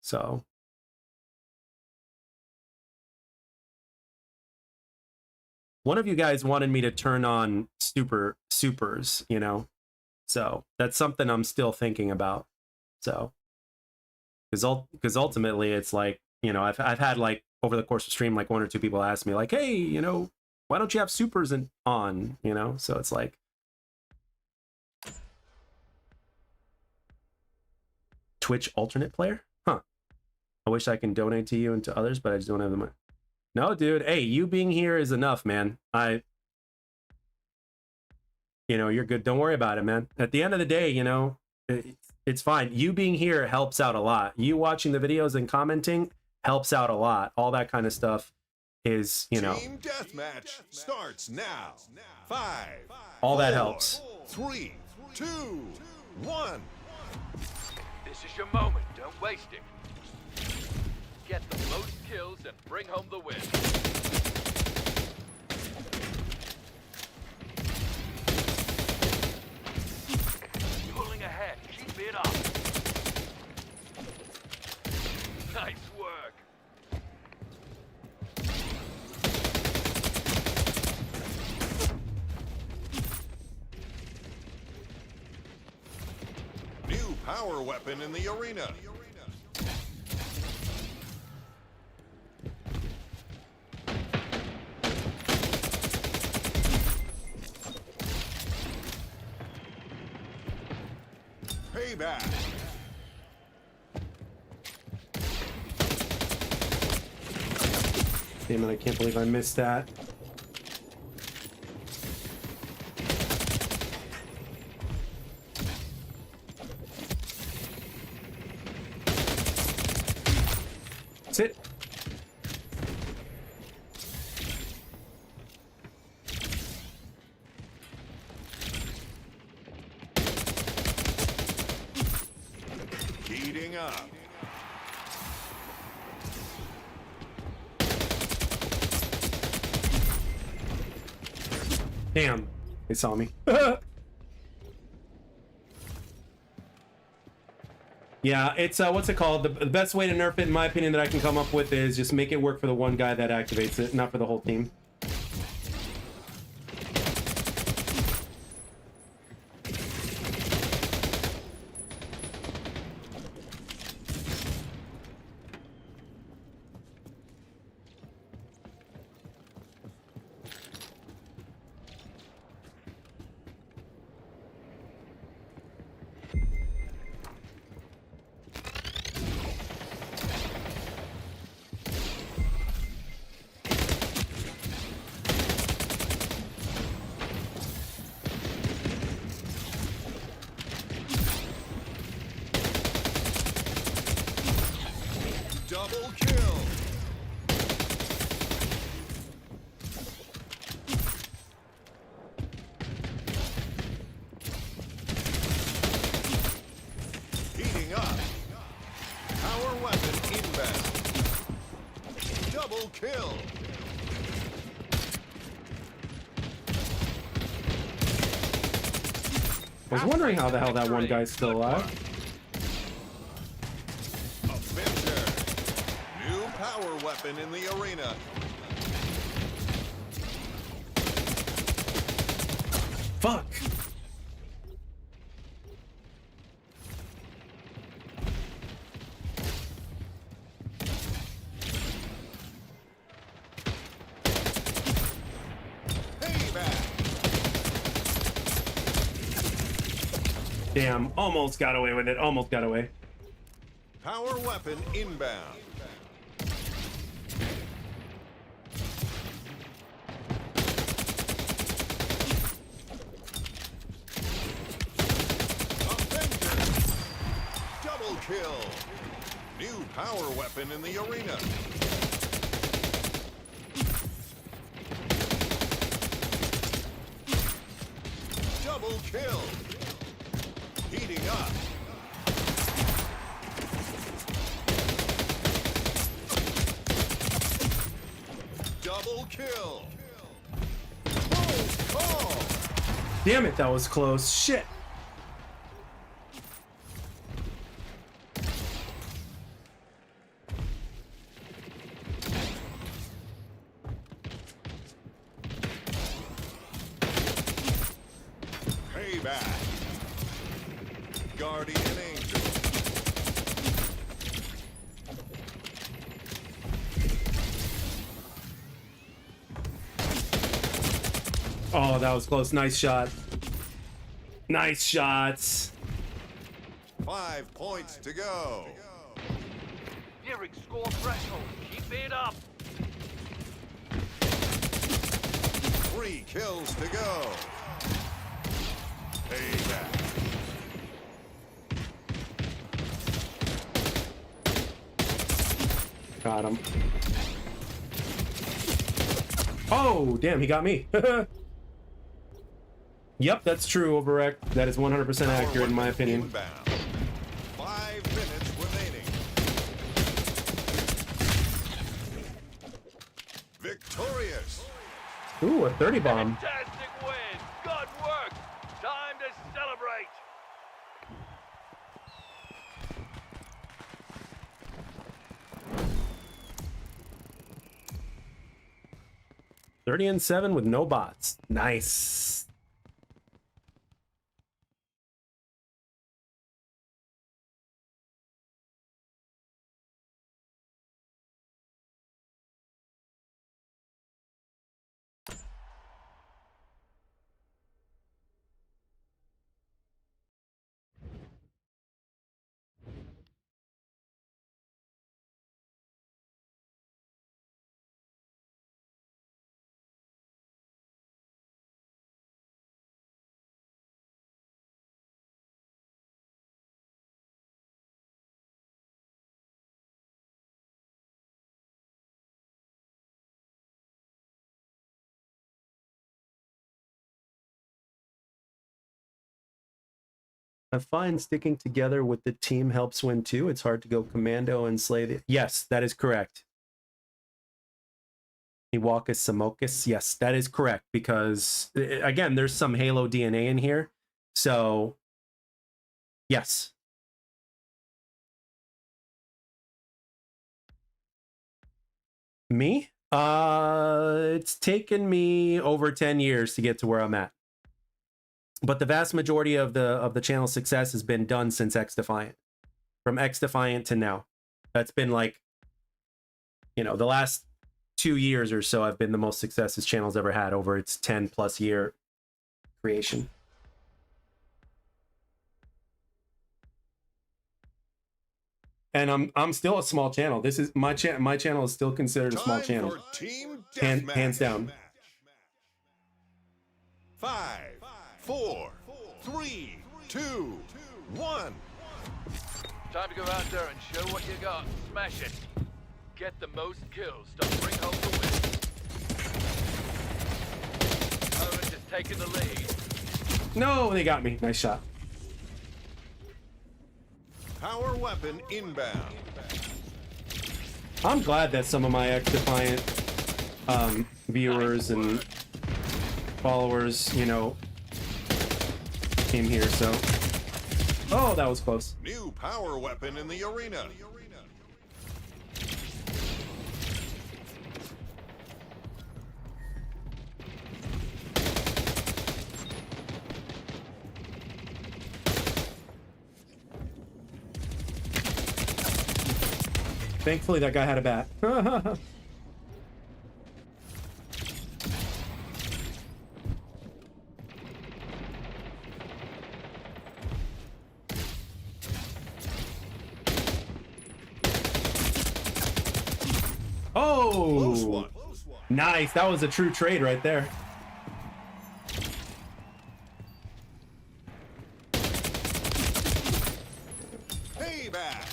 So one of you guys wanted me to turn on supers, you know, so that's something I'm still thinking about. So, because ultimately it's like, you know, I've had, like, over the course of stream, like 1 or 2 people ask me, like, hey, you know, why don't you have supers on, you know? So it's like, Twitch alternate player? Huh. I wish I can donate to you and to others, but I just don't have the money. No, dude. Hey, you being here is enough, man. You know, you're good. Don't worry about it, man. At the end of the day, you know, it's fine. You being here helps out a lot. You watching the videos and commenting helps out a lot. All that kind of stuff is, you know. Team deathmatch starts now. 5. All that 4, helps. 3, 2, 1. This is your moment. Don't waste it. Get the most kills and bring home the win. Pulling ahead. Keep it up. Nice work. New power weapon in the arena. Payback. Damn it, I can't believe I missed that. That's it. Heating up. Damn, they saw me. Yeah, it's what's it called? The best way to nerf it, in my opinion, that I can come up with is just make it work for the one guy that activates it, not for the whole team. kill. I was wondering how the hell that one guy's still alive. Avenger. New power weapon in the arena. Fuck. Damn, almost got away with it. Almost got away. Power weapon inbound. Avenger. Double kill. New power weapon in the arena. Double kill. Heating up. Double kill. Close call. Damn it, that was close. Shit. Payback. Guardian Angel. Oh, that was close. Nice shot. Nice shots. 5 points to go. Nearing score threshold. Keep it up. 3 kills to go. Payback. Got him. Oh, damn, he got me. Yep, that's true, Overrect. That is 100% accurate in my opinion. Inbound. 5 minutes remaining. Victorious. Ooh, a 30 bomb. Fantastic win. Good work. Time to celebrate. $30-7 with no bots. Nice. I find sticking together with the team helps win too. It's hard to go commando and slay the... Yes, that is correct. Iwakas Samokas. Yes, that is correct. Because, again, there's some Halo DNA in here. So, yes. Me? It's taken me over 10 years to get to where I'm at. But the vast majority of the channel's success has been done since X Defiant. From X Defiant to now. That's been like, you know, the last 2 years or so have been the most success this channel's ever had over its 10+ year creation. And I'm still a small channel. This is my channel is still considered a small channel. Hands down. 5, 4, 3, 2, 1. Time to go out there and show what you got. Smash it. Get the most kills to bring home the win. Opponent is taking the lead. No, they got me. Nice shot. Power weapon inbound. I'm glad that some of my X-Defiant viewers and followers, you know, came here, so... Oh, that was close. New power weapon in the arena. Thankfully, that guy had a bat. Close Oh, one. nice. That was a true trade right there. Payback.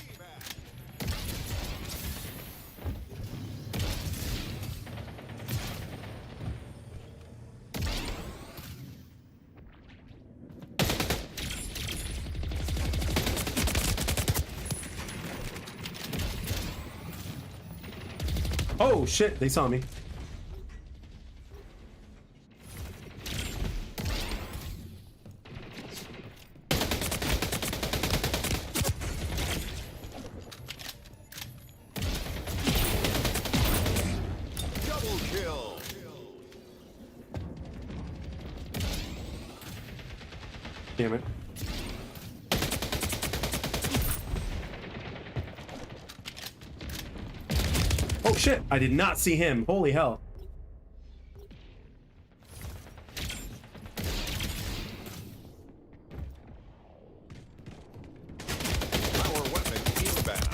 Oh, shit. They saw me. Double kill. Damn it. Oh shit, I did not see him. Holy hell. Power weapon inbound.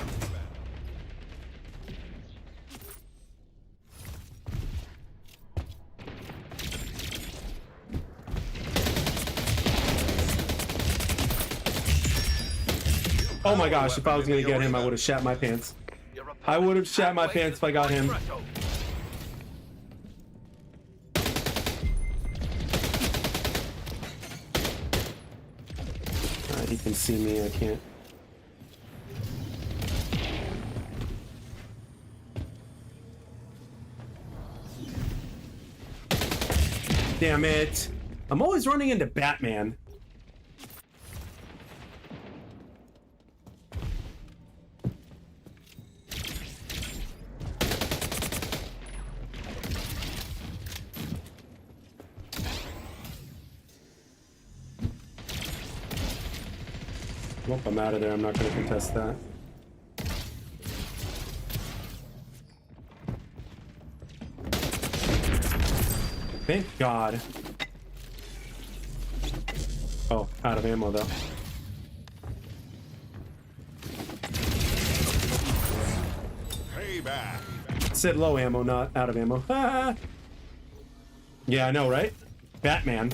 Oh my gosh, if I was gonna get him, I would have shat my pants. I would have shat my pants if I got him. He can see me, I can't. Damn it. I'm always running into Batman. Nope, I'm out of there. I'm not going to contest that. Thank God. Oh, out of ammo though. Payback. Said low ammo, not out of ammo. Yeah, I know, right? Batman.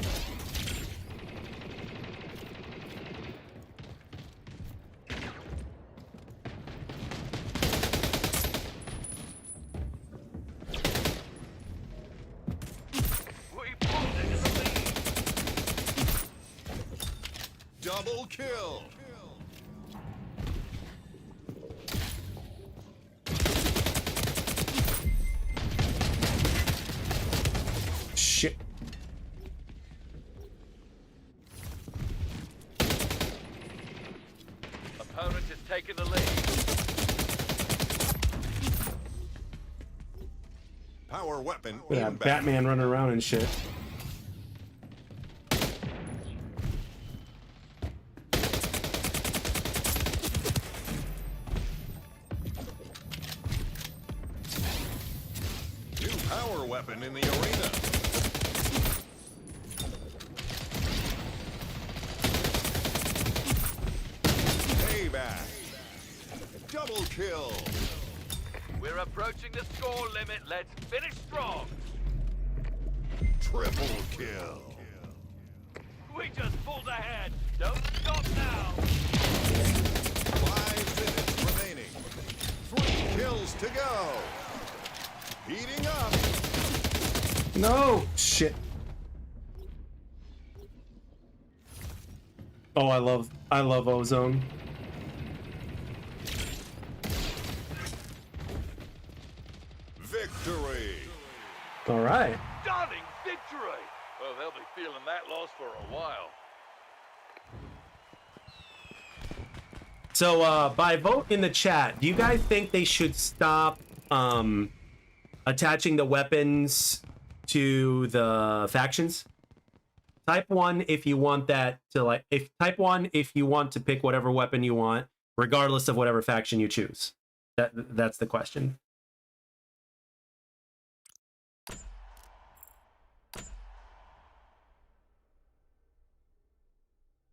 Double kill. Shit. Opponent is taking the lead. Power weapon Look at that inbound. Batman running around and shit. New power weapon in the arena. Payback. Double kill. We're approaching the score limit. Let's finish strong. Triple kill. We just pulled ahead. Don't stop now. 5 minutes remaining. 3 kills to go. Heating up. No! Shit. Oh, I love Ozone. All right. Stunning victory! Well, they'll be feeling that loss for a while. So by vote in the chat, do you guys think they should stop attaching the weapons to the factions? Type 1 if you want that to like type 1 if you want to pick whatever weapon you want, regardless of whatever faction you choose. That's the question.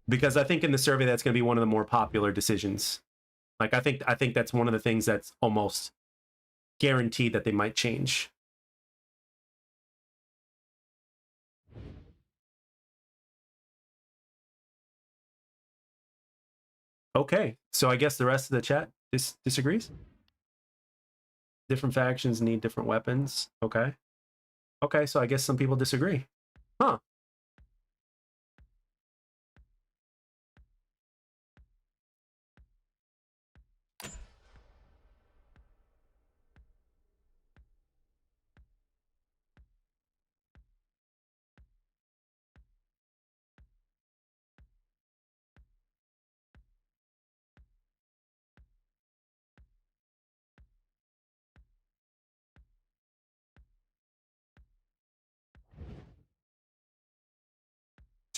Because I think in the survey that's going to be one of the more popular decisions. Like I think that's one of the things that's almost guaranteed that they might change. Okay, so I guess the rest of the chat disagrees. Different factions need different weapons. Okay. Okay, so I guess some people disagree. Huh.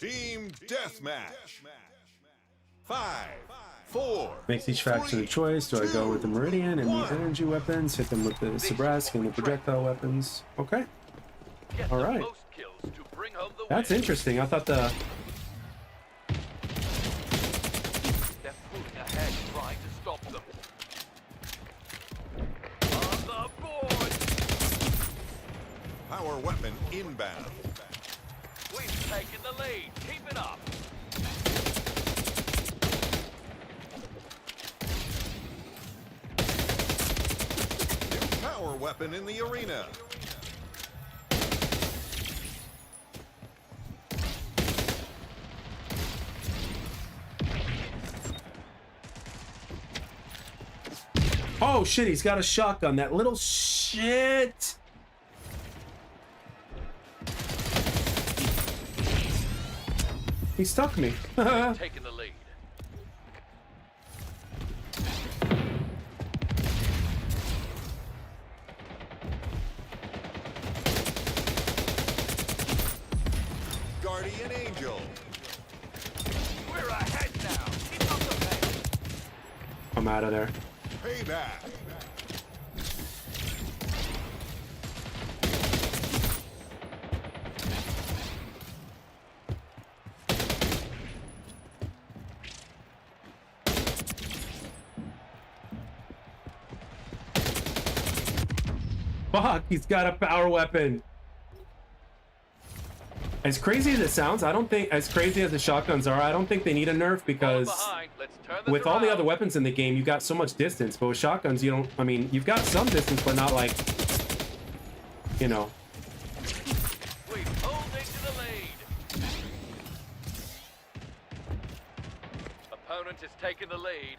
Team deathmatch. 5, 4. Makes each faction a choice. Do I go with the Meridian and the energy weapons? Hit them with the Sabrask and the projectile weapons. Okay. All right. That's interesting. I thought the... They're pulling ahead, trying to stop them. On the board! Power weapon inbound. We've taken the lead. Keep it up. New power weapon in the arena. Oh shit, he's got a shotgun. That little shit. He stuck me. Taking the lead. Guardian Angel. We're ahead now. Keep up the pace. I'm out of there. Payback. Fuck, he's got a power weapon. As crazy as it sounds, I don't think, as crazy as the shotguns are, I don't think they need a nerf because with all the other weapons in the game, you got so much distance. But with shotguns, you don't, I mean, you've got some distance, but not like, you know. We've pulled into the lead. Opponent has taken the lead.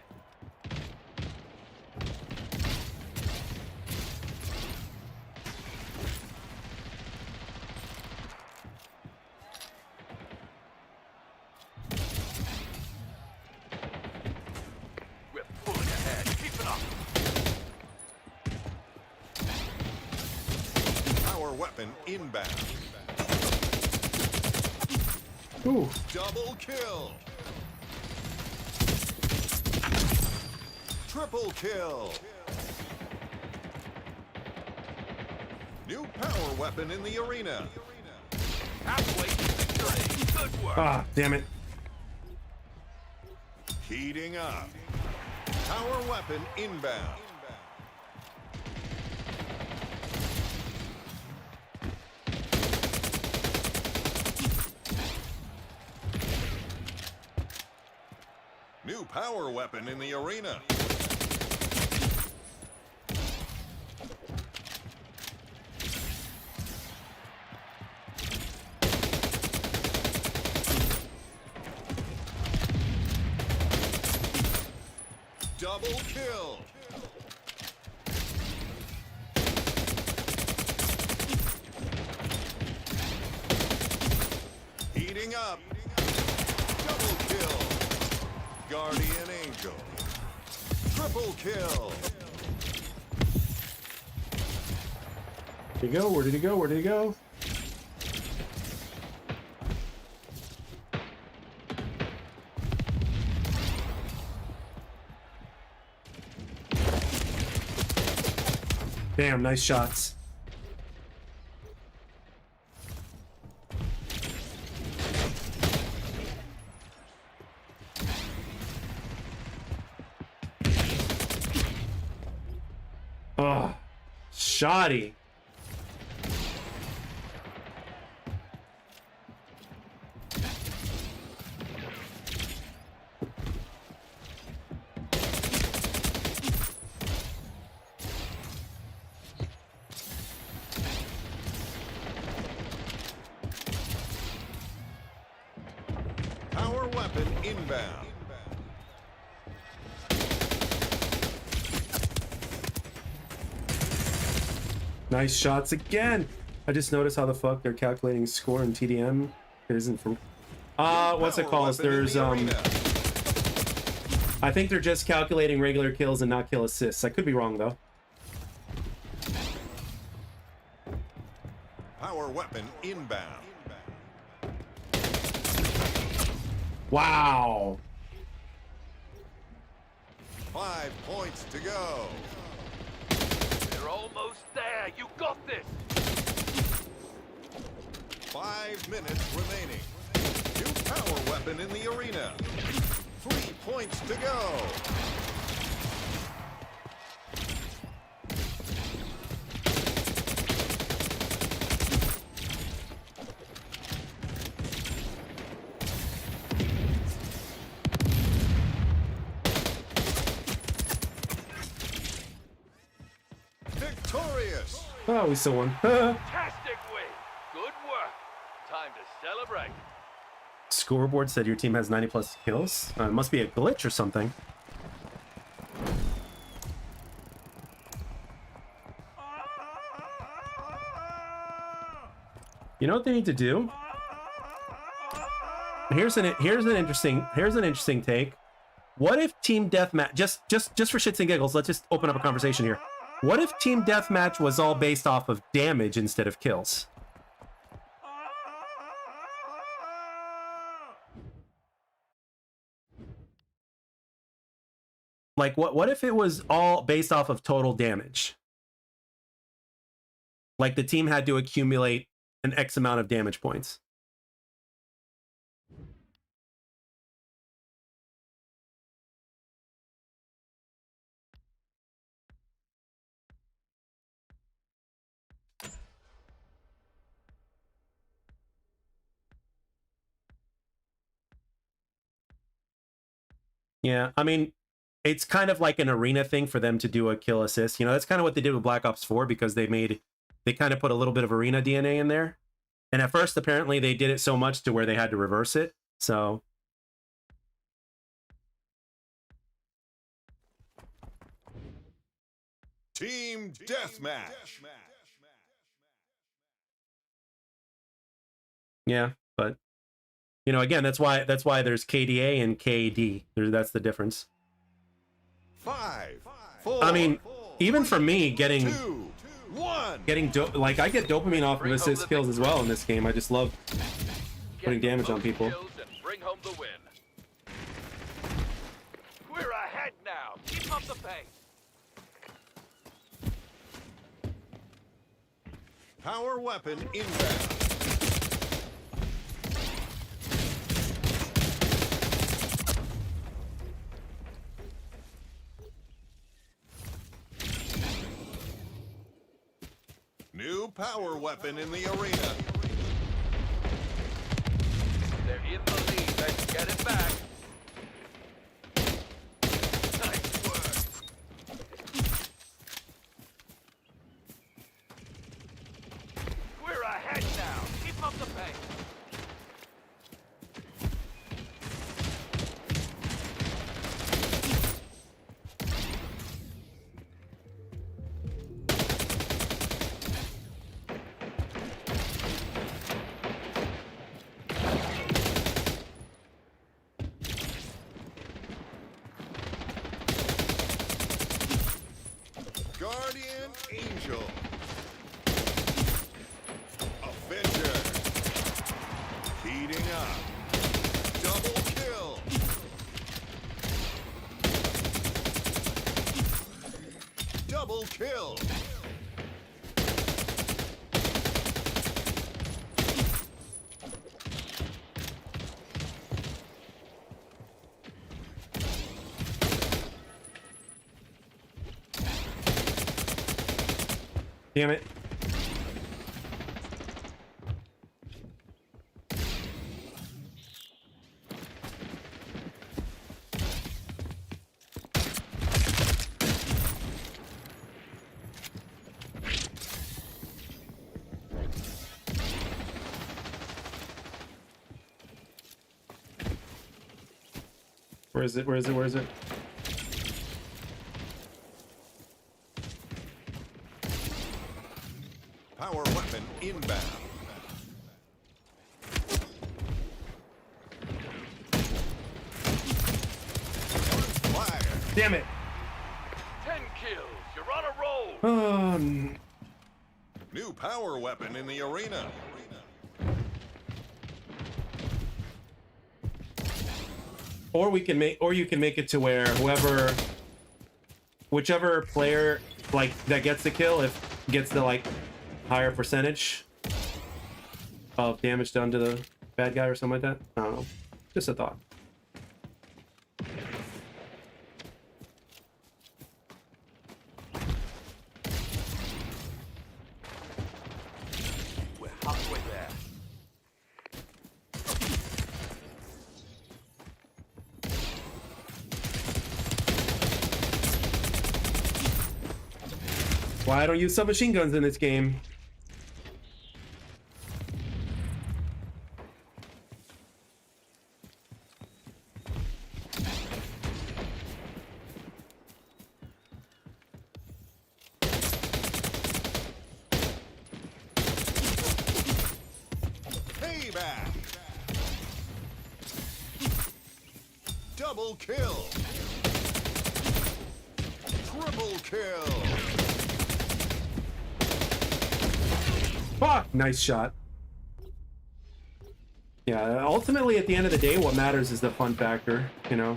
We're pulling ahead. Keep it up. Power weapon inbound. Ooh. Double kill. Triple kill. New power weapon in the arena. Halfway to victory. Good work. Ah, damn it. Heating up. Power weapon inbound. New power weapon in the arena. Double kill. Guardian Angel. Triple kill. Where did he go? Where did he go? Where did he go? Damn, nice shots. Oh, shoddy. Power weapon inbound. Nice shots again. I just noticed how the fuck they're calculating score in TDM. It isn't from what's it called? There's I think they're just calculating regular kills and not kill assists. I could be wrong though. Power weapon inbound. Wow. 5 points to go. They're almost there. You got this. 5 minutes remaining. New power weapon in the arena. 3 points to go. Victorious. Oh, we still won. Fantastic win. Good work. Time to celebrate. Scoreboard said your team has 90 plus kills. It must be a glitch or something. You know what they need to do? Here's an interesting take. What if team deathmatch, just for shits and giggles, let's just open up a conversation here. What if team deathmatch was all based off of damage instead of kills? Like what if it was all based off of total damage? Like the team had to accumulate an X amount of damage points. Yeah, I mean, it's kind of like an arena thing for them to do a kill assist. You know, that's kind of what they did with Black Ops 4 because they kind of put a little bit of arena DNA in there. And at first, apparently, they did it so much to where they had to reverse it. So, Team deathmatch. yeah, but you know, again, that's why there's KDA and KD. That's the difference. 5, 4. I mean, even for me, getting 2, 1. like I get dopamine off of assist kills as well in this game. I just love putting damage on people. Kills and bring home the win. We're ahead now. Keep up the pace. Power weapon inbound. New power weapon in the arena. They're in the lead. Let's get it back. Nice work. We're ahead now. Keep up the pace. Guardian Angel. Avenger. Heating up. Double kill. Double kill. Damn it. Where is it? Where is it? Where is it? Power weapon inbound. Fire. Damn it. 10 kills. You're on a roll. New power weapon in the arena. Or we can make, or you can make it to where whichever player like that gets the kill, if gets the like higher percentage of damage done to the bad guy or something like that. I don't know. Just a thought. We're halfway there. Why I don't use submachine guns in this game? Payback. Double kill. Triple kill. Fuck! Nice shot. Yeah, ultimately at the end of the day, what matters is the fun factor, you know?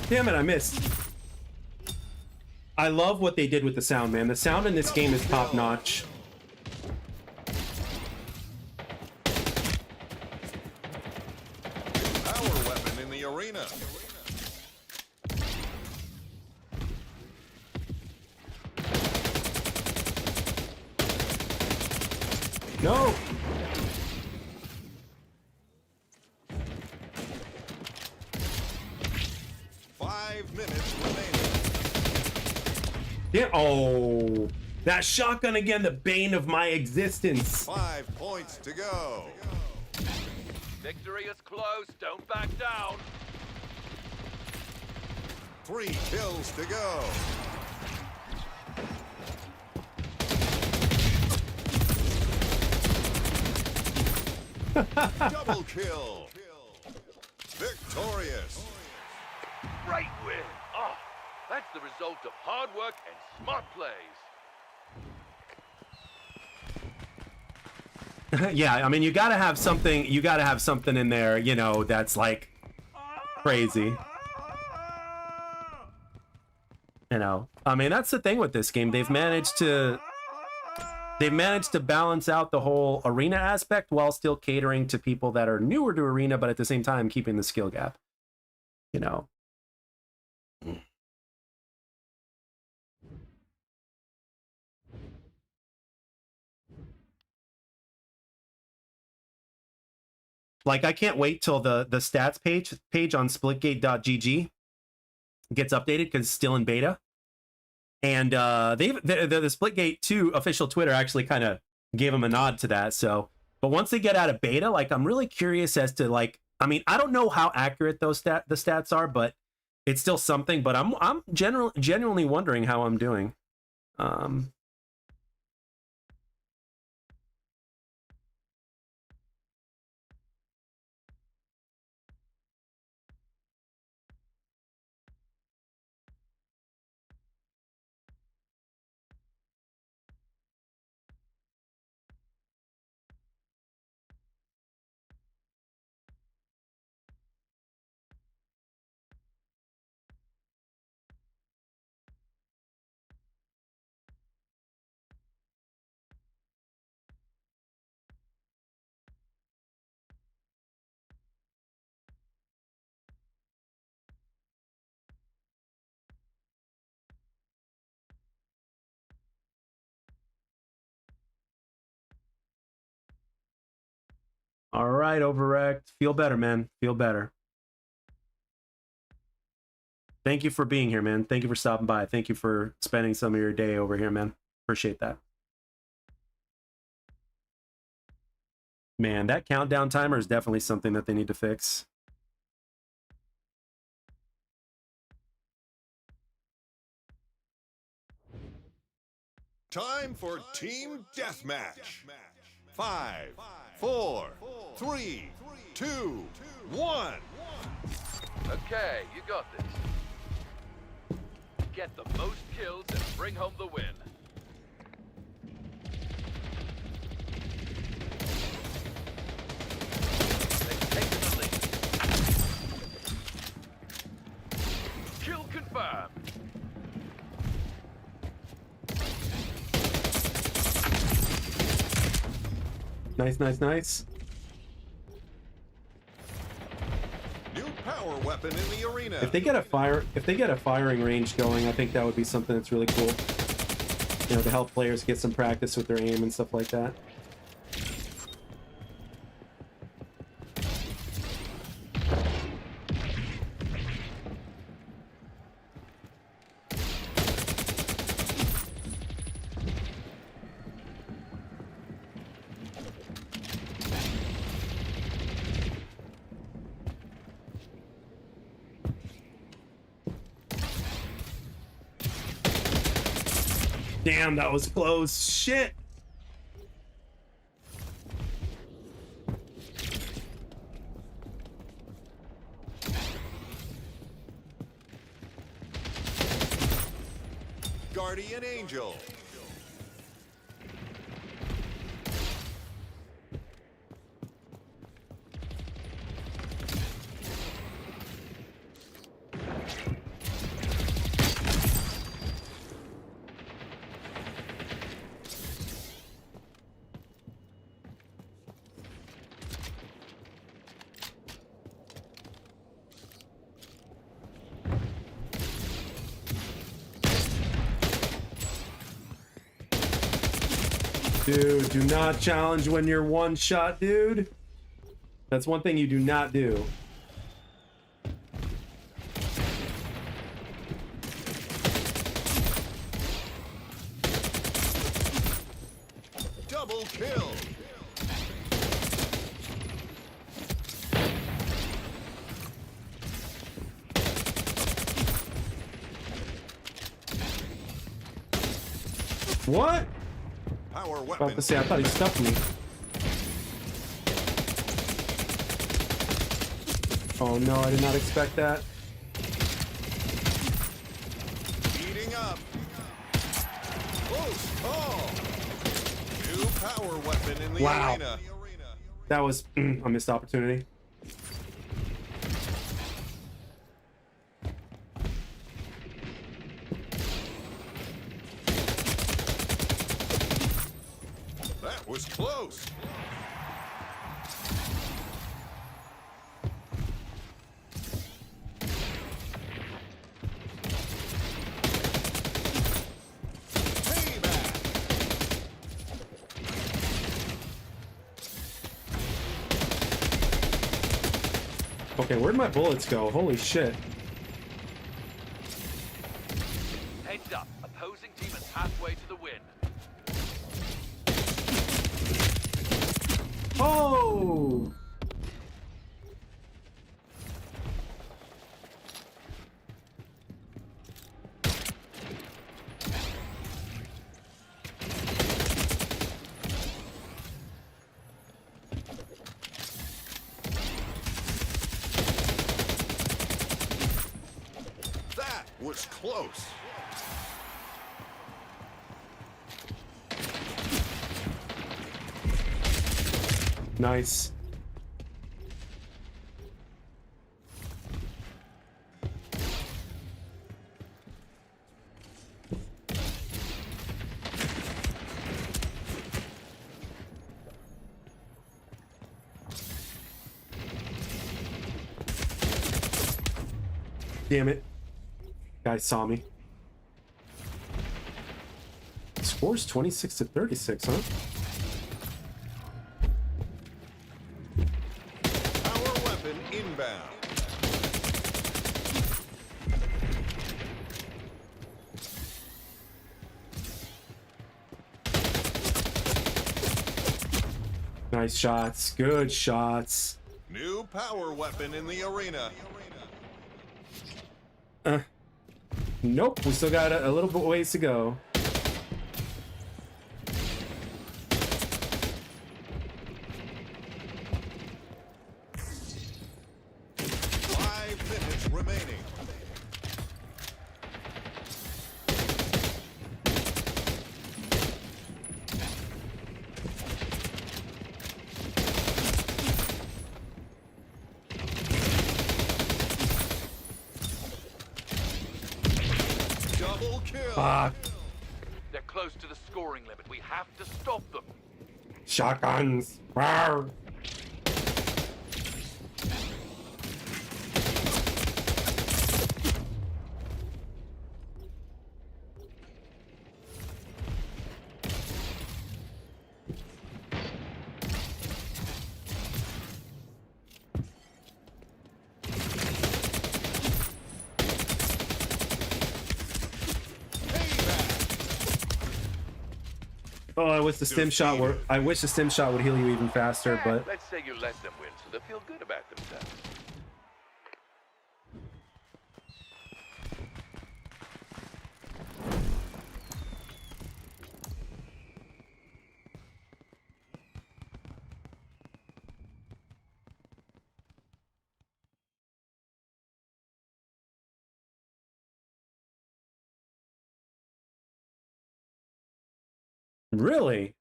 Damn it, I missed. I love what they did with the sound, man. The sound in this game is top notch. Power weapon in the arena. No! 5 minutes remaining. Yeah. Oh, that shotgun again, the bane of my existence. 5 points to go. Victory is close. Don't back down. 3 kills to go. Double kill. Victorious. Great win. Oh, that's the result of hard work and smart plays. Yeah, I mean, you gotta have something. You gotta have something in there, you know, that's like crazy. You know, I mean, that's the thing with this game. They've managed to balance out the whole arena aspect while still catering to people that are newer to arena, but at the same time keeping the skill gap. You know. Like, I can't wait till the stats page on splitgate.gg gets updated because it's still in beta. And the Splitgate 2 official Twitter actually kind of gave them a nod to that. So, but once they get out of beta, like, I'm really curious as to, like, I mean, I don't know how accurate the stats are, but it's still something. But I'm genuinely wondering how I'm doing. All right, Overrect. Feel better, man. Feel better. Thank you for being here, man. Thank you for stopping by. Thank you for spending some of your day over here, man. Appreciate that. Man, that countdown timer is definitely something that they need to fix. Time for Team Deathmatch. 5, 4, 3, 2, 1. Okay, you got this. Get the most kills and bring home the win. They've taken the lead. Kill confirmed. Nice, nice, nice. New power weapon in the arena. If they get a firing range going, I think that would be something that's really cool. You know, to help players get some practice with their aim and stuff like that. Damn, that was close. Shit. Guardian Angel. Dude, do not challenge when you're one shot, dude. That's one thing you do not do. Double kill. What? Power weapon. About to say, I thought he stuffed me. Oh no, I did not expect that. Heating up. Close call. New power weapon in the Wow. arena. That was a missed opportunity. That was close. Payback. Okay, where'd my bullets go? Holy shit. Heads up. Opposing team is halfway to the win. Oh! That was close. Nice. Damn it. Guy saw me. Score's 26 to 36, huh? Power weapon inbound. Nice shots. Good shots. New power weapon in the arena. Nope, we still got a little bit ways to go. Minutes remaining. Double kill. Fuck. They're close to the scoring limit. We have to stop them. Shotguns. Rawr. Oh, I wish the stim shot were. I wish the stim shot would heal you even faster, but Let's say you let them win so they feel good about themselves. really.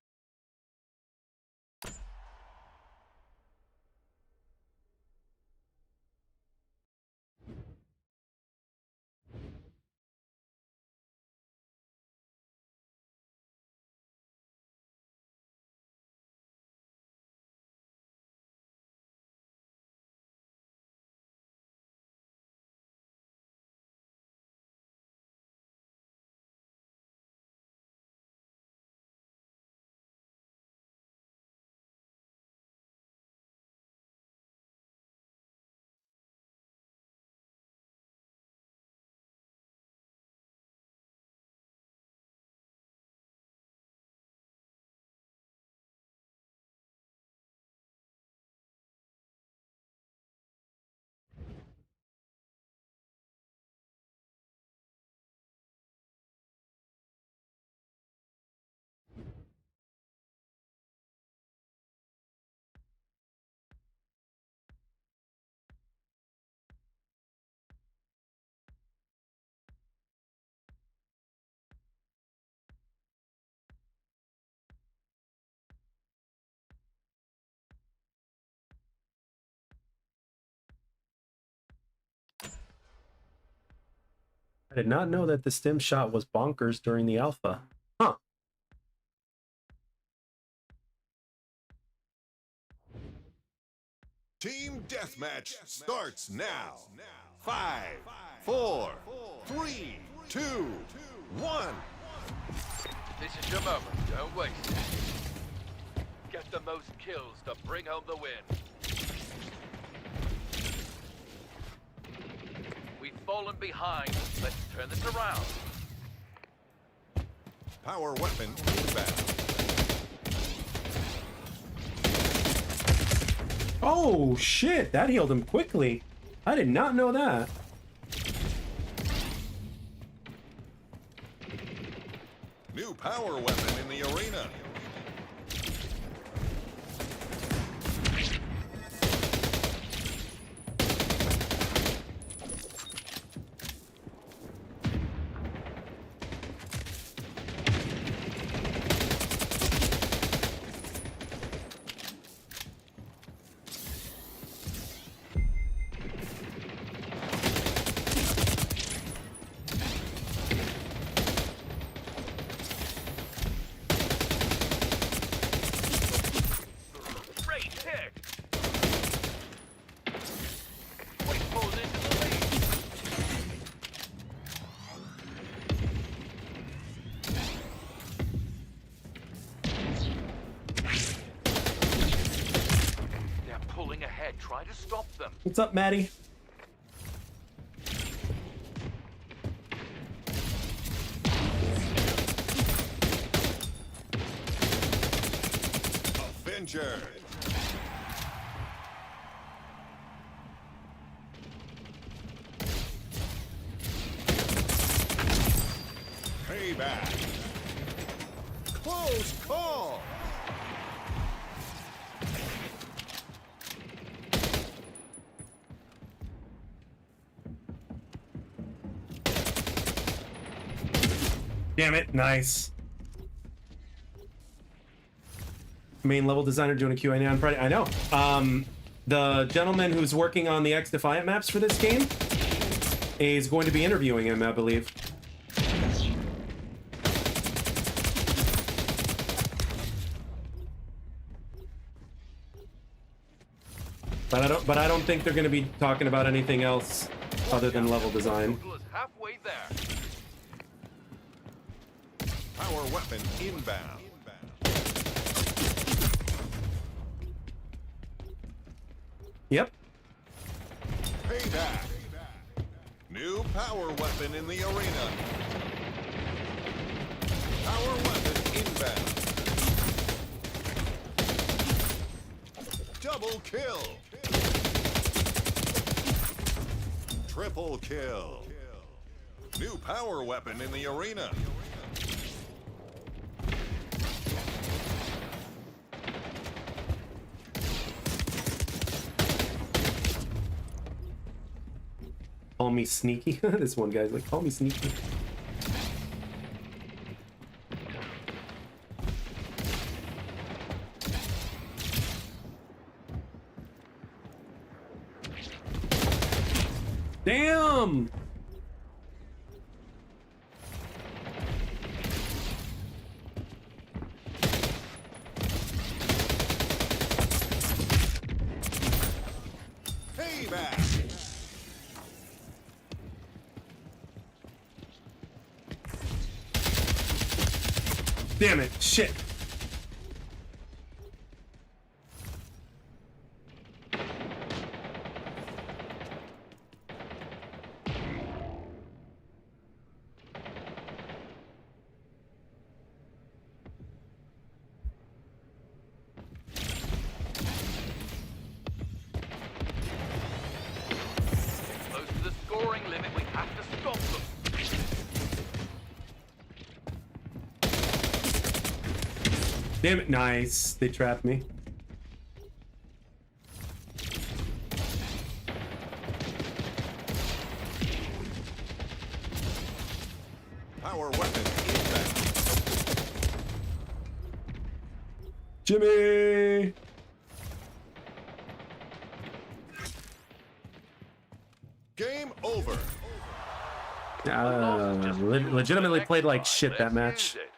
I did not know that the stim shot was bonkers during the alpha. Huh. Team deathmatch starts now. 5, 4, 3, 2, 1. This is your moment. Don't waste it. Get the most kills to bring home the win. fallen behind. Let's turn this around. Power weapon inbound. Oh shit, that healed him quickly. I did not know that. New power weapon in the arena. Great hit. Quick pulls into the lead. They're pulling ahead. Try to stop them. What's up, Maddie? Avenger. Payback. Close call. Damn it, nice. Main level designer doing a Q&A on Friday. I know. The gentleman who's working on the X Defiant maps for this game is going to be interviewing him, I believe. But I don't think they're going to be talking about anything else other than level design. Total is halfway there. Power weapon inbound. Yep. Payback. New power weapon in the arena. Power weapon inbound. Double kill. Triple kill. New power weapon in the arena. Call me sneaky. This one guy's like, call me sneaky. Damn! Payback. Damn it, shit. Close to the scoring limit. We have to stop them. Damn it, nice. They trapped me. Power weapon inbound. Jimmy! Game over. Legitimately played like shit that Let's match. use it.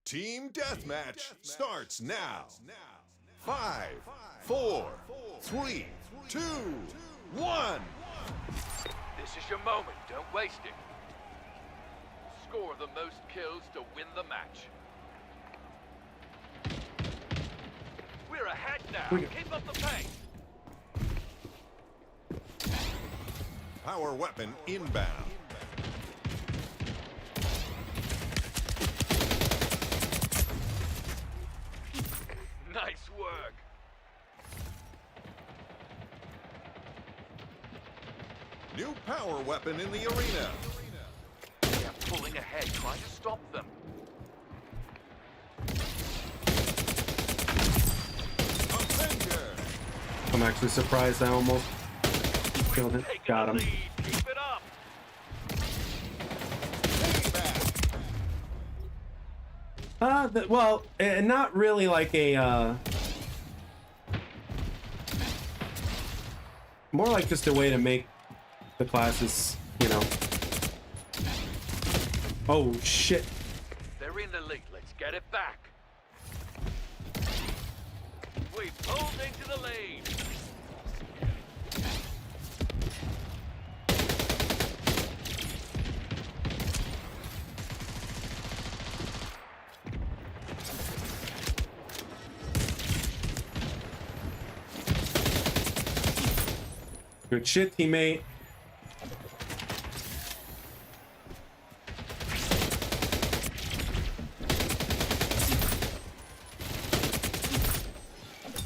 Team deathmatch starts now. 5, 4, 3, 2, 1. This is your moment. Don't waste it. Score the most kills to win the match. We're ahead now. Keep up the pace. Power weapon inbound. Nice work. New power weapon in the arena. They're pulling ahead, trying to stop them. Avenger. I'm actually surprised I almost killed it. Taking Got the him. lead. Keep it up. Payback. Well, not really like a, more like just a way to make the classes, you know. Oh, shit. They're in the lead. Let's get it back. We pulled into the lead. Good shit, teammate.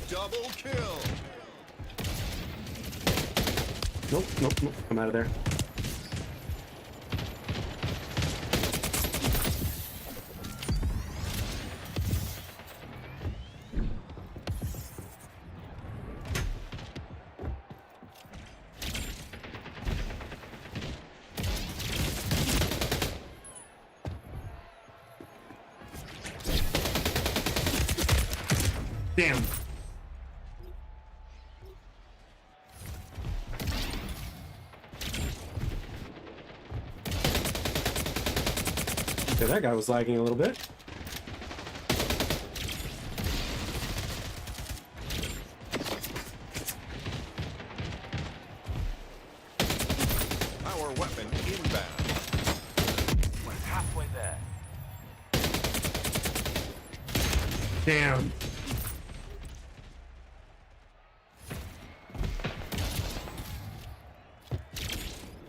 Double kill. Nope, nope, nope. I'm out of there. Damn. Okay, that guy was lagging a little bit. Power weapon inbound. We're halfway there. Damn.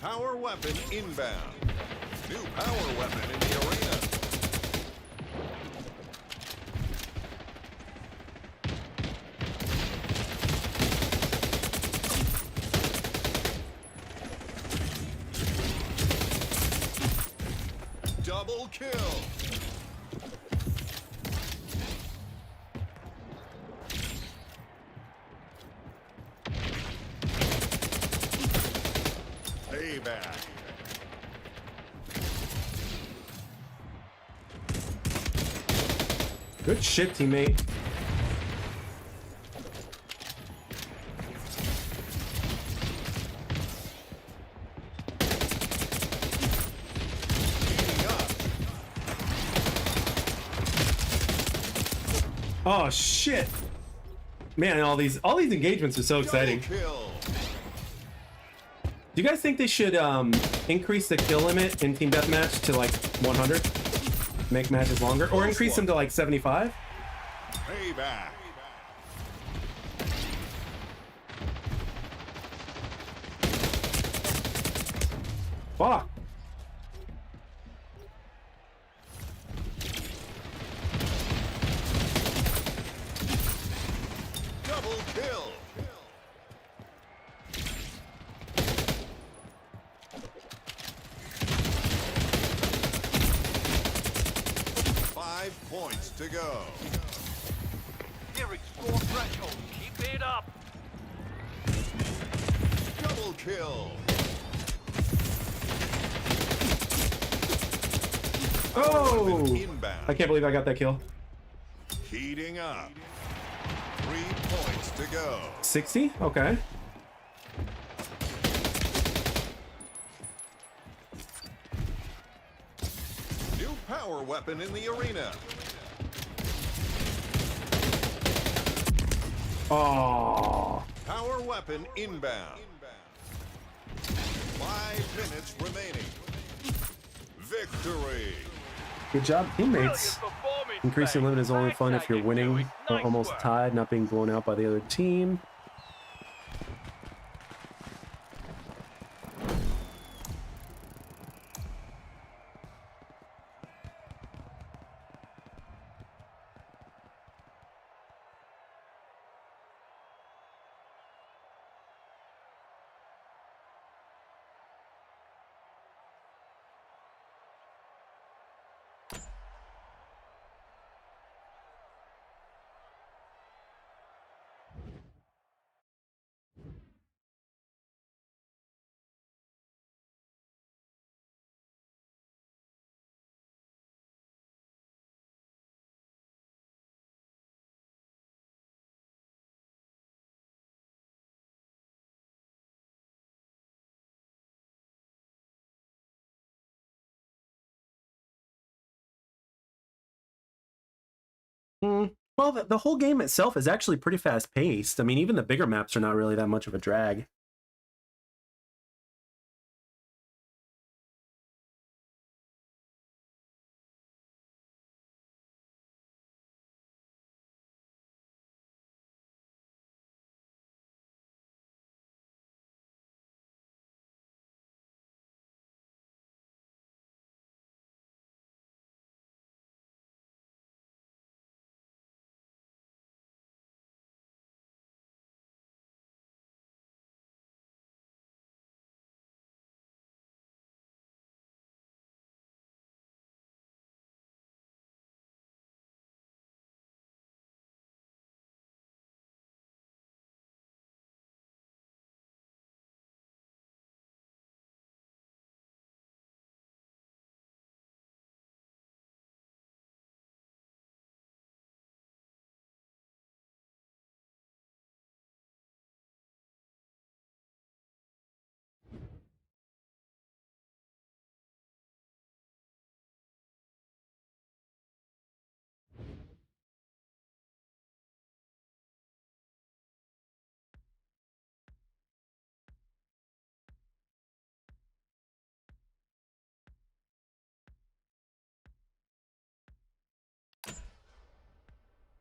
Power weapon inbound. New power weapon in the arena. Double kill. Payback. Good shit, teammate. Heating up. Oh shit. Man, all these engagements are so exciting. Double kill. Do you guys think they should increase the kill limit in Team Deathmatch to like 100? Make matches longer? Or increase them to like 75? Payback. Fuck. Double kill. Five points to go. Nearing score threshold. Keep it up. Double kill. Oh! Inbound. I can't believe I got that kill. Heating up. 3 points to go. 60? Okay. New power weapon in the arena. Oh. Power weapon inbound. 5 minutes remaining. Victory. Good job, teammates. Increasing limit is only fun if you're winning, almost tied, not being blown out by the other team. Well, the whole game itself is actually pretty fast paced. I mean, even the bigger maps are not really that much of a drag.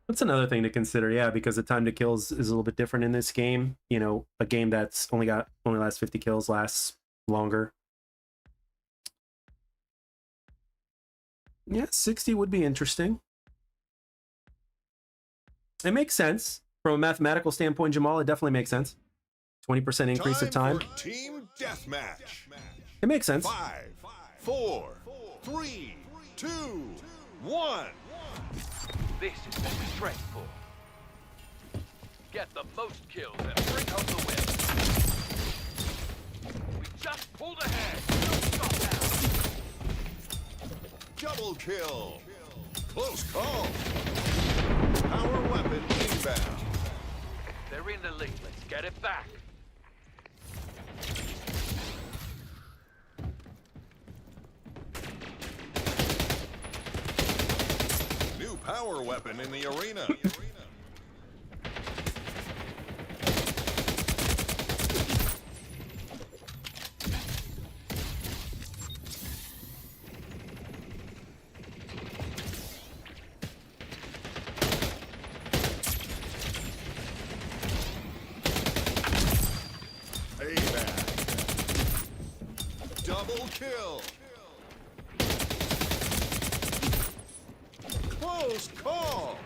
That's another thing to consider, yeah, because the time to kills is a little bit different in this game. You know, a game that's only lasts 50 kills lasts longer. Yeah, 60 would be interesting. It makes sense. From a mathematical standpoint, Jamal, it definitely makes sense. 20% increase of time. For team deathmatch. It makes sense. 5, 4, 3, 2, 1. This is what we train for. Get the most kills and bring home the win. We just pulled ahead. Don't stop now. Double kill. Close call. Power weapon inbound. They're in the lead. Let's get it back. New power weapon in the arena. Double kill. Close call.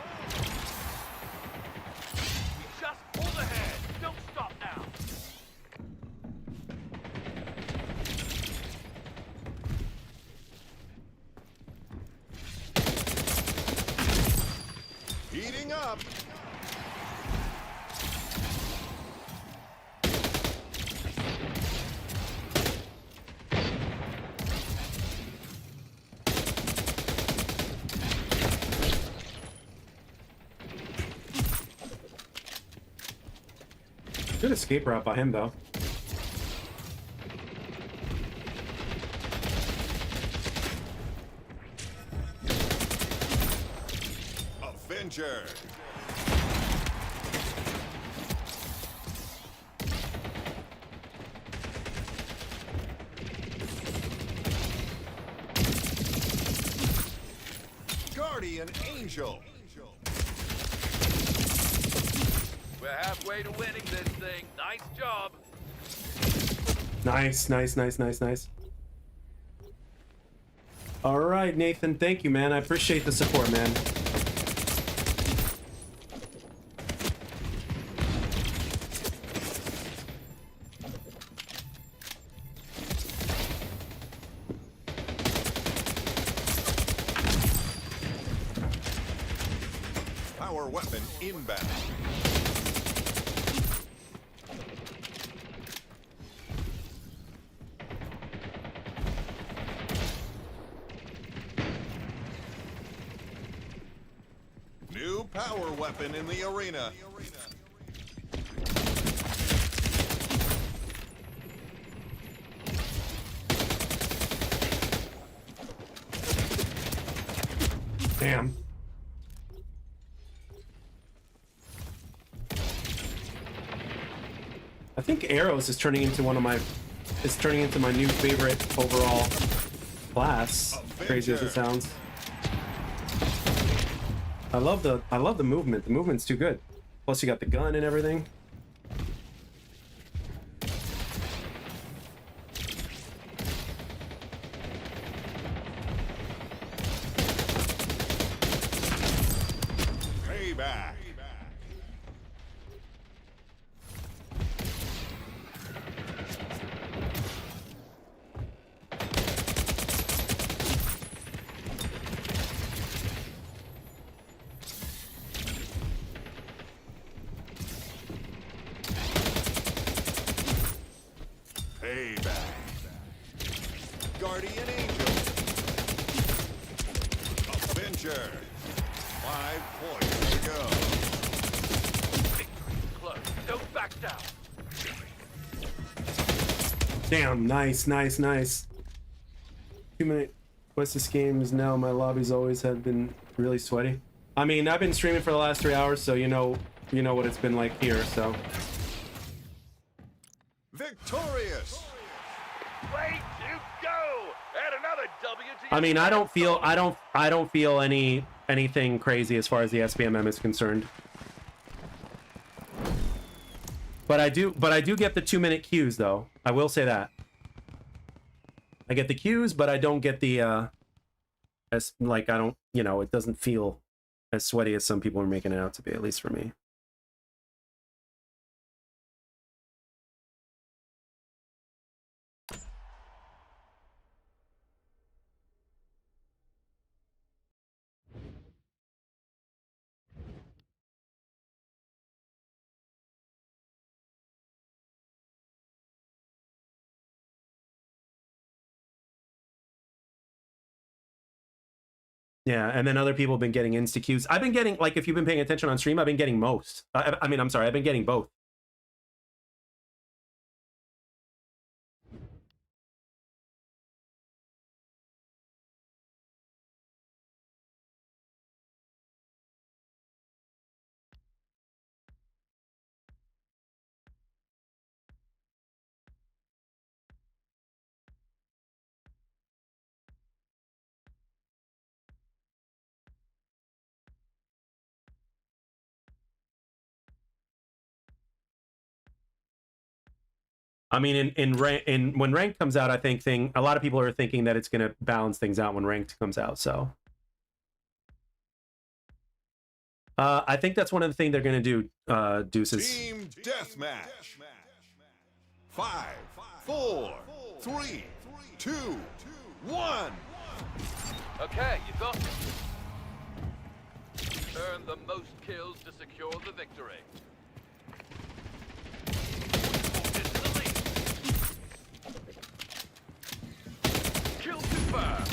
We just pulled ahead. Don't stop now. Heating up. Good escape route by him, though. Avenger. Guardian Angel. We're halfway to winning this thing. Nice job. Nice, nice, nice, nice, nice. All right, Nathan, thank you, man. I appreciate the support, man. Power weapon inbound. New power weapon in the arena. Damn. I think Arrows is turning into my new favorite overall class. Crazy as it sounds. I love the movement. The movement's too good. Plus you got the gun and everything. Payback. Payback. Guardian Angel. Avenger. 5 points to go. Victory's close. Don't back down. Damn, nice, nice, nice. 2-minute quest this game is now my lobbies always have been really sweaty. I mean, I've been streaming for the last 3 hours, so you know what it's been like here, so. Victorious. Way to go! And another W to I mean, I don't feel anything crazy as far as the SBMM is concerned. But I do get the 2-minute queues though. I will say that. I get the queues, but I don't get the as like I don't, it doesn't feel as sweaty as some people are making it out to be, at least for me. Yeah, and then other people have been getting insta queues. I've been getting, like, if you've been paying attention on stream, I've been getting most. I mean, I'm sorry, I've been getting both. I mean, when ranked comes out, I think a lot of people are thinking that it's going to balance things out when ranked comes out. So I think that's one of the things they're going to do. Deuces. Team deathmatch. 5, 4, 3, 2, 1. Okay, you got it. Earn the most kills to secure the victory. Kill confirmed.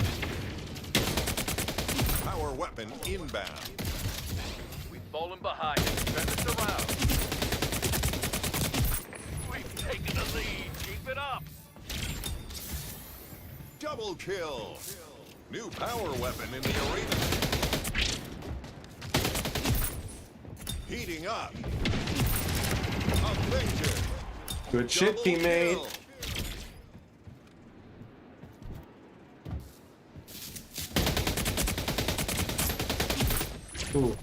Power weapon inbound. We've fallen behind and turn this around. We've taken the lead. Keep it up. Double kill. New power weapon in the arena. Heating up. Avenger. Good shit, Double teammate. kill. Ooh.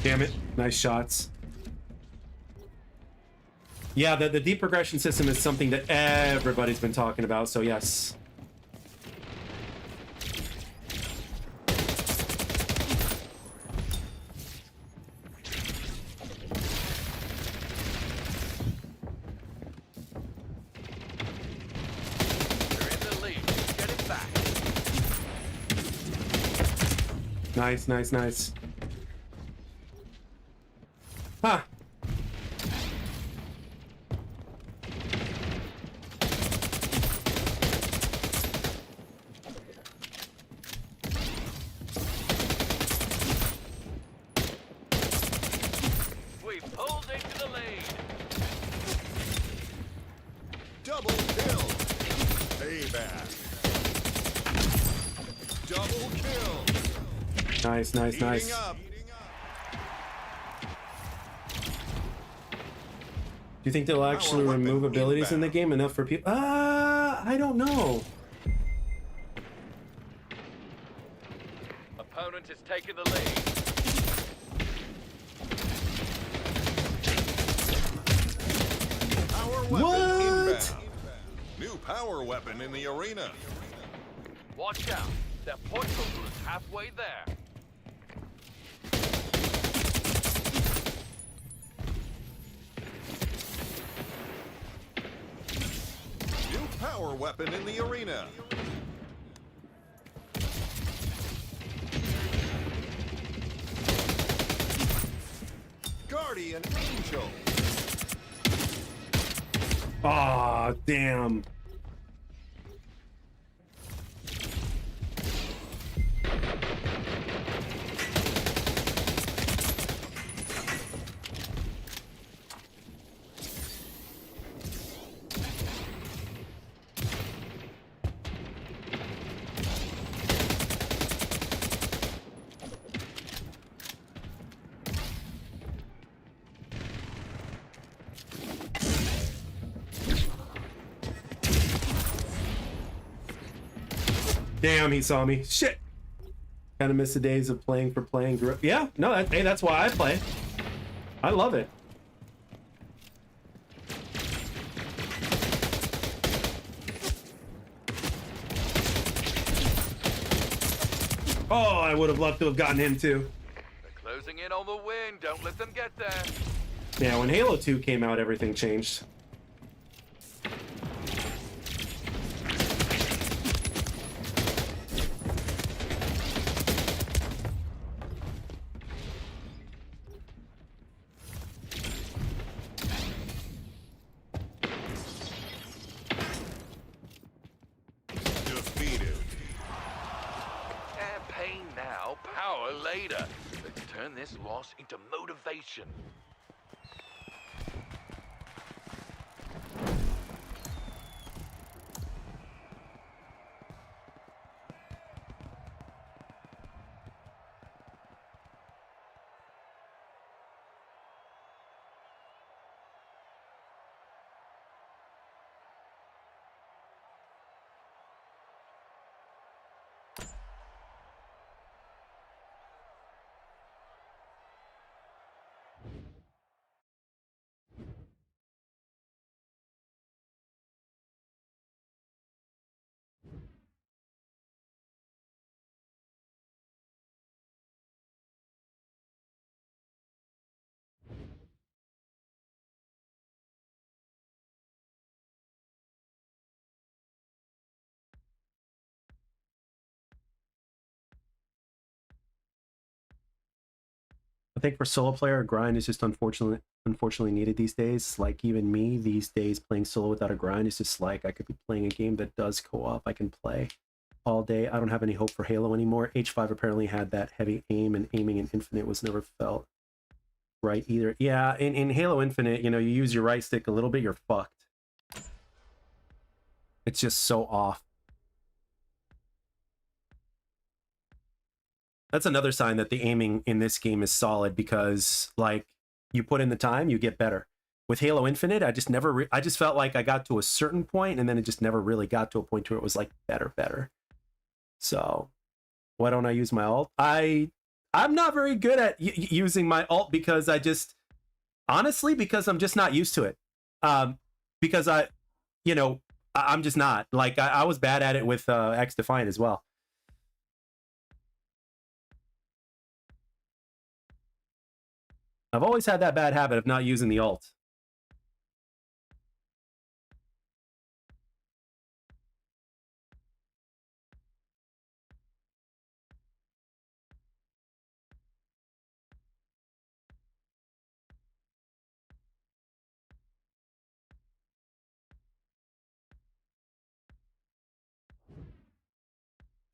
Damn it. Nice shots. Yeah, the deep progression system is something that everybody's been talking about, so yes. You're in the lead. Get it back. Nice, nice, nice. Huh. We pulled into the lead. Double kill. Payback. Double kill. Nice, nice, Heating nice. up. Do you think they'll actually weapon remove abilities in the inbound. game enough for people? I don't know. Opponent has taken the lead. Power weapon What? inbound. New power weapon in the arena. Watch out. Their point total is halfway there. New power weapon in the arena. Guardian Angel. Aw, damn. Damn, he saw me. Shit. Kind of miss the days of playing for playing. Yeah, no, hey, that's why I play. I love it. Oh, I would have loved to have gotten him too. They're closing in on the win. Don't let them get there. Yeah, when Halo 2 came out, everything changed. Defeated. Pain now, power later. Let's turn this loss into motivation. I think for solo player, a grind is just unfortunately needed these days. Like even me these days, playing solo without a grind is just like I could be playing a game that does co-op. I can play all day. I don't have any hope for Halo anymore. H5 apparently had that heavy aim, and aiming in Infinite was never felt. right either. Yeah, in Halo Infinite, you know, you use your right stick a little bit, you're fucked. It's just so off. That's another sign that the aiming in this game is solid, because like you put in the time, you get better. With Halo Infinite, I just never I just felt like I got to a certain point and then it just never really got to a point where it was like better. So why don't I use my ult? I'm not very good at using my ult because I just honestly, because I'm just not used to it. Because you know, I'm just not. Like I was bad at it with X Defiant as well. I've always had that bad habit of not using the ult.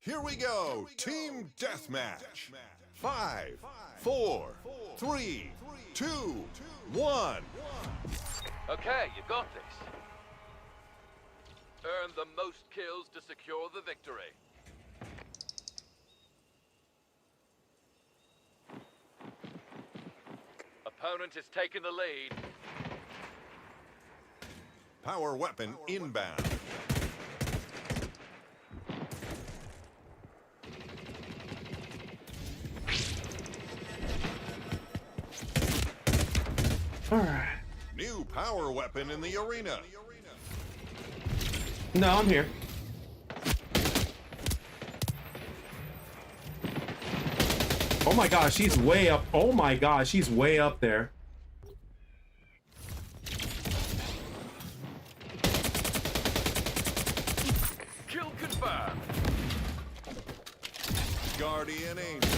Here we go. Team deathmatch. 5, 4, 3, 2, 1. Okay, you got this. Earn the most kills to secure the victory. Opponent is taking the lead. Power weapon inbound. All right. New power weapon in the arena. No, I'm here. Oh my gosh, he's way up. Oh my gosh, he's way up there. Kill confirmed. Guardian Angel.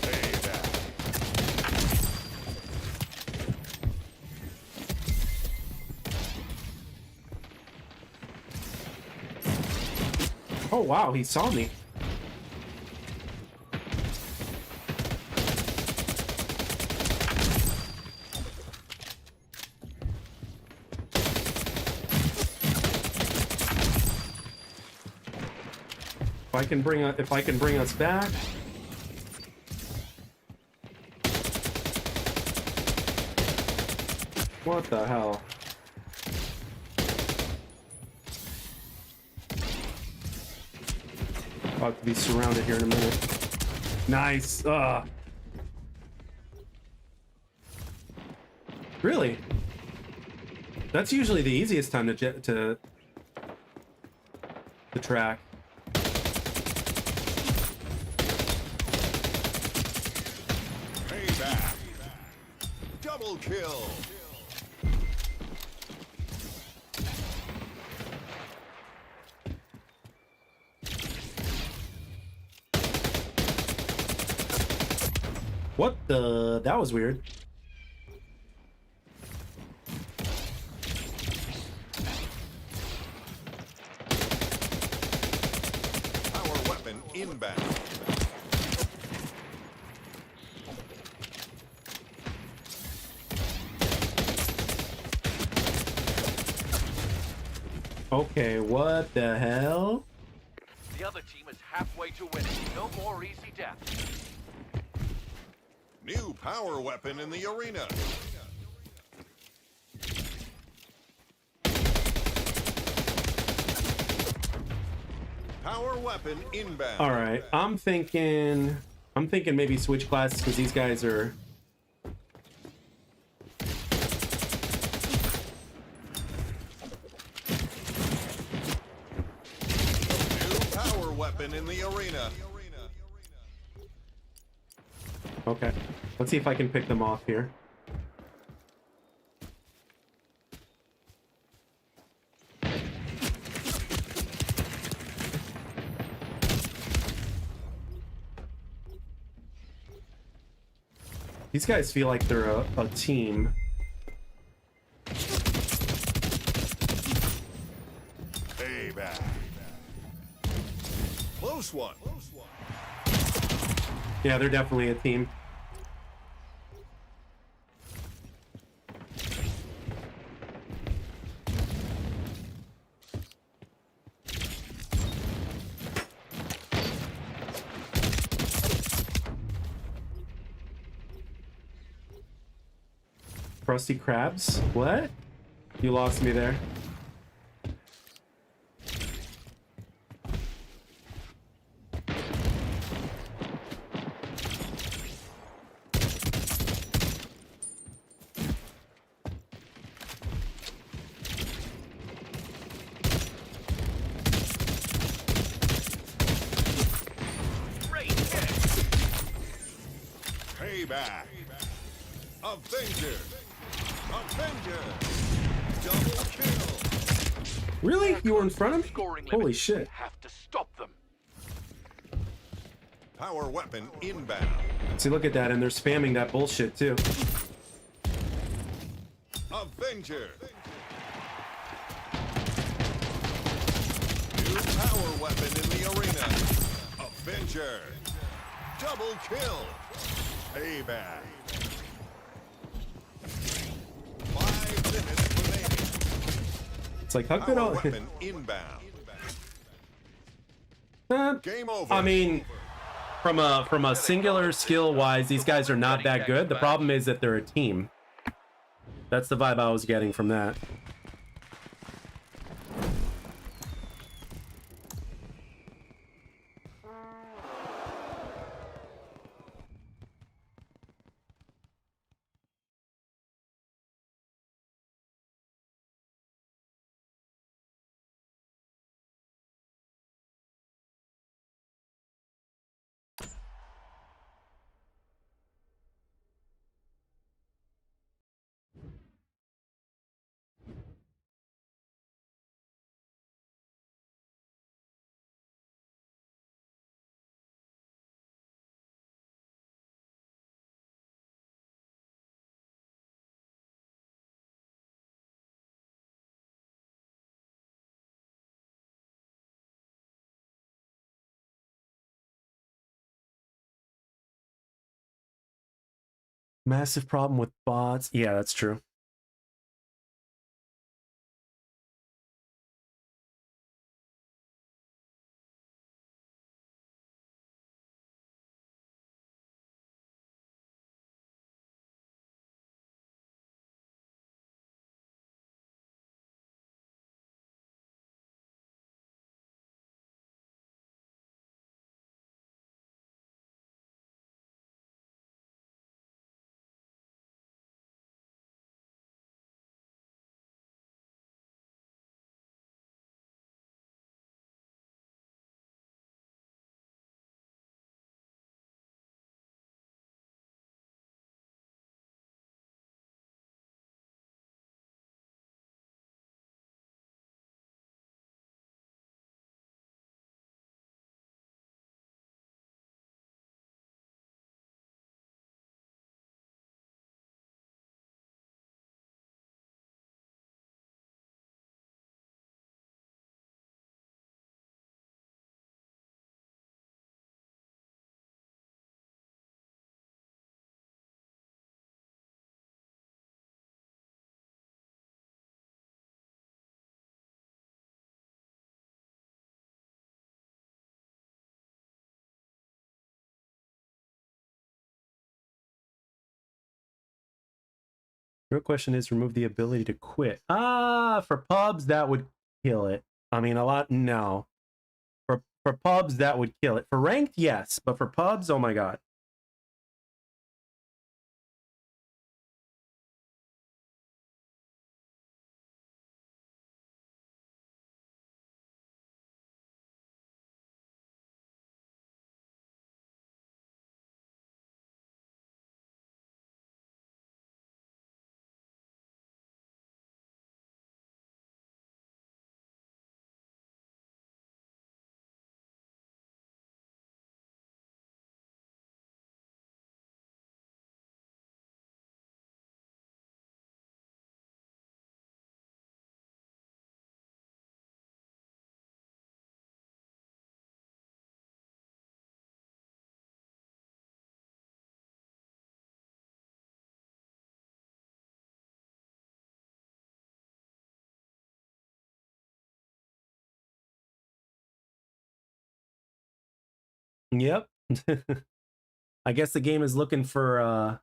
Payback. Oh wow, he saw me. If I can bring us back. What the hell? About to be surrounded here in a minute. Nice. Really? That's usually the easiest time to track. Payback. Double kill. What the? That was weird. Power weapon inbound. Okay, what the hell? The other team is halfway to winning. No more easy death. New power weapon in the arena. Power weapon inbound. All right, I'm thinking maybe switch classes because these guys are. New power weapon in the arena. Okay, let's see if I can pick them off here. These guys feel like they're a team. Payback. Close one. Yeah, they're definitely a team. Krusty Krabs? What? You lost me there. Payback. Avenger. Avenger. Double kill. Really? You were in front of me? Scoring Holy limit. shit. Have to stop them. Power weapon inbound. See, look at that, and they're spamming that bullshit too. Avenger. New power weapon in the arena. Avenger. Double kill. Payback. 5 minutes remaining. It's like, how could Power all... weapon inbound. Game over. I mean, from a singular skill wise, these guys are not that good. The problem is that they're a team. That's the vibe I was getting from that. Massive problem with bots. Yeah, that's true. Real question is, remove the ability to quit. Ah, for pubs that would kill it. I mean, a lot. No, for pubs that would kill it. For ranked, yes, but for pubs, oh my god. Yep. I guess the game is looking for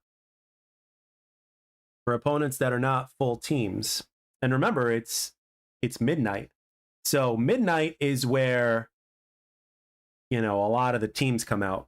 for opponents that are not full teams. And remember, it's midnight. So midnight is where, you know, a lot of the teams come out.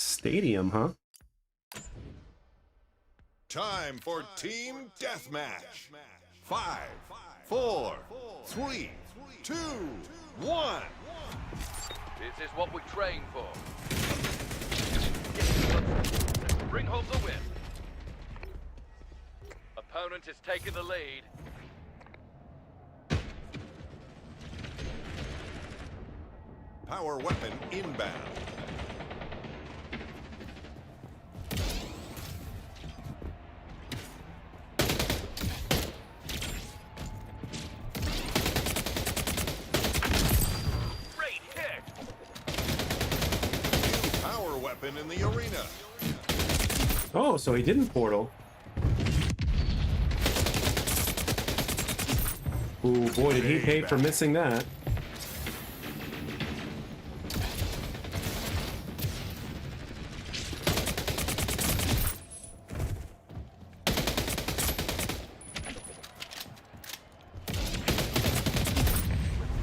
Stadium, huh? Time for Team Deathmatch. 5, 4, 3, 2, 1. This is what we train for. Let's bring home the win. Opponent is taking the lead. Power weapon inbound. Great hit. New power weapon in the arena. Oh, so he didn't portal. Ooh, boy, did he pay for missing that.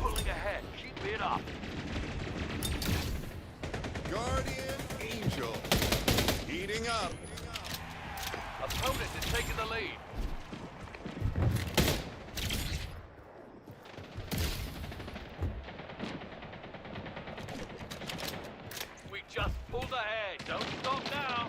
Pulling ahead. Keep it up. Guardian Angel. Heating up. Opponent is taking the lead. We just pulled ahead. Don't stop now.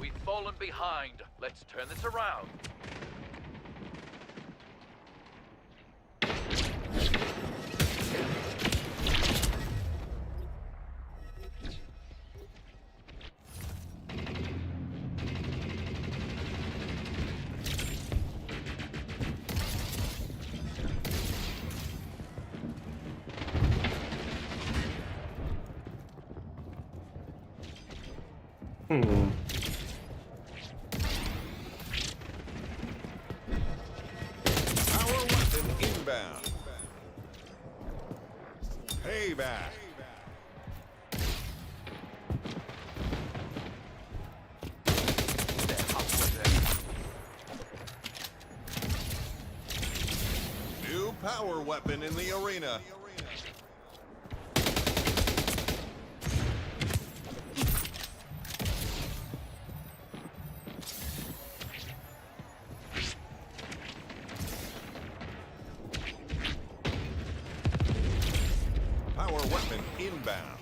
We've fallen behind. Let's turn this around. Hmm. Power weapon inbound. Payback. New power weapon in the arena. Power weapon inbound.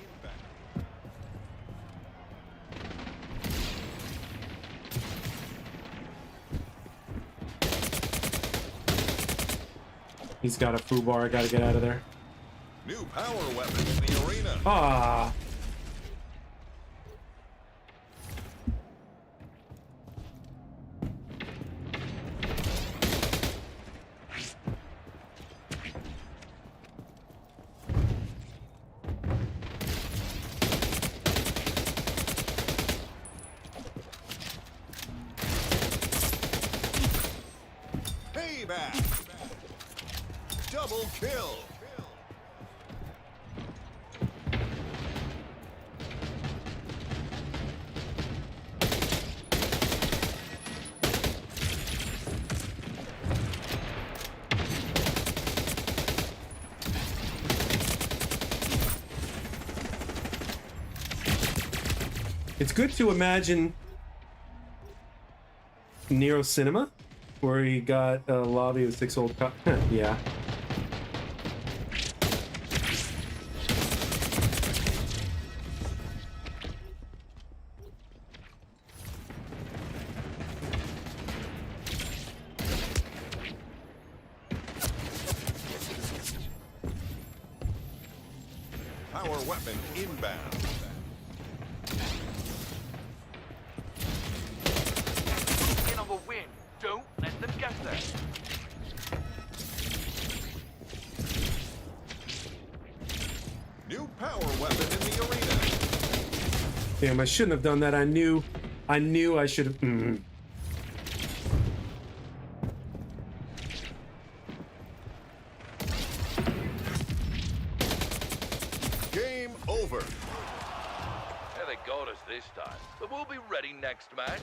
He's got a foo bar. I gotta get out of there. New power weapon in the arena. Ah. Payback. Double kill. It's good to imagine Nero Cinema, where he got a lobby of 6 old yeah. Power weapon inbound. In on the win. Don't let them get there. New power weapon in the arena. Damn, I shouldn't have done that. I knew I should have. Game over. Yeah, they got us this time, but we'll be ready next match.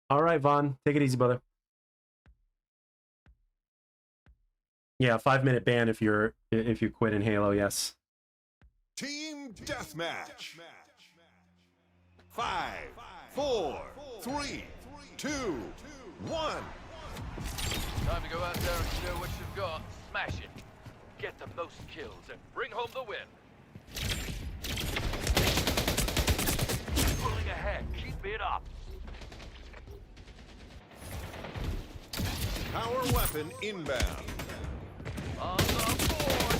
All right, Vaughn, take it easy, brother. Yeah, 5-minute ban if you quit in Halo. Yes. Team deathmatch. 5, 4, 3, 2, 1. Time to go out there and show what you've got. Smash it. Get the most kills and bring home the win. Pulling ahead. Keep it up. Power weapon inbound. On the board.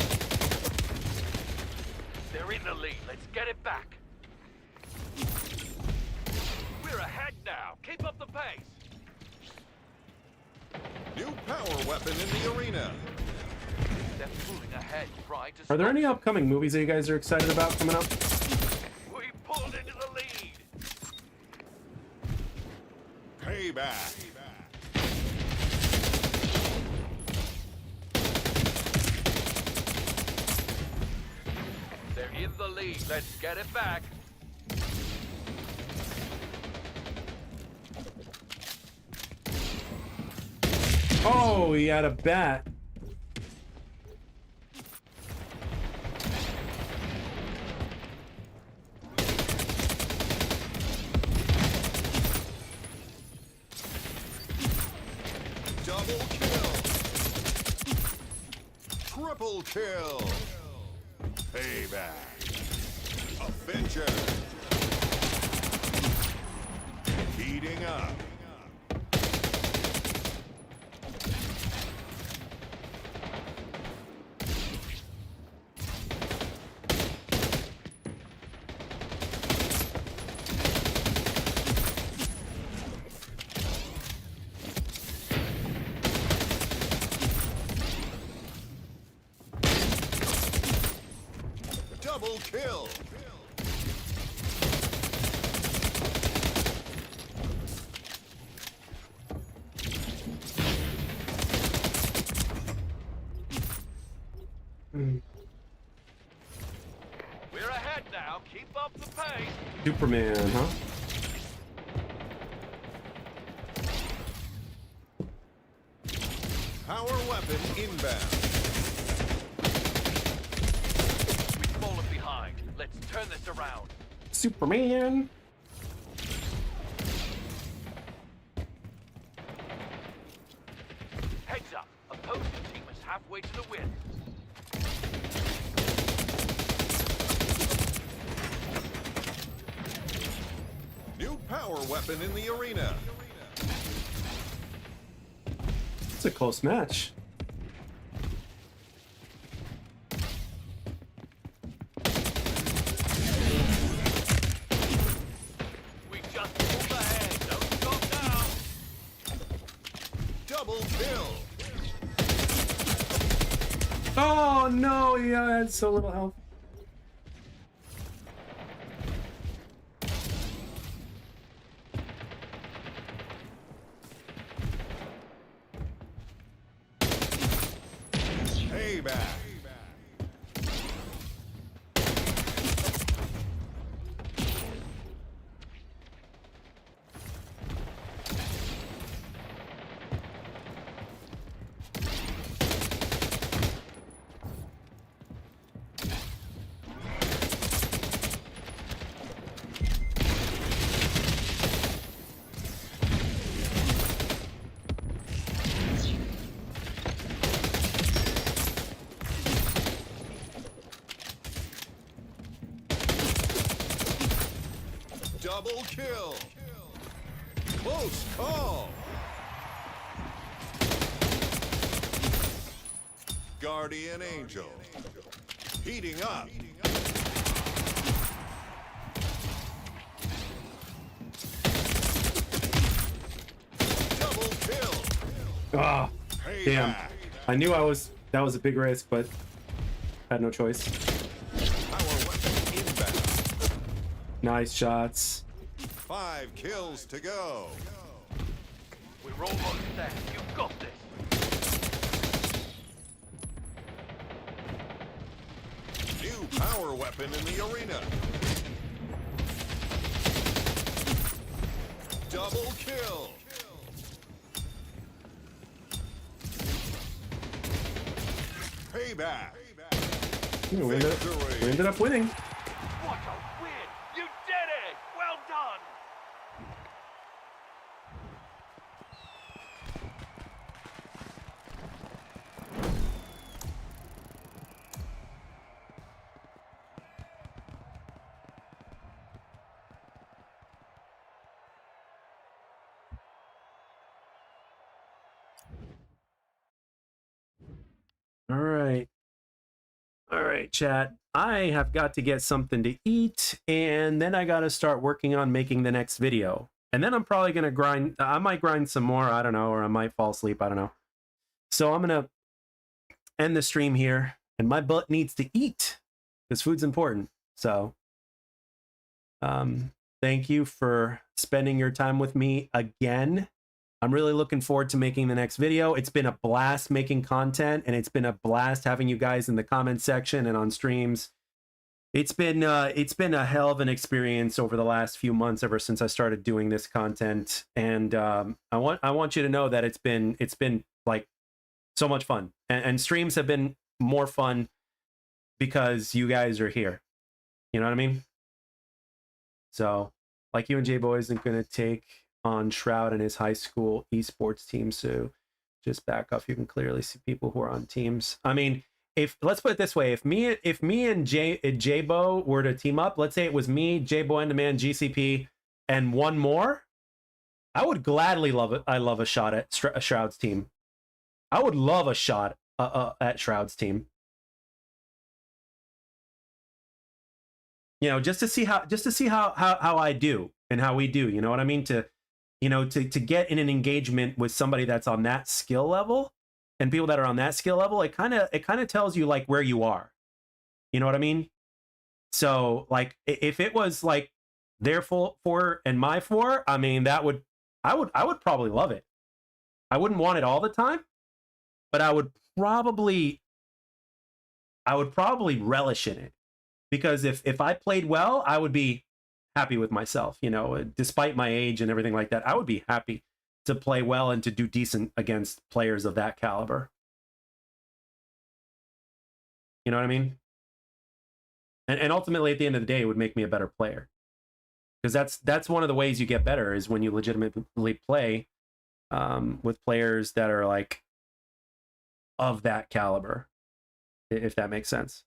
They're in the lead. Let's get it back. We're ahead now. Keep up the pace. New power weapon in the arena. They're pulling ahead. Try to Are there stop any them. upcoming movies that you guys are excited about coming up? We pulled into the lead. Payback. They're in the lead. Let's get it back. Oh, he had a bat. Double kill. Triple kill. Payback. Avenger. Heating up. kill. We're ahead now. Keep up the pace. Superman, huh? Power weapon inbound. We've fallen behind. Let's turn this around. Superman. Heads up. Opposing team is halfway to the win. New power weapon in the arena. It's a close match. We just pulled ahead. Don't stop now. Double kill. Oh no, he had so little health. Payback. Double kill. Close call. Guardian Angel. Heating up. Double kill. Ah, damn. Payback. I knew that was a big risk, but had no choice. Power weapon inbound. Nice shots. 5 kills to go. We're almost there. You've got this. New power weapon in the arena. Double kill. Payback. We ended up winning. What a win! You did it! Well done! All right. All right, chat. I have got to get something to eat, and then I got to start working on making the next video. And then I'm probably going to grind. I might grind some more. I don't know. Or I might fall asleep. I don't know. So I'm going to end the stream here. And my butt needs to eat because food's important. So thank you for spending your time with me again. I'm really looking forward to making the next video. It's been a blast making content, and it's been a blast having you guys in the comment section and on streams. It's been a hell of an experience over the last few months, ever since I started doing this content. And I want you to know that it's been like so much fun, and streams have been more fun because you guys are here. You know what I mean? So, like you and J-Boy isn't gonna take on Shroud and his high school esports team, so just back off. You can clearly see people who are on teams. I mean, if let's put it this way, if me and J-Bo were to team up, let's say it was me, J-Bo, Enderman, GCP, and one more, I would gladly love it. I love a shot at Shroud's team. I would love a shot at Shroud's team. You know, just to see how I do and how we do. You know what I mean? To get in an engagement with somebody that's on that skill level, and people that are on that skill level, it kind of tells you like where you are. You know what I mean? So like if it was like their four and my four, I mean I would probably love it. I wouldn't want it all the time, but I would probably relish in it, because if I played well, I would be happy with myself, despite my age and everything like that. I would be happy to play well and to do decent against players of that caliber. You know what I mean? And ultimately at the end of the day, it would make me a better player, because that's one of the ways you get better, is when you legitimately play with players that are like of that caliber, if that makes sense.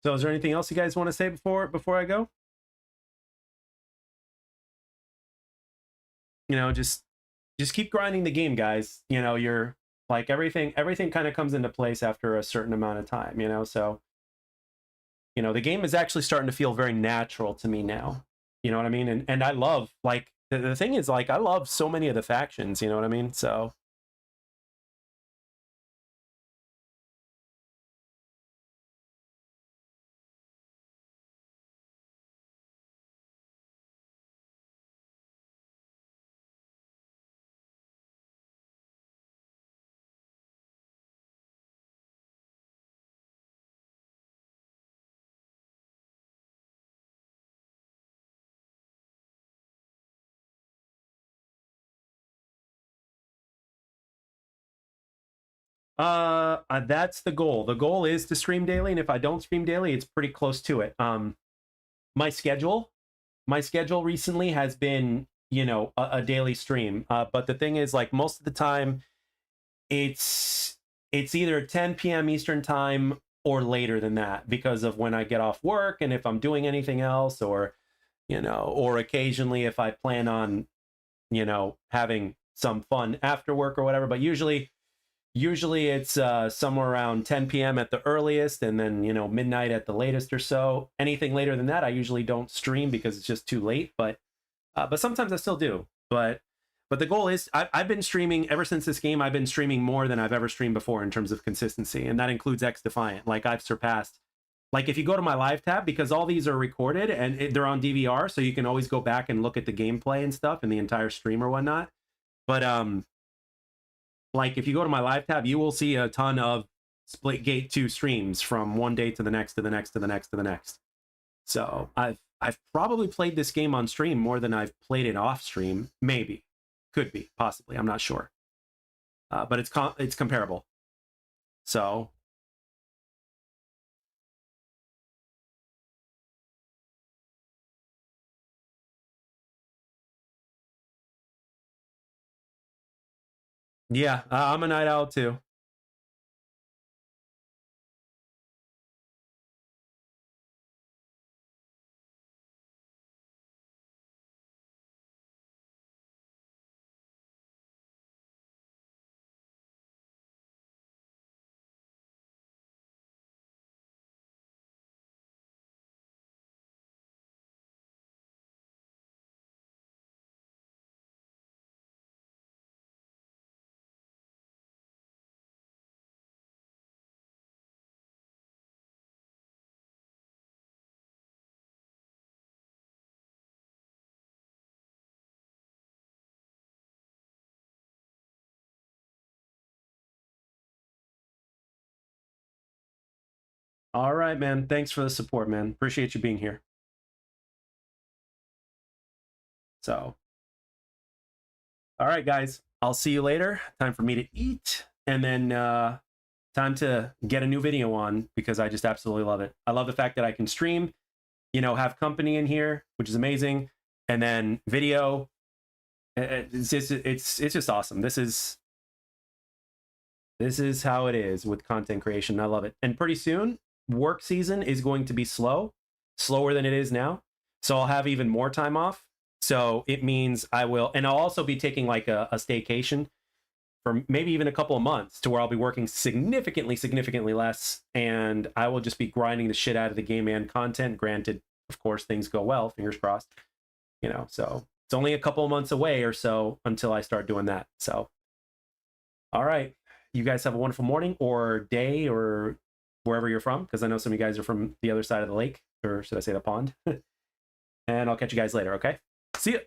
So is there anything else you guys want to say before I go? Just keep grinding the game, guys. You're like everything kind of comes into place after a certain amount of time, so the game is actually starting to feel very natural to me now. You know what I mean? And I love, like, the thing is, like, I love so many of the factions, you know what I mean? So that's the goal. The goal is to stream daily, and if I don't stream daily, it's pretty close to it. My schedule my schedule recently has been, a daily stream. But the thing is, like, most of the time it's either 10 p.m. Eastern time or later than that, because of when I get off work and if I'm doing anything else, or occasionally if I plan on, having some fun after work or whatever. But usually it's somewhere around 10 p.m. at the earliest, and then midnight at the latest or so. Anything later than that, I usually don't stream because it's just too late. But sometimes I still do. But the goal is, I've been streaming ever since this game. I've been streaming more than I've ever streamed before in terms of consistency, and that includes X Defiant. Like, I've surpassed. Like, if you go to my live tab, because all these are recorded and they're on DVR, so you can always go back and look at the gameplay and stuff and the entire stream or whatnot. But like, if you go to my live tab, you will see a ton of Splitgate 2 streams from one day to the next, to the next, to the next, to the next. So I've probably played this game on stream more than I've played it off stream. Maybe, could be, possibly. I'm not sure. But it's comparable. So yeah, I'm a night owl too. All right, man. Thanks for the support, man. Appreciate you being here. So, all right, guys. I'll see you later. Time for me to eat, and then time to get a new video on because I just absolutely love it. I love the fact that I can stream, have company in here, which is amazing, and then video. It's just awesome. This is how it is with content creation. I love it. And pretty soon, work season is going to be slower than it is now. So I'll have even more time off. So it means I'll also be taking like a staycation for maybe even a couple of months to where I'll be working significantly less. And I will just be grinding the shit out of the game and content. Granted, of course, things go well, fingers crossed, so it's only a couple of months away or so until I start doing that. So, all right. You guys have a wonderful morning or day or wherever you're from, because I know some of you guys are from the other side of the lake, or should I say the pond? And I'll catch you guys later, okay? See ya.